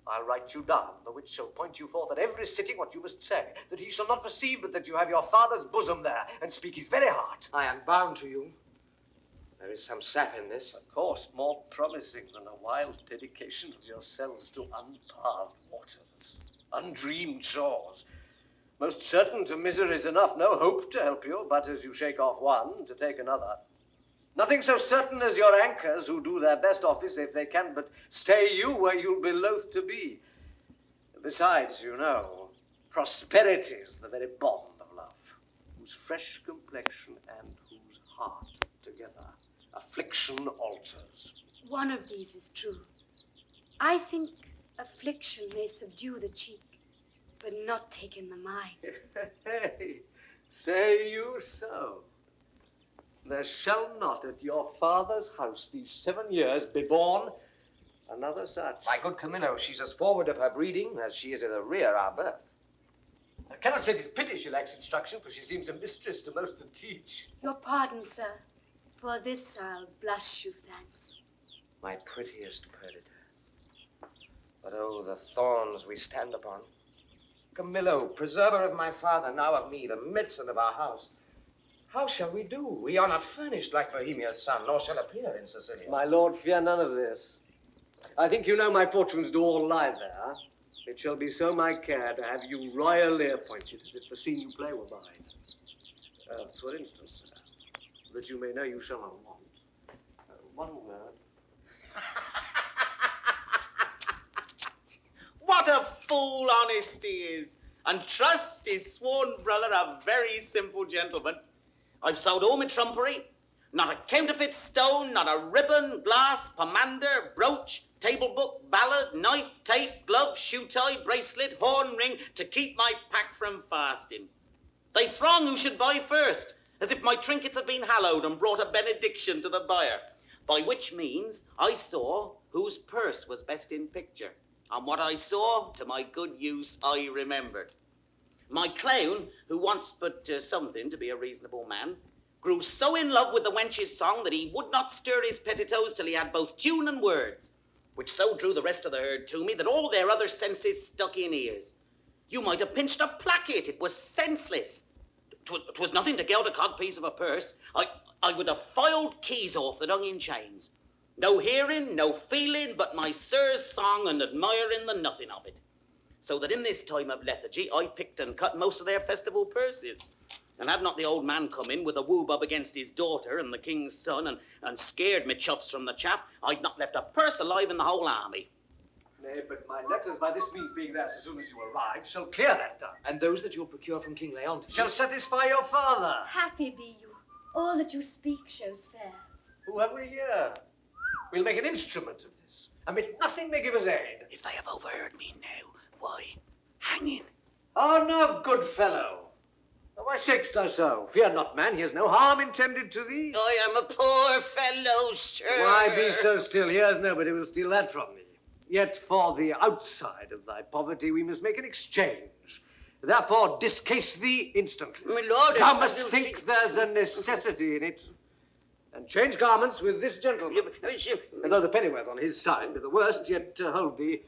I'll write you down, the which shall point you forth at every sitting what you must say, that he shall not perceive but that you have your father's bosom there, and speak his very heart. I am bound to you. There is some sap in this. Of course, more promising than a wild dedication of yourselves to unpaved waters, undreamed shores. Most certain to miseries enough, no hope to help you, but as you shake off one, to take another. Nothing so certain as your anchors, who do their best office if they can but stay you where you'll be loath to be. Besides, you know, prosperity's the very bond of love, whose fresh complexion and whose heart together affliction alters. One of these is true. I think affliction may subdue the cheek, but not take in the mind. Hey, say you so? There shall not at your father's house these 7 years be born another such. My good Camillo, she's as forward of her breeding as she is of the rear our birth. I cannot say 'tis pity she lacks instruction, for she seems a mistress to most that teach. Your pardon, sir. For this I'll blush you thanks. My prettiest Perdita. But oh, the thorns we stand upon. Camillo, preserver of my father, now of me, the medicine of our house. How shall we do? We are not furnished like Bohemia's son, nor shall appear in Sicilia. My lord, fear none of this. I think you know my fortunes do all lie there. It shall be so my care to have you royally appointed, as if the scene you play were mine. For instance, sir, that you may know you shall not want. One word. What a fool honesty is, and trust his sworn brother a very simple gentleman. I've sold all my trumpery, not a counterfeit stone, not a ribbon, glass, pomander, brooch, table book, ballad, knife, tape, glove, shoe tie, bracelet, horn ring, to keep my pack from fasting. They throng who should buy first, as if my trinkets had been hallowed and brought a benediction to the buyer, by which means I saw whose purse was best in picture, and what I saw, to my good use, I remembered. My clown, who wants but something to be a reasonable man, grew so in love with the wench's song that he would not stir his petticoats till he had both tune and words, which so drew the rest of the herd to me that all their other senses stuck in ears. You might have pinched a placket, it was senseless. 'Twas nothing to geld a codpiece of a purse. I would have filed keys off that hung in chains. No hearing, no feeling, but my sir's song and admiring the nothing of it. So that in this time of lethargy, I picked and cut most of their festival purses. And had not the old man come in with a whoobub against his daughter and the king's son and scared me chuffs from the chaff, I'd not left a purse alive in the whole army. Nay, but my letters by this means being there so soon as you arrive shall clear that doubt. And those that you'll procure from King Leontes shall satisfy your father. Happy be you. All that you speak shows fair. Who have we here? We'll make an instrument of this, and nothing may give us aid. If they have overheard me now, why, hanging. Oh, no, good fellow. Why shakest thou so? Fear not, man, here's no harm intended to thee. I am a poor fellow, sir. Why be so still? Here's nobody will steal that from me. Yet for the outside of thy poverty we must make an exchange. Therefore discase thee instantly. My lord, thou must think there's a necessity in it. And change garments with this gentleman. And though the pennyworth on his side be the worst, yet hold thee,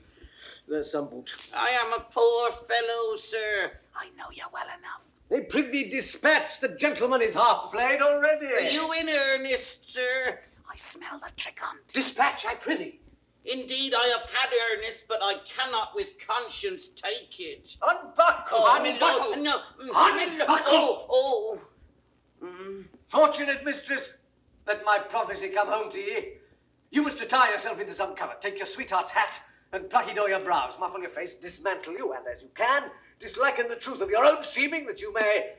there's some boot. I am a poor fellow, sir. I know you well enough. They prithee dispatch, the gentleman is half flayed already. Are you in earnest, sir? I smell the trick on't. Dispatch, I prithee. Indeed, I have had earnest, but I cannot with conscience take it. Unbuckle! Unbuckle! No, Unbuckle! Oh. Fortunate mistress, let my prophecy come home to ye. You must attire yourself into some cover. Take your sweetheart's hat and pluck it o'er your brows. Muffle your face, dismantle you, and as you can, disliken the truth of your own seeming, that you may,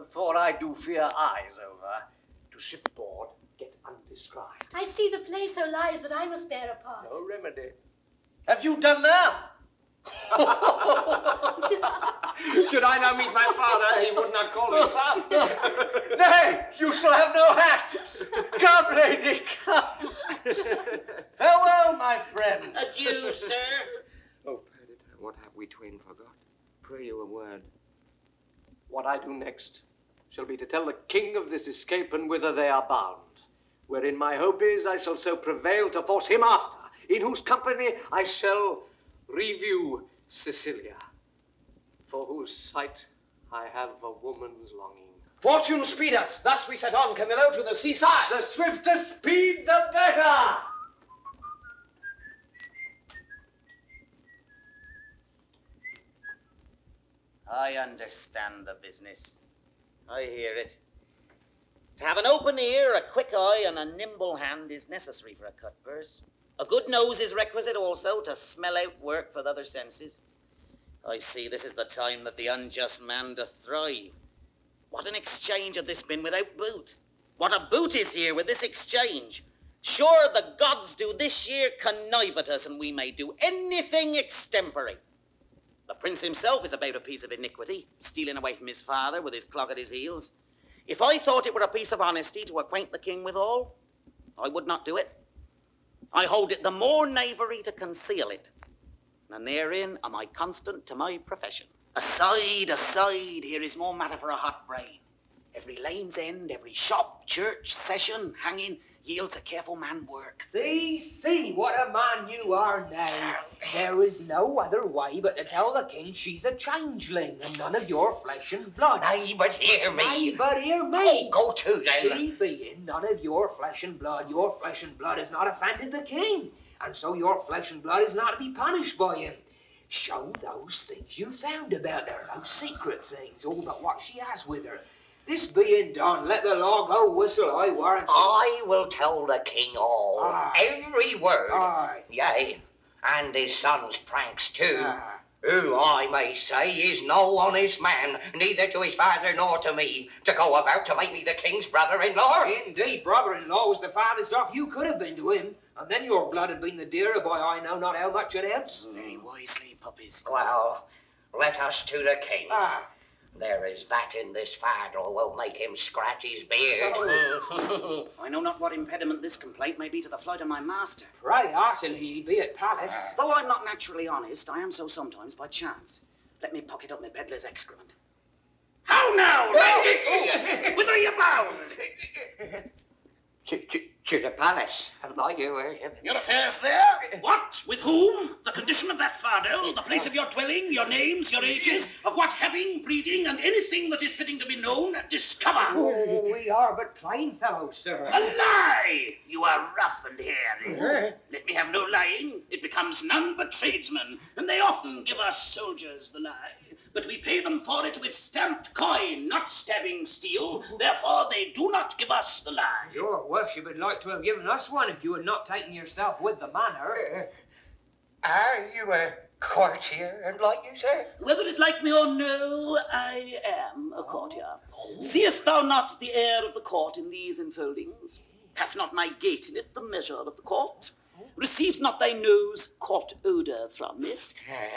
for I do fear eyes over, to shipboard get undescribed. I see the play so lies that I must bear a part. No remedy. Have you done that? Should I now meet my father, he would not call me son. Nay, you shall have no hat. Come, lady, come. Farewell, my friend. Adieu, sir. Oh, Perdita, what have we twain forgot? Pray you a word. What I do next shall be to tell the king of this escape and whither they are bound, wherein my hope is I shall so prevail to force him after, in whose company I shall review Sicilia, for whose sight I have a woman's longing. Fortune speed us. Thus we set on, Camillo, to the seaside. The swifter speed, the better. I understand the business. I hear it. To have an open ear, a quick eye, and a nimble hand is necessary for a cutpurse. A good nose is requisite also to smell out work for the other senses. I see this is the time that the unjust man doth thrive. What an exchange had this been without boot? What a boot is here with this exchange? Sure the gods do this year connive at us, and we may do anything extempore. The prince himself is about a piece of iniquity, stealing away from his father with his clog at his heels. If I thought it were a piece of honesty to acquaint the king withal, I would not do it. I hold it the more knavery to conceal it, and therein am I constant to my profession. Aside, here is more matter for a hot brain. Every lane's end, every shop, church, session, hanging, yields a careful man work. See, what a man you are now. There is no other way but to tell the king she's a changeling, and none of your flesh and blood. Nay, but hear me. Nay, but hear me. Oh, go to then. She being none of your flesh and blood has not offended the king, and so your flesh and blood is not to be punished by him. Show those things you found about her, those secret things, all but what she has with her. This being done, let the law go whistle, I warrant you. I will tell the king all, every word. Aye. Yea, and his son's pranks too. Who, I may say, is no honest man, neither to his father nor to me, to go about to make me the king's brother-in-law. Indeed, brother-in-law was the farthest off you could have been to him, and then your blood had been the dearer by I know not how much else. Very wisely, puppies. Well, let us to the king. There is that in this fardel will make him scratch his beard. I know not what impediment this complaint may be to the flight of my master. Pray heartily he be at palace. Though I'm not naturally honest, I am so sometimes by chance. Let me pocket up my peddler's excrement. How now, lads? Whither are you bound? To the palace, by your worship. Your affairs there? What? With whom? The condition of that fardel? The place of your dwelling? Your names? Your ages? Of what having, breeding, and anything that is fitting to be known? Discover! Oh, we are but plain fellows, sir. A lie! You are rough and hairy. Let me have no lying. It becomes none but tradesmen, and they often give us soldiers the lie. But we pay them for it with stamped coin, not stabbing steel. Therefore, they do not give us the lie. Your worship would like to have given us one if you had not taken yourself with the manor. Are you a courtier and like you, sir? Whether it like me or no, I am a courtier. Seest thou not the air of the court in these enfoldings? Hath not my gait in it the measure of the court? Receives not thy nose court odour from it?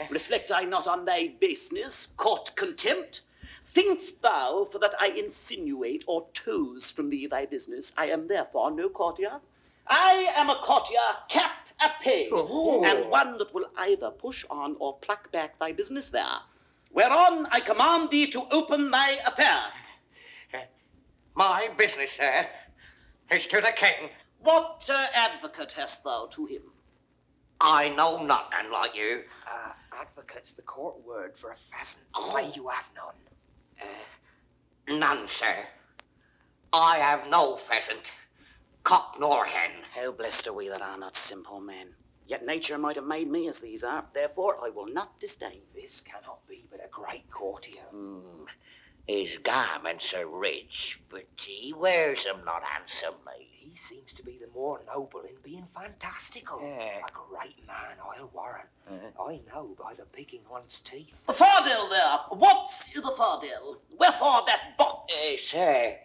Reflect I not on thy baseness, court contempt? Think'st thou, for that I insinuate or toze from thee thy business, I am therefore no courtier? I am a courtier, cap a pay, and one that will either push on or pluck back thy business there, whereon I command thee to open thy affair. My business, sir, is to the king. What advocate hast thou to him? I know nothing like you. Advocate's the court word for a pheasant. Say you have none. None, sir. I have no pheasant, cock nor hen. How blessed are we that are not simple men. Yet nature might have made me as these are, therefore I will not disdain. This cannot be but a great courtier. His garments are rich, but he wears them not handsomely. He seems to be the more noble in being fantastical. A great man, I'll warrant. I know by the picking one's teeth. The fardel there! What's the fardel? Wherefore that box? Sir,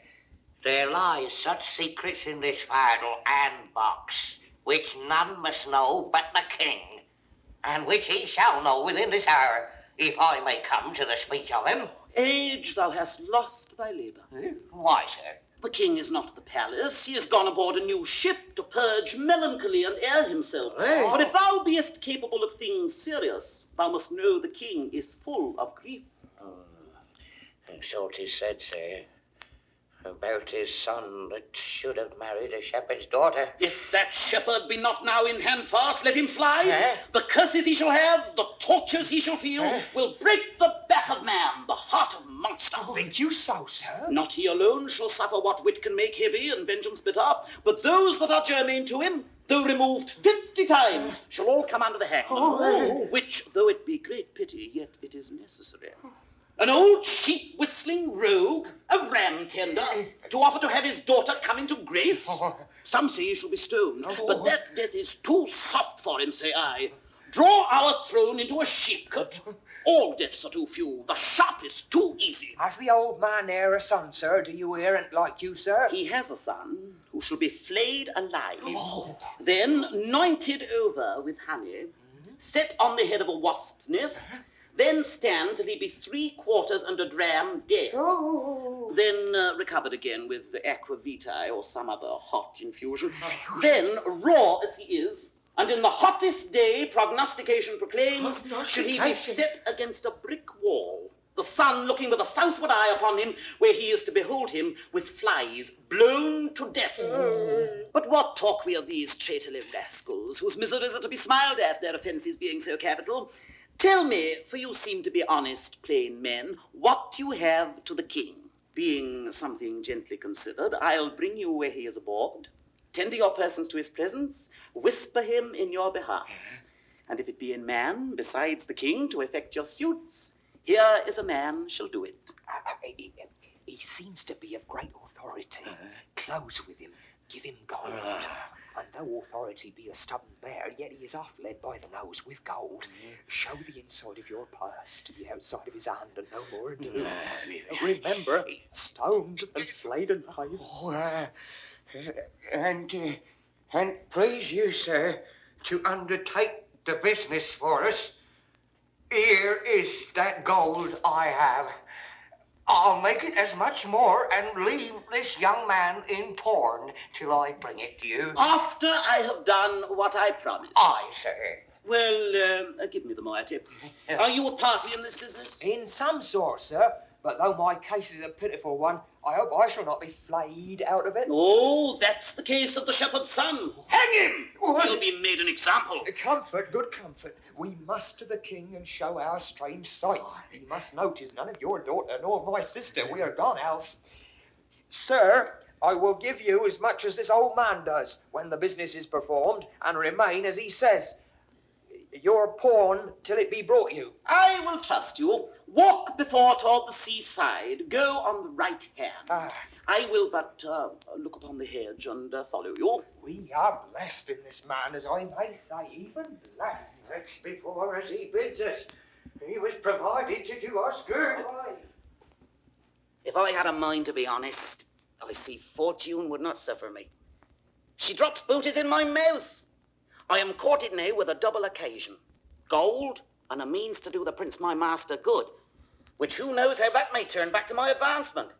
there lies such secrets in this fardel and box, which none must know but the king, and which he shall know within this hour, if I may come to the speech of him. Age, thou hast lost thy labour. Why, sir? The king is not at the palace. He is gone aboard a new ship to purge melancholy and air himself. For if thou beest capable of things serious, thou must know the king is full of grief. And so 'tis said, sir, about his son that should have married a shepherd's daughter. If that shepherd be not now in hand fast, let him fly. The curses he shall have, the tortures he shall feel, will break the back of man, the heart of monster. Think you so, sir? Not he alone shall suffer what wit can make heavy and vengeance bitter, but those that are germane to him, though removed 50 times, shall all come under the hangman, which, though it be great pity, yet it is necessary. An old sheep-whistling rogue, a ram tender, to offer to have his daughter come into grace? Some say he shall be stoned, but that death is too soft for him, say I. Draw our throne into a sheep-cote. All deaths are too few, the sharp is too easy. Has the old man there a son, sir? Do you hear it like you, sir? He has a son who shall be flayed alive, then anointed over with honey, set on the head of a wasp's nest, then stand till he be 3/4 under dram dead. Then recovered again with aqua vitae or some other hot infusion. Then, raw as he is, and in the hottest day prognostication proclaims, should he be set against a brick wall, the sun looking with a southward eye upon him, where he is to behold him with flies blown to death. But what talk we of these traitorly rascals, whose miseries are to be smiled at, their offences being so capital? Tell me, for you seem to be honest, plain men, what you have to the king. Being something gently considered, I'll bring you where he is aboard, tender your persons to his presence, whisper him in your behalfs. And if it be in man, besides the king, to effect your suits, here is a man shall do it. He seems to be of great authority. Close with him, give him gold. And though authority be a stubborn bear, yet he is oft led by the nose with gold. Show the inside of your purse to the outside of his hand, and no more ado. Remember, stoned and flayed alive. And please you, sir, to undertake the business for us. Here is that gold I have. I'll make it as much more and leave this young man in pawn till I bring it to you. After I have done what I promised. Aye, sir. Well, give me the moiety. Are you a party in this business? In some sort, sir. But though my case is a pitiful one, I hope I shall not be flayed out of it. Oh, that's the case of the shepherd's son. Hang him! He'll be made an example. Comfort, good comfort. We must to the king and show our strange sights. He must know 'tis none of your daughter nor my sister. We are gone else. Sir, I will give you as much as this old man does when the business is performed, and remain as he says. your pawn till it be brought you. I will trust you. Walk before toward the seaside. Go on the right hand. I will but look upon the hedge and follow you. We are blessed in this man, as I may say, even blessed. That's before as he bids us. He was provided to do us good. If I had a mind to be honest, I see fortune would not suffer me. She drops booties in my mouth. I am courted now with a double occasion. Gold and a means to do the prince my master good, which who knows how that may turn back to my advancement.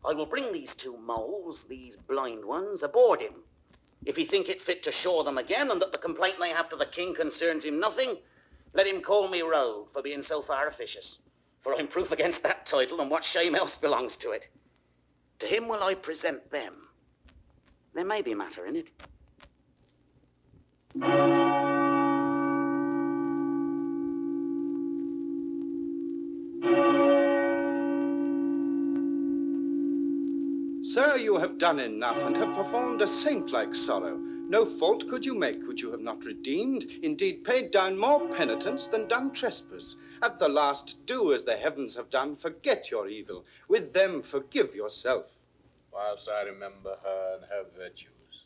I will bring these two moles, these blind ones, aboard him. If he think it fit to shore them again, and that the complaint they have to the king concerns him nothing, let him call me rogue for being so far officious. For I'm proof against that title, and what shame else belongs to it. To him will I present them. There may be matter in it. Sir, you have done enough and have performed a saint-like sorrow. No fault could you make which you have not redeemed, indeed paid down more penitence than done trespass. At the last, do as the heavens have done, forget your evil. With them forgive yourself. Whilst I remember her and her virtues,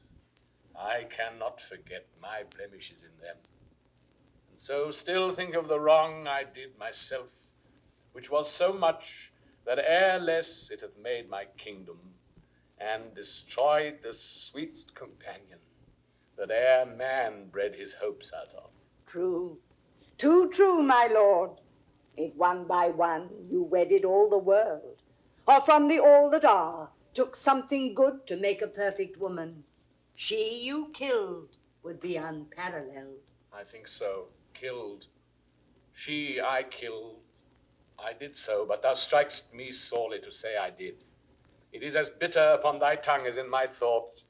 I cannot forget my blemishes in them. And so still think of the wrong I did myself, which was so much that ere less it hath made my kingdom, and destroyed the sweetest companion that e'er man bred his hopes out of. True, too true, my lord. If one by one you wedded all the world, or from the all that are took something good to make a perfect woman, she you killed would be unparalleled. I think so. Killed. She I killed. I did so, but thou strikest me sorely to say I did. It is as bitter upon thy tongue as in my thought.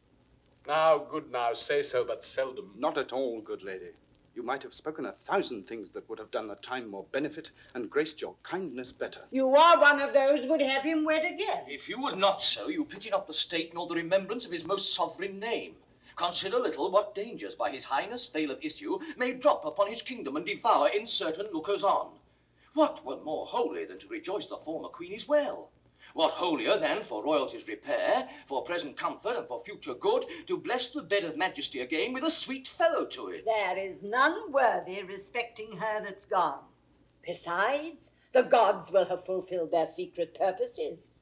Now, good now, say so but seldom. Not at all, good lady. You might have spoken 1,000 things that would have done the time more benefit and graced your kindness better. You are one of those would have him wed again. If you would not so, you pity not the state nor the remembrance of his most sovereign name. Consider little what dangers by his highness fail of issue may drop upon his kingdom and devour in certain lookers on. What were more holy than to rejoice the former queen is well? What holier than for royalty's repair, for present comfort and for future good, to bless the bed of majesty again with a sweet fellow to it? There is none worthy respecting her that's gone. Besides, the gods will have fulfilled their secret purposes.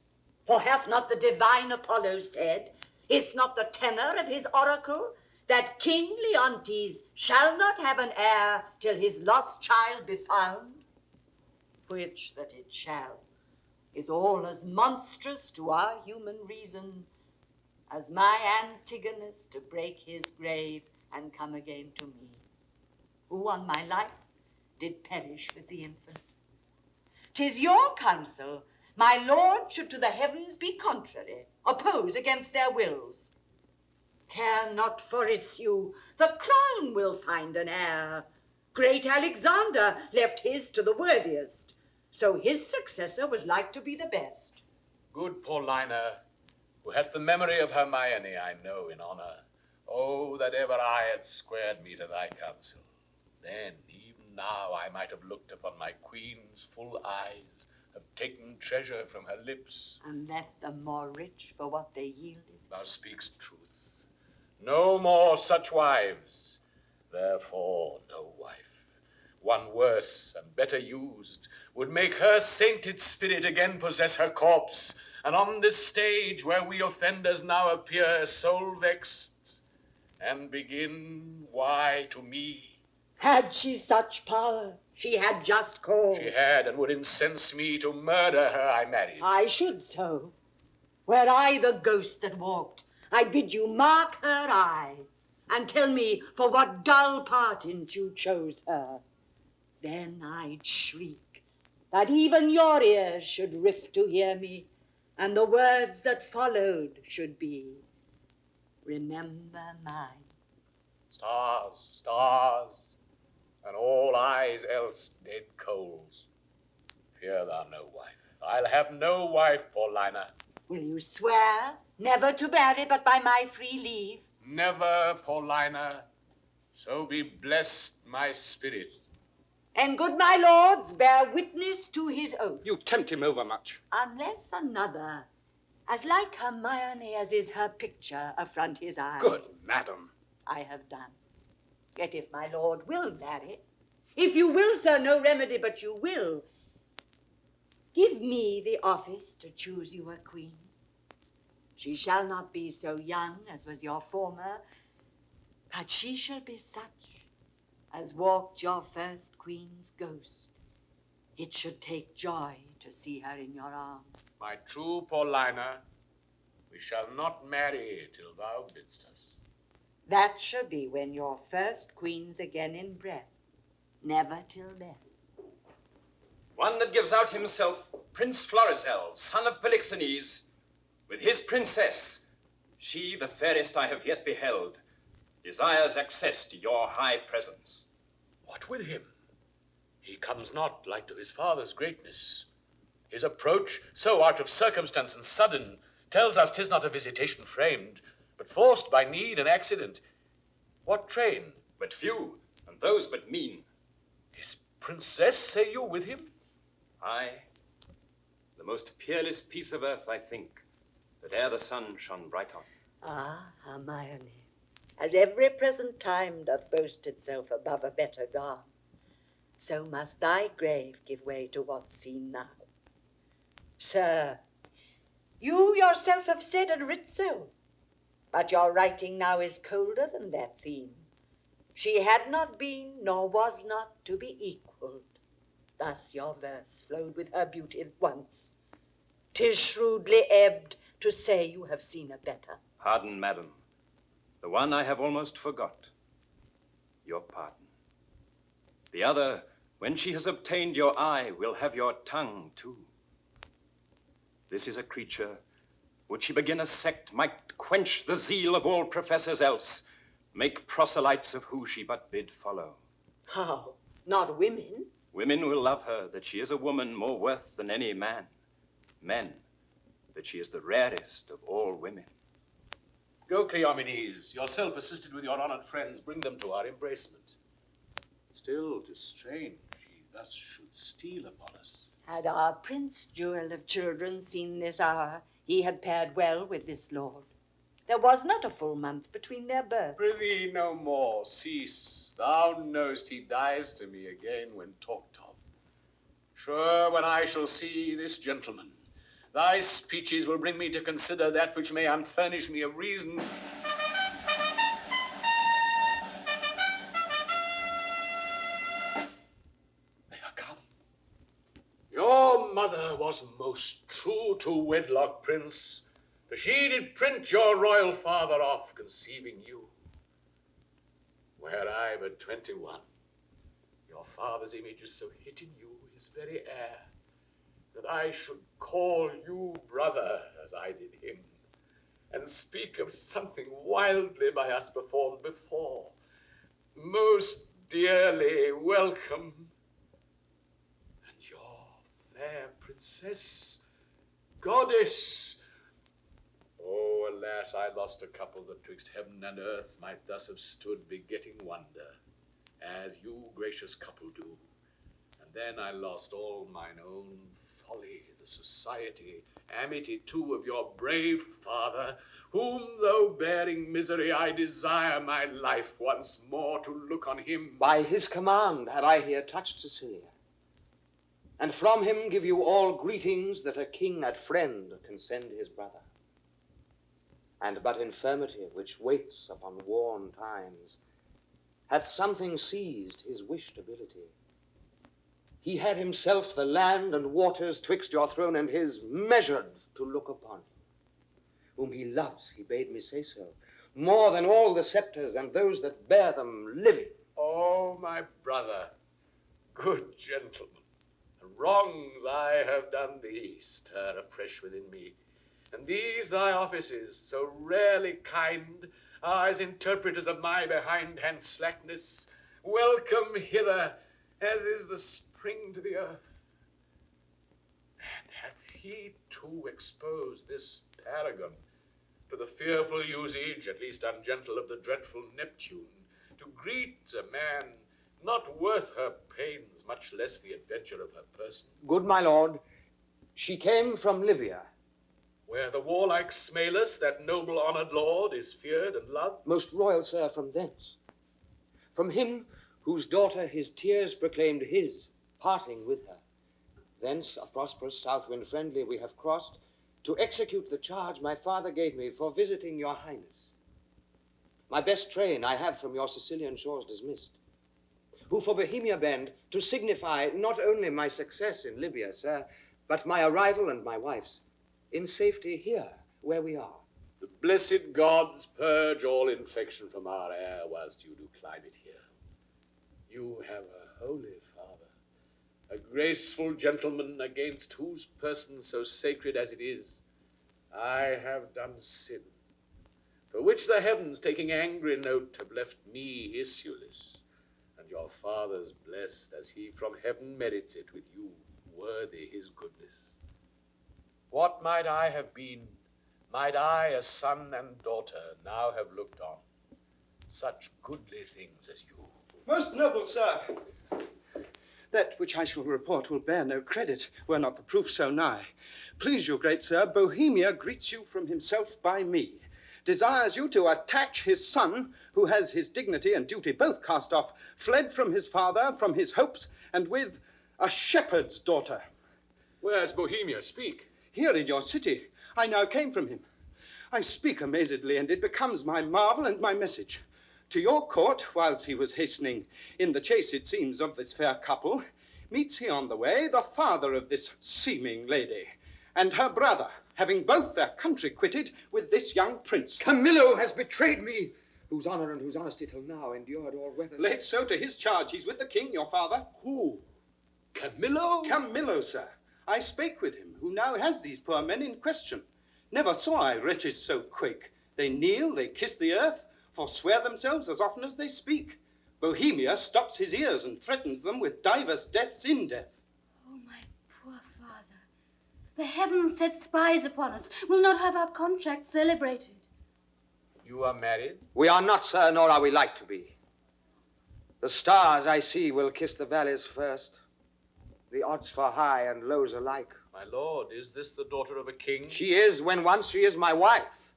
For hath not the divine Apollo said, is not the tenor of his oracle, that King Leontes shall not have an heir till his lost child be found? Which that it shall is all as monstrous to our human reason as my Antigonus to break his grave and come again to me, who on my life did perish with the infant. 'Tis your counsel my lord should to the heavens be contrary, oppose against their wills. Care not for issue, the crown will find an heir. Great Alexander left his to the worthiest, so his successor was like to be the best. Good Paulina, who hast the memory of Hermione, I know in honor. Oh, that ever I had squared me to thy counsel. Then, even now, I might have looked upon my queen's full eyes, have taken treasure from her lips, and left them more rich for what they yielded. Thou speakst truth. No more such wives. Therefore, no wife, one worse and better used, would make her sainted spirit again possess her corpse, and on this stage where we offenders now appear soul vexed, and begin, why to me? Had she such power, she had just cause. She had, and would incense me to murder her I married. I should so. Were I the ghost that walked, I bid you mark her eye, and tell me for what dull parent you chose her. Then I'd shriek, that even your ears should rift to hear me, and the words that followed should be, remember mine. Stars, stars, and all eyes else dead coals. Fear thou no wife. I'll have no wife, Paulina. Will you swear never to marry but by my free leave? Never, Paulina. So be blessed my spirit. And good my lords, bear witness to his oath. You tempt him overmuch. Unless another, as like Hermione as is her picture, affront his eye. Good madam. I have done. Yet if my lord will marry, if you will, sir, no remedy but you will, give me the office to choose you a queen. She shall not be so young as was your former, but she shall be such as walked your first queen's ghost. It should take joy to see her in your arms. My true Paulina, we shall not marry till thou bidst us. That shall be when your first queen's again in breath, never till then. One that gives out himself Prince Florizel, son of Polixenes, with his princess, she the fairest I have yet beheld, desires access to your high presence. What with him? He comes not like to his father's greatness. His approach, so out of circumstance and sudden, tells us 'tis not a visitation framed, but forced by need and accident. What train? But few, and those but mean. His princess, say you, with him? Aye, the most peerless piece of earth, I think, that e'er the sun shone bright on. Ah, Hermione, as every present time doth boast itself above a better God, so must thy grave give way to what's seen now. Sir, you yourself have said and writ so, but your writing now is colder than that theme. She had not been, nor was not to be equalled. Thus your verse flowed with her beauty at once. 'Tis shrewdly ebbed to say you have seen a better. Pardon, madam. The one I have almost forgot. Your pardon. The other, when she has obtained your eye, will have your tongue too. This is a creature, would she begin a sect, might quench the zeal of all professors else, make proselytes of who she but bid follow. How? Not women? Women will love her that she is a woman more worth than any man. Men, that she is the rarest of all women. Go, Cleomenes, yourself assisted with your honored friends, bring them to our embracement. Still, 'tis strange she thus should steal upon us. Had our prince jewel of children seen this hour, he had paired well with this lord. There was not a full month between their births. Prithee, no more, cease. Thou know'st he dies to me again when talked of. Sure, when I shall see this gentleman, thy speeches will bring me to consider that which may unfurnish me of reason. They are come. Your mother was most true to wedlock, prince, for she did print your royal father off, conceiving you. Were I but 21, your father's image is so hid in you, his very air, that I should call you brother, as I did him, and speak of something wildly by us performed before. Most dearly welcome. And your fair princess, goddess. Oh, alas, I lost a couple that twixt heaven and earth might thus have stood begetting wonder, as you, gracious couple, do. And then I lost all mine own folly, the society, amity too of your brave father, whom, though bearing misery, I desire my life once more to look on him. By his command had I here touched Cecilia, and from him give you all greetings that a king at friend can send his brother. And but infirmity, which waits upon worn times, hath something seized his wished ability. He had himself the land and waters twixt your throne and his measured to look upon him. Whom he loves, he bade me say so, more than all the scepters and those that bear them living. Oh, my brother, good gentleman, the wrongs I have done thee stir afresh within me. And these thy offices, so rarely kind, are as interpreters of my behindhand slackness. Welcome hither, as is the spring to the earth. And hath he too exposed this paragon to the fearful usage, at least ungentle, of the dreadful Neptune, to greet a man not worth her pains, much less the adventure of her person. Good my lord, she came from Libya. Where the warlike Smalus, that noble honoured lord, is feared and loved. Most royal sir, from thence. From him whose daughter his tears proclaimed his, parting with her. Thence, a prosperous south wind friendly, we have crossed to execute the charge my father gave me for visiting your highness. My best train I have from your Sicilian shores dismissed, who for Bohemia bend to signify not only my success in Libya, sir, but my arrival and my wife's in safety here where we are. The blessed gods purge all infection from our air whilst you do climate here. You have a holy father, a graceful gentleman against whose person so sacred as it is, I have done sin, for which the heavens, taking angry note, have left me issueless, and your father's blessed, as he from heaven merits it with you, worthy his goodness. What might I have been, might I, a son and daughter, now have looked on, such goodly things as you? Most noble sir, that which I shall report will bear no credit, were not the proof so nigh. Please you, great sir, Bohemia greets you from himself by me, desires you to attach his son, who has his dignity and duty both cast off, fled from his father, from his hopes, and with a shepherd's daughter. Where's Bohemia? Speak. Here in your city. I now came from him. I speak amazedly, and it becomes my marvel and my message. To your court, whilst he was hastening in the chase, it seems, of this fair couple, meets he on the way the father of this seeming lady, and her brother, having both their country quitted with this young prince. Camillo has betrayed me, whose honour and whose honesty till now endured all weathers. Laid so to his charge, he's with the king, your father. Who? Camillo? Camillo, sir. I spake with him, who now has these poor men in question. Never saw I wretches so quake. They kneel, they kiss the earth, forswear themselves as often as they speak. Bohemia stops his ears and threatens them with divers deaths in death. Oh, my poor father. The heavens set spies upon us. We'll not have our contract celebrated. You are married? We are not, sir, nor are we like to be. The stars, I see, will kiss the valleys first. The odds for high and lows alike. My lord, is this the daughter of a king? She is, when once she is my wife.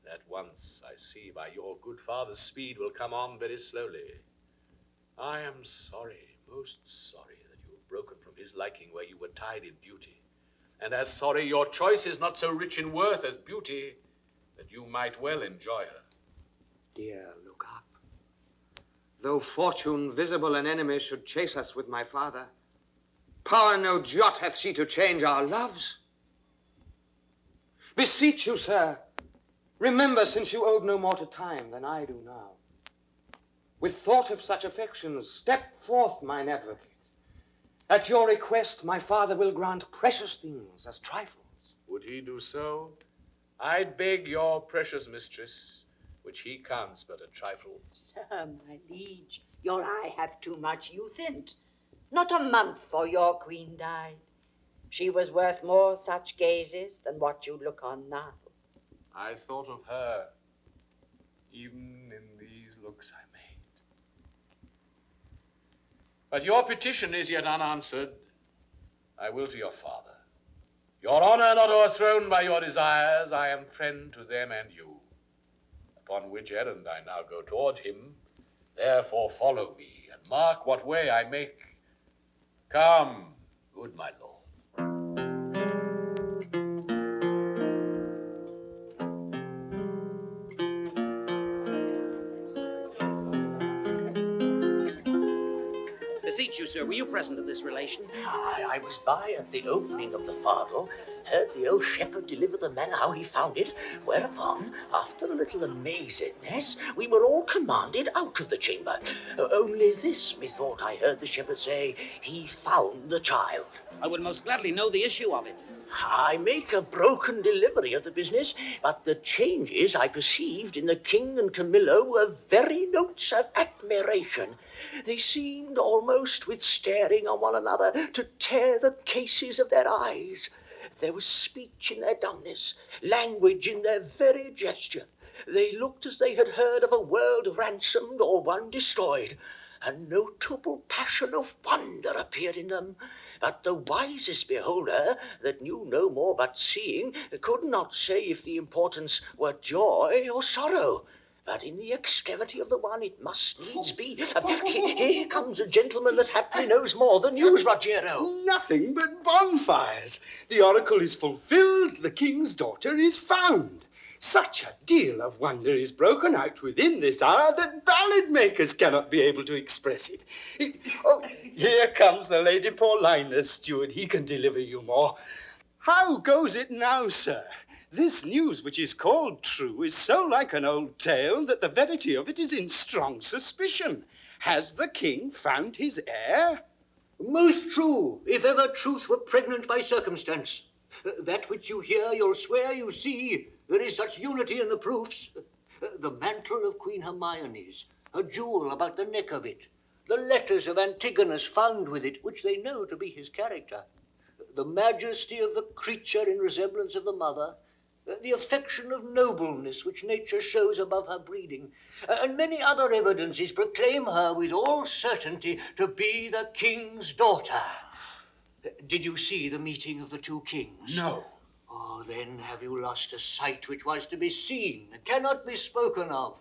That once, I see, by your good father's speed will come on very slowly. I am sorry, most sorry, that you have broken from his liking where you were tied in beauty. And as sorry your choice is not so rich in worth as beauty, that you might well enjoy her. Dear, look up. Though fortune, visible an enemy, should chase us with my father, power no jot hath she to change our loves. Beseech you, sir, remember, since you owed no more to time than I do now. With thought of such affections, step forth, mine advocate. At your request, my father will grant precious things as trifles. Would he do so? I'd beg your precious mistress, which he counts but a trifle. Sir, my liege, your eye hath too much youth in't. Not a month for your queen died. She was worth more such gazes than what you look on now. I thought of her, even in these looks I made. But your petition is yet unanswered. I will to your father. Your honour not o'erthrown by your desires, I am friend to them and you. Upon which errand I now go toward him, therefore follow me, and mark what way I make. Come, good my lord. Beseech you, sir, were you present at this relation? I was by at the opening of the fardel, heard the old shepherd deliver the manner how he found it, whereupon, after a little amazedness, we were all commanded out of the chamber. Only this, methought I heard the shepherd say, he found the child. I would most gladly know the issue of it. I make a broken delivery of the business, but the changes I perceived in the king and Camillo were very notes of admiration. They seemed almost, with staring on one another, to tear the cases of their eyes. There was speech in their dumbness, language in their very gesture. They looked as they had heard of a world ransomed or one destroyed. A notable passion of wonder appeared in them. But the wisest beholder, that knew no more but seeing, could not say if the importance were joy or sorrow. But in the extremity of the one it must needs be. Here comes a gentleman that haply knows more than news, Rogero. Nothing but bonfires. The oracle is fulfilled, the king's daughter is found. Such a deal of wonder is broken out within this hour that ballad makers cannot be able to express it. Oh, here comes the Lady Paulina, steward. He can deliver you more. How goes it now, sir? This news, which is called true, is so like an old tale that the verity of it is in strong suspicion. Has the king found his heir? Most true, if ever truth were pregnant by circumstance. That which you hear, you'll swear you see. There is such unity in the proofs. The mantle of Queen Hermione's, a jewel about the neck of it, the letters of Antigonus found with it, which they know to be his character, the majesty of the creature in resemblance of the mother, the affection of nobleness which nature shows above her breeding, and many other evidences proclaim her with all certainty to be the king's daughter. Did you see the meeting of the two kings? No. Oh, then have you lost a sight which was to be seen, and cannot be spoken of.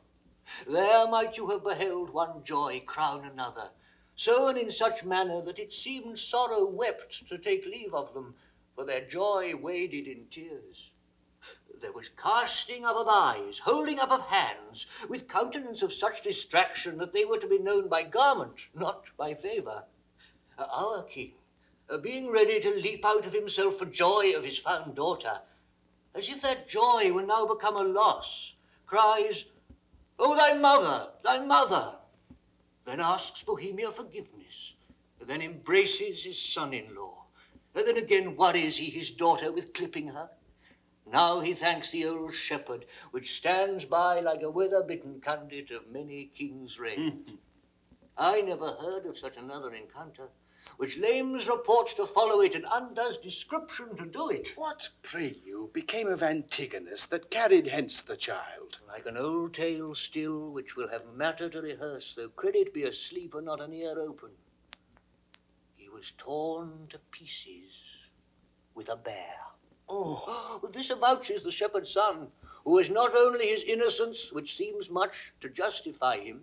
There might you have beheld one joy crown another, so and in such manner that it seemed sorrow wept to take leave of them, for their joy waded in tears. There was casting up of eyes, holding up of hands, with countenance of such distraction that they were to be known by garment, not by favour. Our king, being ready to leap out of himself for joy of his found daughter, as if that joy were now become a loss, cries, "Oh, thy mother, thy mother!" Then asks Bohemia forgiveness, then embraces his son-in-law, and then again worries he his daughter with clipping her. Now he thanks the old shepherd, which stands by like a weather-bitten candidate of many kings' reign. I never heard of such another encounter, which lames reports to follow it and undoes description to do it. What, pray you, became of Antigonus that carried hence the child? Like an old tale still, which will have matter to rehearse, though credit be asleep and not an ear open. He was torn to pieces with a bear. Oh, this avouches the shepherd's son, who has not only his innocence, which seems much to justify him,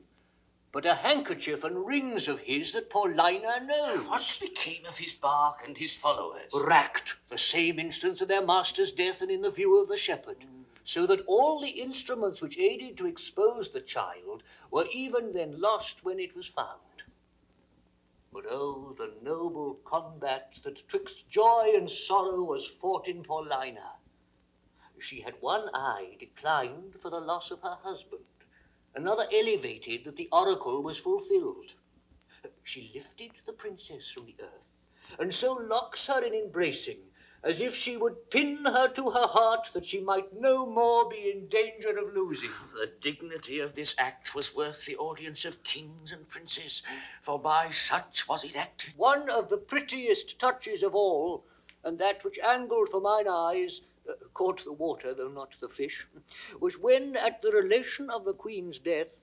but a handkerchief and rings of his that Paulina knows. What became of his bark and his followers? Racked, the same instance of their master's death and in the view of the shepherd, so that all the instruments which aided to expose the child were even then lost when it was found. But oh, the noble combat that twixt joy and sorrow was fought in Paulina. She had one eye declined for the loss of her husband, another elevated that the oracle was fulfilled. She lifted the princess from the earth, and so locks her in embracing, as if she would pin her to her heart that she might no more be in danger of losing. The dignity of this act was worth the audience of kings and princes, for by such was it acted. One of the prettiest touches of all, and that which angled for mine eyes, caught the water, though not the fish, was when at the relation of the queen's death,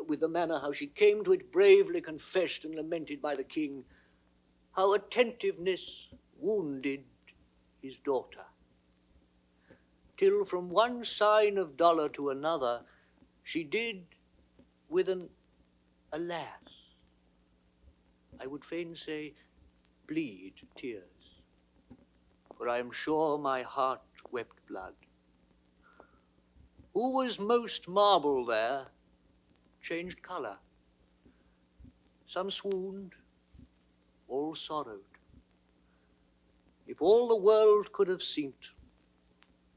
with the manner how she came to it bravely confessed and lamented by the king, how attentiveness wounded his daughter, till from one sign of dolour to another, she did with an alas, I would fain say, bleed tears, for I am sure my heart wept blood. Who was most marble there changed colour. Some swooned, all sorrowed. If all the world could have seemed,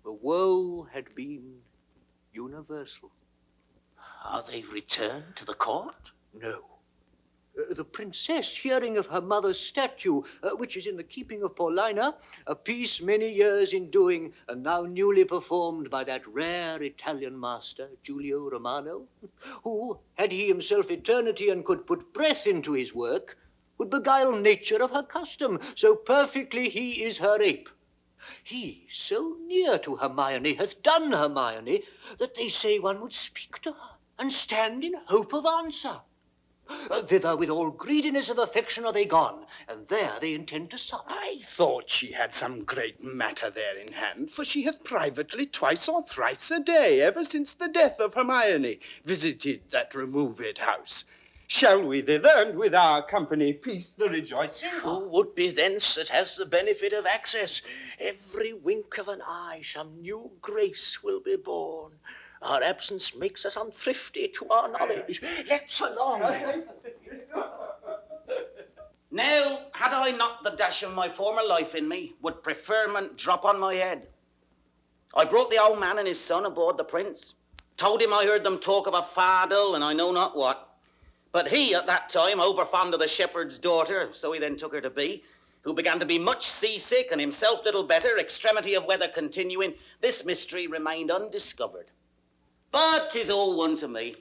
the woe had been universal. Are they returned to the court? No. The princess, hearing of her mother's statue, which is in the keeping of Paulina, a piece many years in doing, and now newly performed by that rare Italian master, Giulio Romano, who, had he himself eternity and could put breath into his work, would beguile nature of her custom, so perfectly he is her ape. He, so near to Hermione, hath done Hermione, that they say one would speak to her, and stand in hope of answer. Thither with all greediness of affection are they gone, and there they intend to sup. I thought she had some great matter there in hand, for she hath privately twice or thrice a day, ever since the death of Hermione, visited that removed house. Shall we thither, and with our company piece the rejoicing? Who would be thence that has the benefit of access? Every wink of an eye some new grace will be born. Our absence makes us unthrifty to our knowledge. Let's along. Now, had I not the dash of my former life in me, would preferment drop on my head. I brought the old man and his son aboard the Prince, told him I heard them talk of a fardel and I know not what. But he, at that time, overfond of the shepherd's daughter, so he then took her to be, who began to be much seasick and himself little better, extremity of weather continuing, this mystery remained undiscovered. But 'tis all one to me,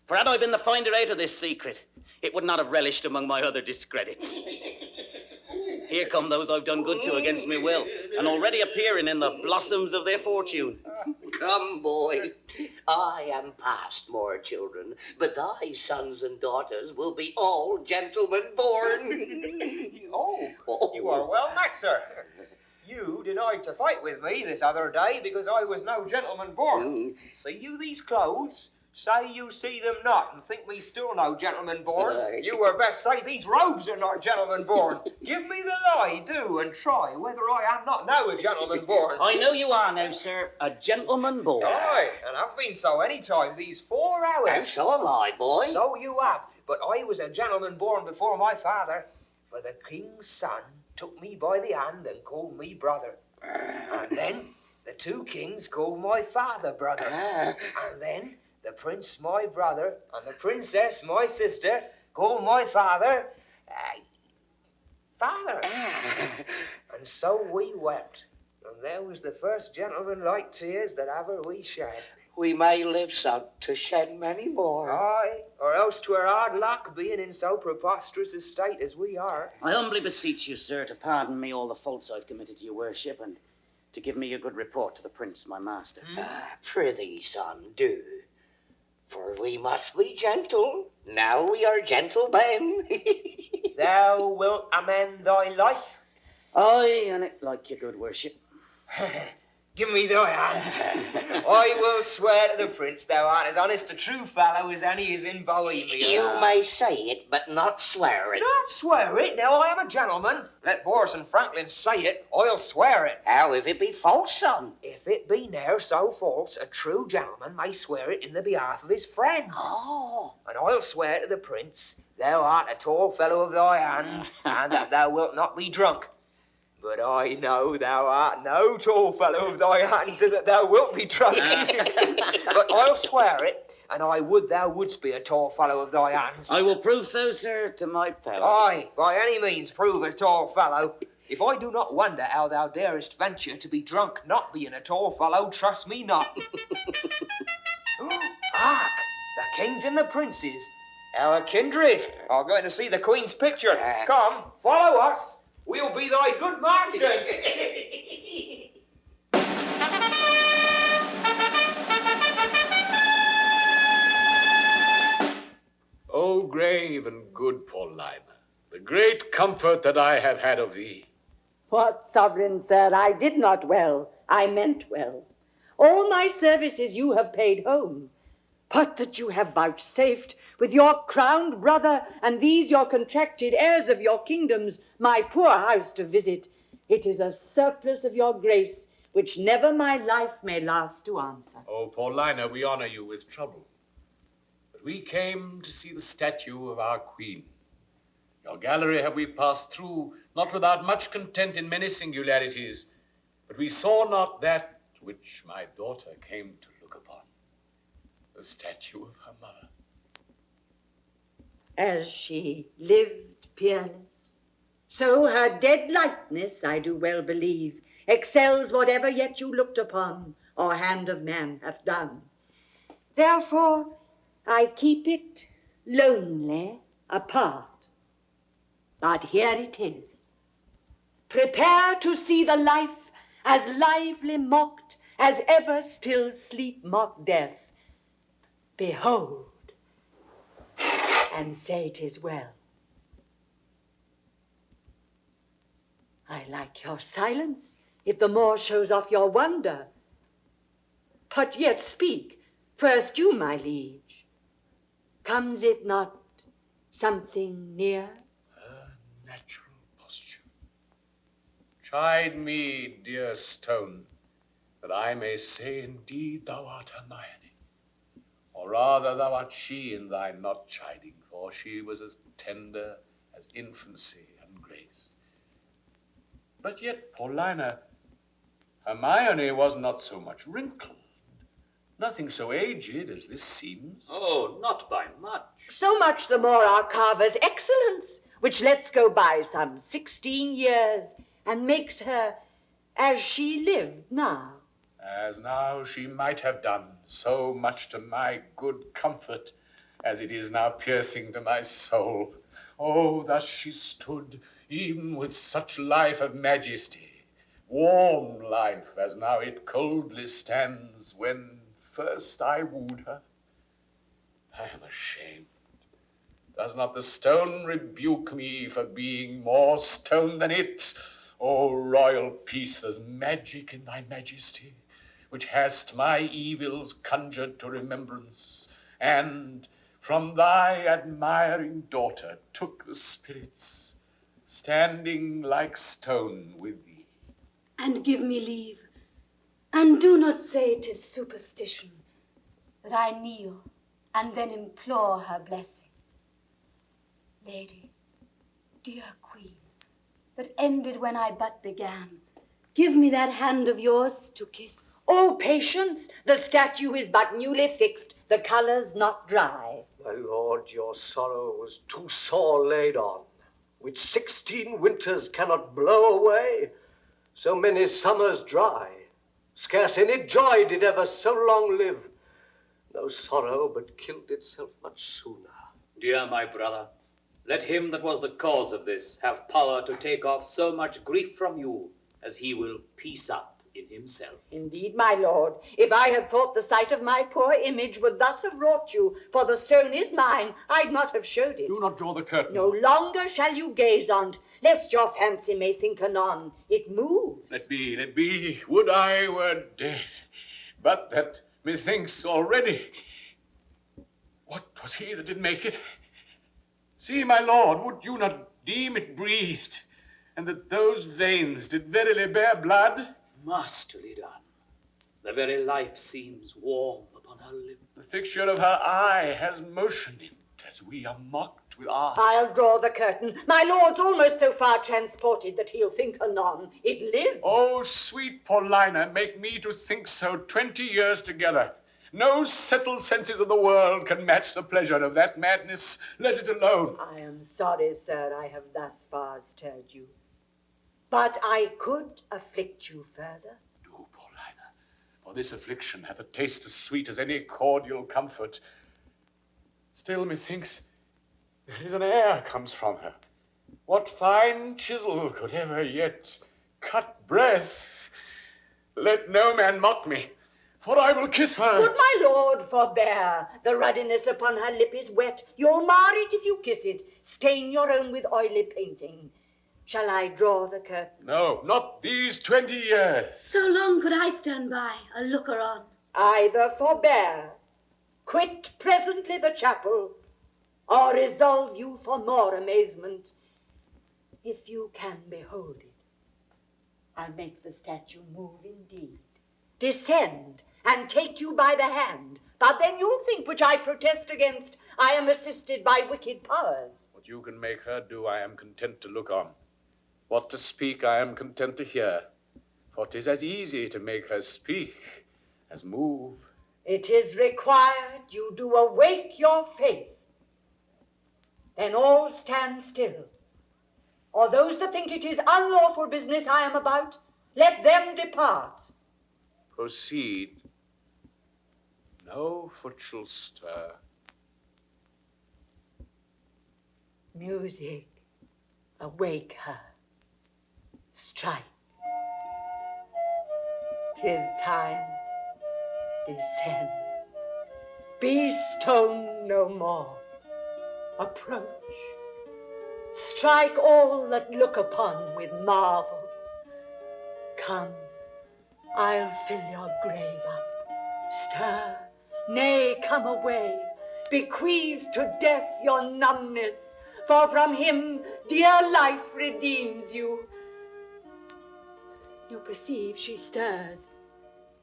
for had I been the finder out of this secret, it would not have relished among my other discredits. Here come those I've done good to against me will, and already appearing in the blossoms of their fortune. Come, boy, I am past more children, but thy sons and daughters will be all gentlemen born. You are well met, sir. You denied to fight with me this other day because I was no gentleman born. See you these clothes? Say you see them not and think me still no gentleman born. You were best say these robes are not gentleman born. Give me the lie, do, and try whether I am not now a gentleman born. I know you are now, sir, a gentleman born. Aye, and I've been so any time these 4 hours. And so have I, boy. So you have, but I was a gentleman born before my father, for the king's son took me by the hand and called me brother. And then the 2 kings called my father brother. And then the prince, my brother, and the princess, my sister, called my father, father. And so we wept. And there was the first gentleman-like tears that ever we shed. We may live, son, to shed many more. Aye, or else 'twere hard luck being in so preposterous a state as we are. I humbly beseech you, sir, to pardon me all the faults I've committed to your worship, and to give me a good report to the prince, my master. Prithee, son, do. For we must be gentle. Now we are gentlemen. Thou wilt amend thy life? Aye, and it like your good worship. Give me thy hands. I will swear to the prince thou art as honest a true fellow as any is in Bohemia. You may say it, but not swear it. Not swear it? Now I am a gentleman. Let Boris and Franklin say it, I'll swear it. How if it be false, son? If it be ne'er so false, a true gentleman may swear it in the behalf of his friends. Oh. And I'll swear to the prince, thou art a tall fellow of thy hands, and that thou wilt not be drunk. But I know thou art no tall fellow of thy hands, and that thou wilt be drunk. But I'll swear it, and I would thou wouldst be a tall fellow of thy hands. I will prove so, sir, to my power. Aye, by any means prove a tall fellow. If I do not wonder how thou darest venture to be drunk, not being a tall fellow, trust me not. Hark! The kings and the princes, our kindred, are going to see the Queen's picture. Come, follow us. We'll be thy good masters. O grave and good Paulina, the great comfort that I have had of thee. What, sovereign sir, I did not well, I meant well. All my services you have paid home, but that you have vouchsafed with your crowned brother and these your contracted heirs of your kingdoms, my poor house to visit, it is a surplus of your grace, which never my life may last to answer. O Paulina, we honor you with trouble. But we came to see the statue of our queen. Your gallery have we passed through, not without much content in many singularities, but we saw not that which my daughter came to look upon, the statue of her mother. As she lived peerless, so her dead likeness, I do well believe, excels whatever yet you looked upon or hand of man hath done. Therefore, I keep it lonely apart. But here it is. Prepare to see the life as lively mocked as ever still sleep mocked death. Behold, and say 'tis well. I like your silence, if the more shows off your wonder. But yet speak, first you, my liege. Comes it not something near? Her natural posture. Chide me, dear stone, that I may say indeed thou art Hermione. Or rather thou art she in thy not chiding, for she was as tender as infancy and grace. But yet, Paulina, Hermione was not so much wrinkled, nothing so aged as this seems. Oh, not by much. So much the more our carver's excellence, which lets go by some 16 years, and makes her as she lived now. As now she might have done, so much to my good comfort, as it is now piercing to my soul. Oh, thus she stood, even with such life of majesty, warm life, as now it coldly stands, when first I wooed her. I am ashamed. Does not the stone rebuke me for being more stone than it? O royal peace, there's magic in thy majesty, which hast my evils conjured to remembrance, and from thy admiring daughter took the spirits, standing like stone with thee. And give me leave, and do not say 'tis superstition, that I kneel and then implore her blessing. Lady, dear queen, that ended when I but began, give me that hand of yours to kiss. Oh, patience, the statue is but newly fixed, the colour's not dry. My lord, your sorrow was too sore laid on, which 16 winters cannot blow away, so many summers dry. Scarce any joy did ever so long live, no sorrow but killed itself much sooner. Dear my brother, let him that was the cause of this have power to take off so much grief from you as he will peace up in himself. Indeed, my lord, if I had thought the sight of my poor image would thus have wrought you, for the stone is mine, I'd not have showed it. Do not draw the curtain. No longer shall you gaze on't, lest your fancy may think anon it moves. Let be, would I were dead, but that methinks already. What was he that did make it? See, my lord, would you not deem it breathed, and that those veins did verily bear blood? Masterly done. The very life seems warm upon her lip. The fixture of her eye has motion in it, as we are mocked with art. I'll draw the curtain. My lord's almost so far transported that he'll think anon it lives. Oh, sweet Paulina, make me to think so 20 years together. No settled senses of the world can match the pleasure of that madness. Let it alone. I am sorry, sir, I have thus far stirred you. But I could afflict you further. Do, Paulina, for this affliction hath a taste as sweet as any cordial comfort. Still, methinks, there is an air comes from her. What fine chisel could ever yet cut breath? Let no man mock me, for I will kiss her. Good my lord, forbear. The ruddiness upon her lip is wet. You'll mar it if you kiss it. Stain your own with oily painting. Shall I draw the curtain? No, not these 20 years. So long could I stand by, a looker on. Either forbear, quit presently the chapel, or resolve you for more amazement. If you can behold it, I'll make the statue move indeed. Descend and take you by the hand, but then you'll think, which I protest against, I am assisted by wicked powers. What you can make her do, I am content to look on. What to speak, I am content to hear. For 'tis as easy to make her speak as move. It is required you do awake your faith. Then all stand still. Or those that think it is unlawful business I am about, let them depart. Proceed. No foot shall stir. Music, awake her. Strike. 'Tis time. Descend. Be stone no more. Approach. Strike all that look upon with marvel. Come, I'll fill your grave up. Stir, nay, come away. Bequeath to death your numbness, for from him dear life redeems you. You perceive she stirs.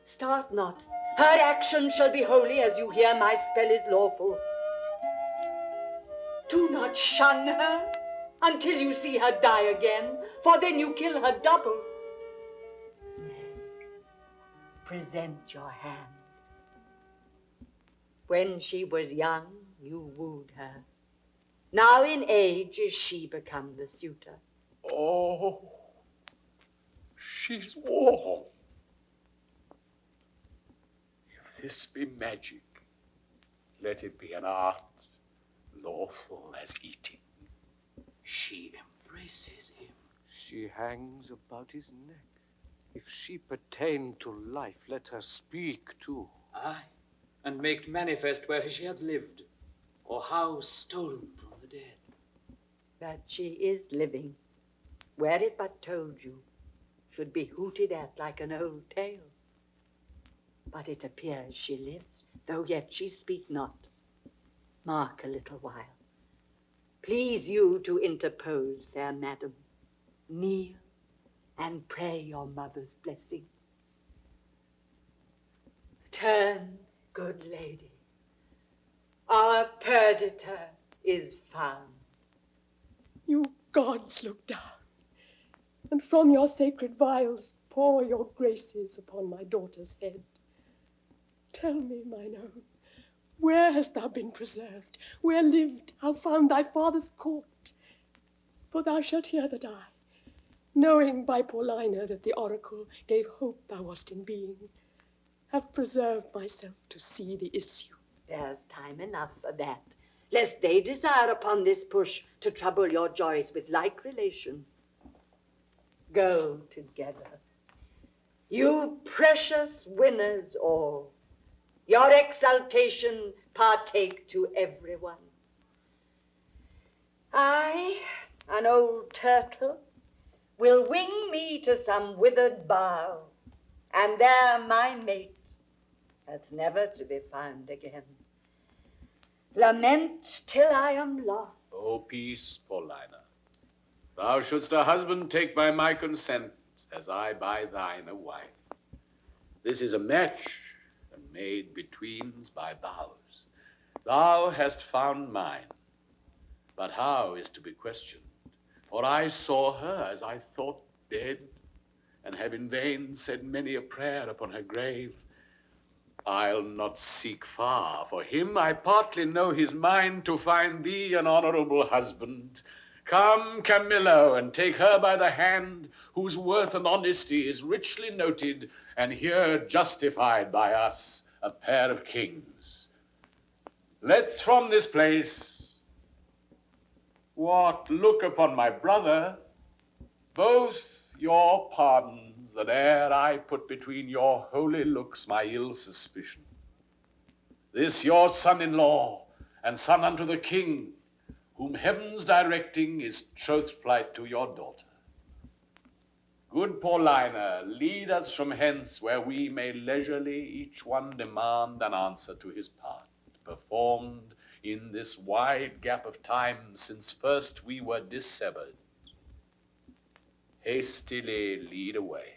Start not. Her action shall be holy as you hear my spell is lawful. Do not shun her until you see her die again, for then you kill her double. Nay, present your hand. When she was young, you wooed her. Now in age is she become the suitor. Oh, she's warm. If this be magic, let it be an art lawful as eating. She embraces him. She hangs about his neck. If she pertain to life, let her speak too. Aye, and make manifest where she hath lived, or how stolen from the dead. That she is living, were it but told you, should be hooted at like an old tale. But it appears she lives, though yet she speak not. Mark a little while. Please you to interpose, fair madam. Kneel and pray your mother's blessing. Turn, good lady. Our Perdita is found. You gods look down, and from your sacred vials pour your graces upon my daughter's head. Tell me, mine own, where hast thou been preserved? Where lived? How found thy father's court? For thou shalt hear that I, knowing by Paulina that the oracle gave hope thou wast in being, have preserved myself to see the issue. There's time enough for that, lest they desire upon this push to trouble your joys with like relation. Go together, you precious winners all. Your exaltation partake to everyone. I, an old turtle, will wing me to some withered bough, and there my mate, that's never to be found again. Lament till I am lost. O peace, Paulina. Thou shouldst a husband take by my consent, as I by thine a wife. This is a match, and made betweens by vows. Thou hast found mine, but how is to be questioned. For I saw her as I thought dead, and have in vain said many a prayer upon her grave. I'll not seek far for him. I partly know his mind to find thee an honorable husband. Come, Camillo, and take her by the hand, whose worth and honesty is richly noted, and here justified by us, a pair of kings. Let's from this place. What, look upon my brother, both your pardons, that ere I put between your holy looks my ill suspicion. This your son-in-law, and son unto the king, whom heaven's directing is troth plight to your daughter. Good Paulina, lead us from hence, where we may leisurely each one demand an answer to his part, performed in this wide gap of time since first we were dissevered. Hastily lead away.